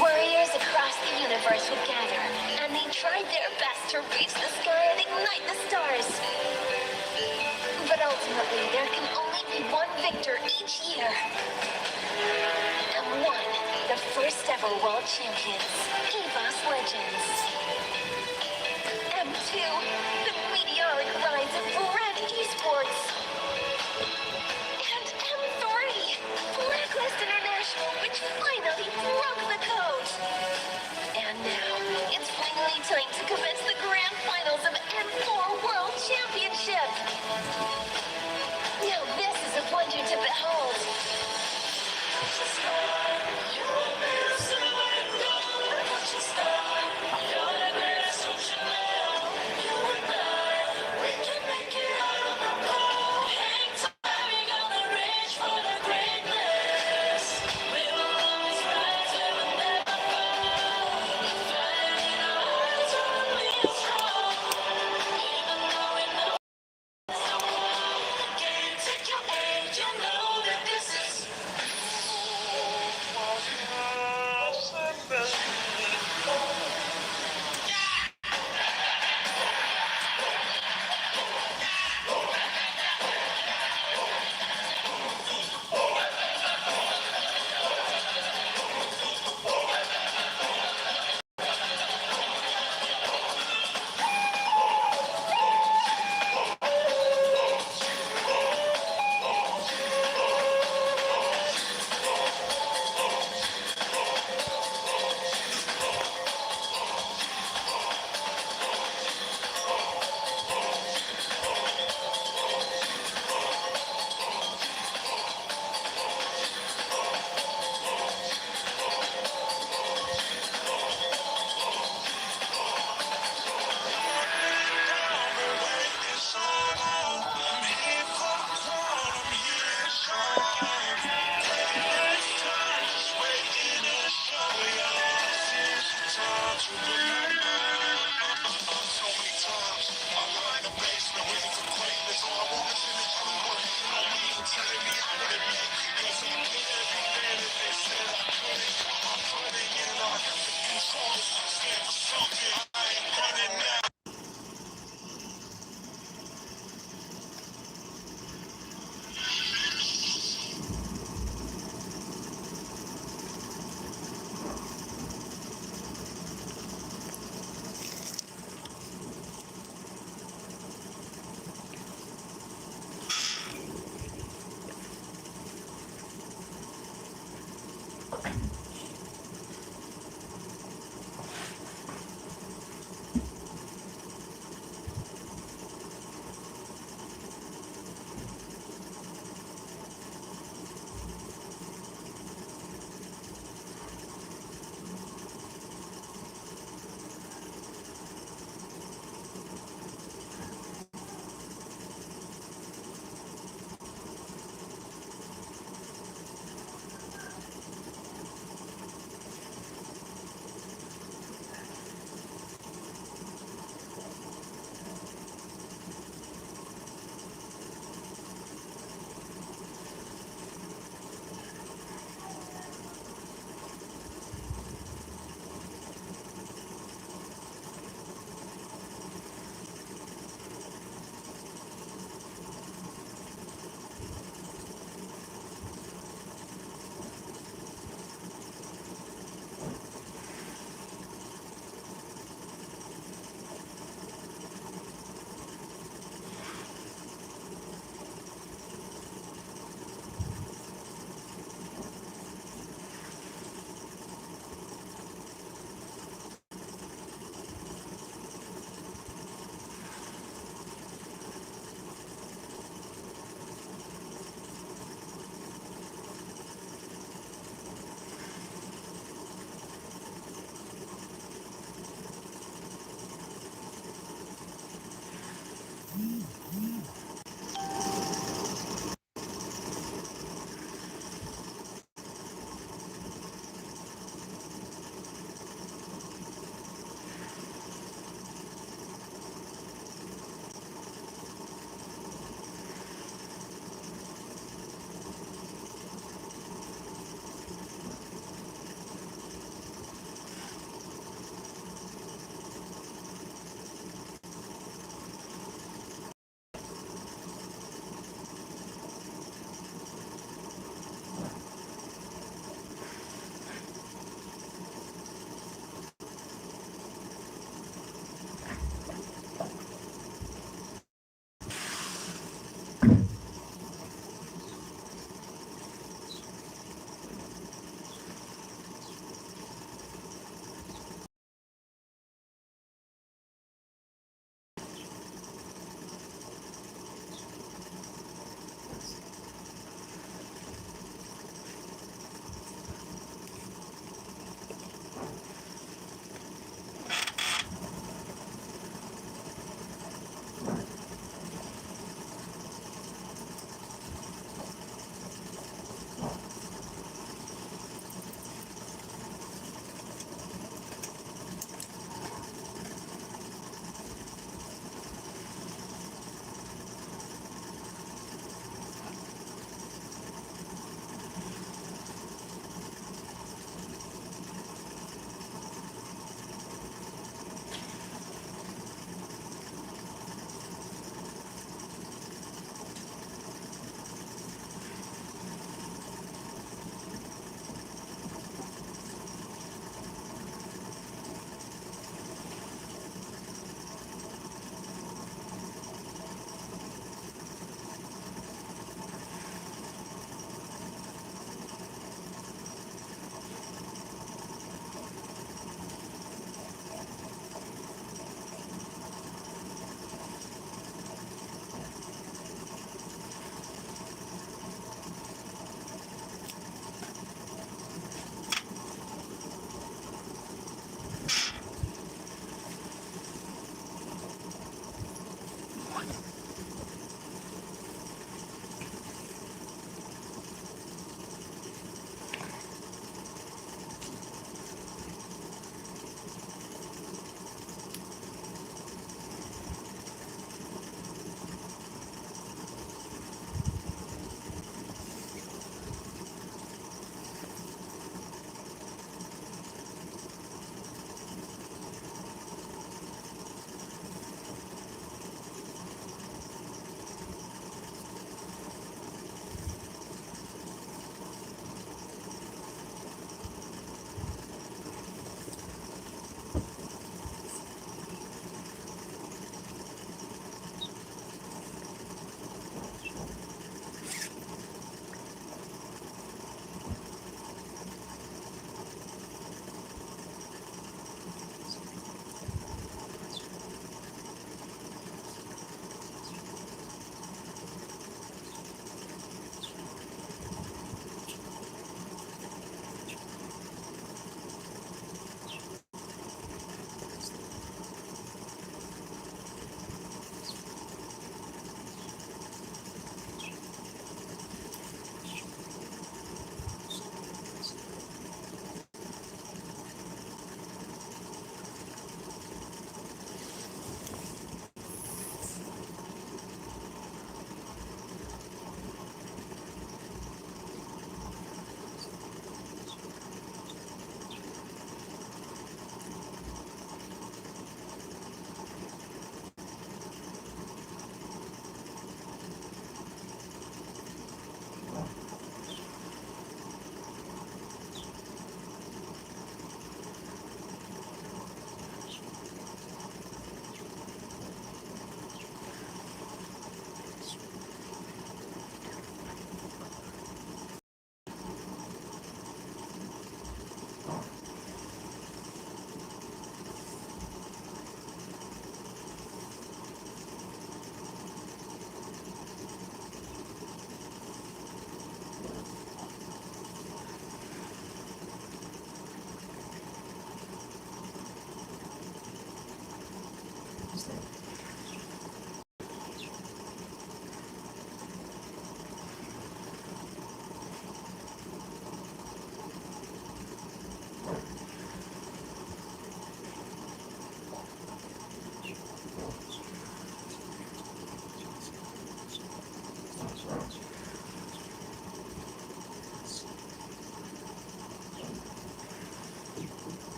Warriors across the universe would gather, and they tried their best to reach the sky and ignite the stars. But ultimately, there can only be one victor each year. And one, the first ever world champions, EVOS Legends. M2, the meteoric rise of Red Esports. And M3, Blacklist International, which finally broke the code. And now, it's finally time to commence the grand finals of M4 World Championship. Now this is a wonder to behold.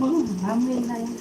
Amin na yung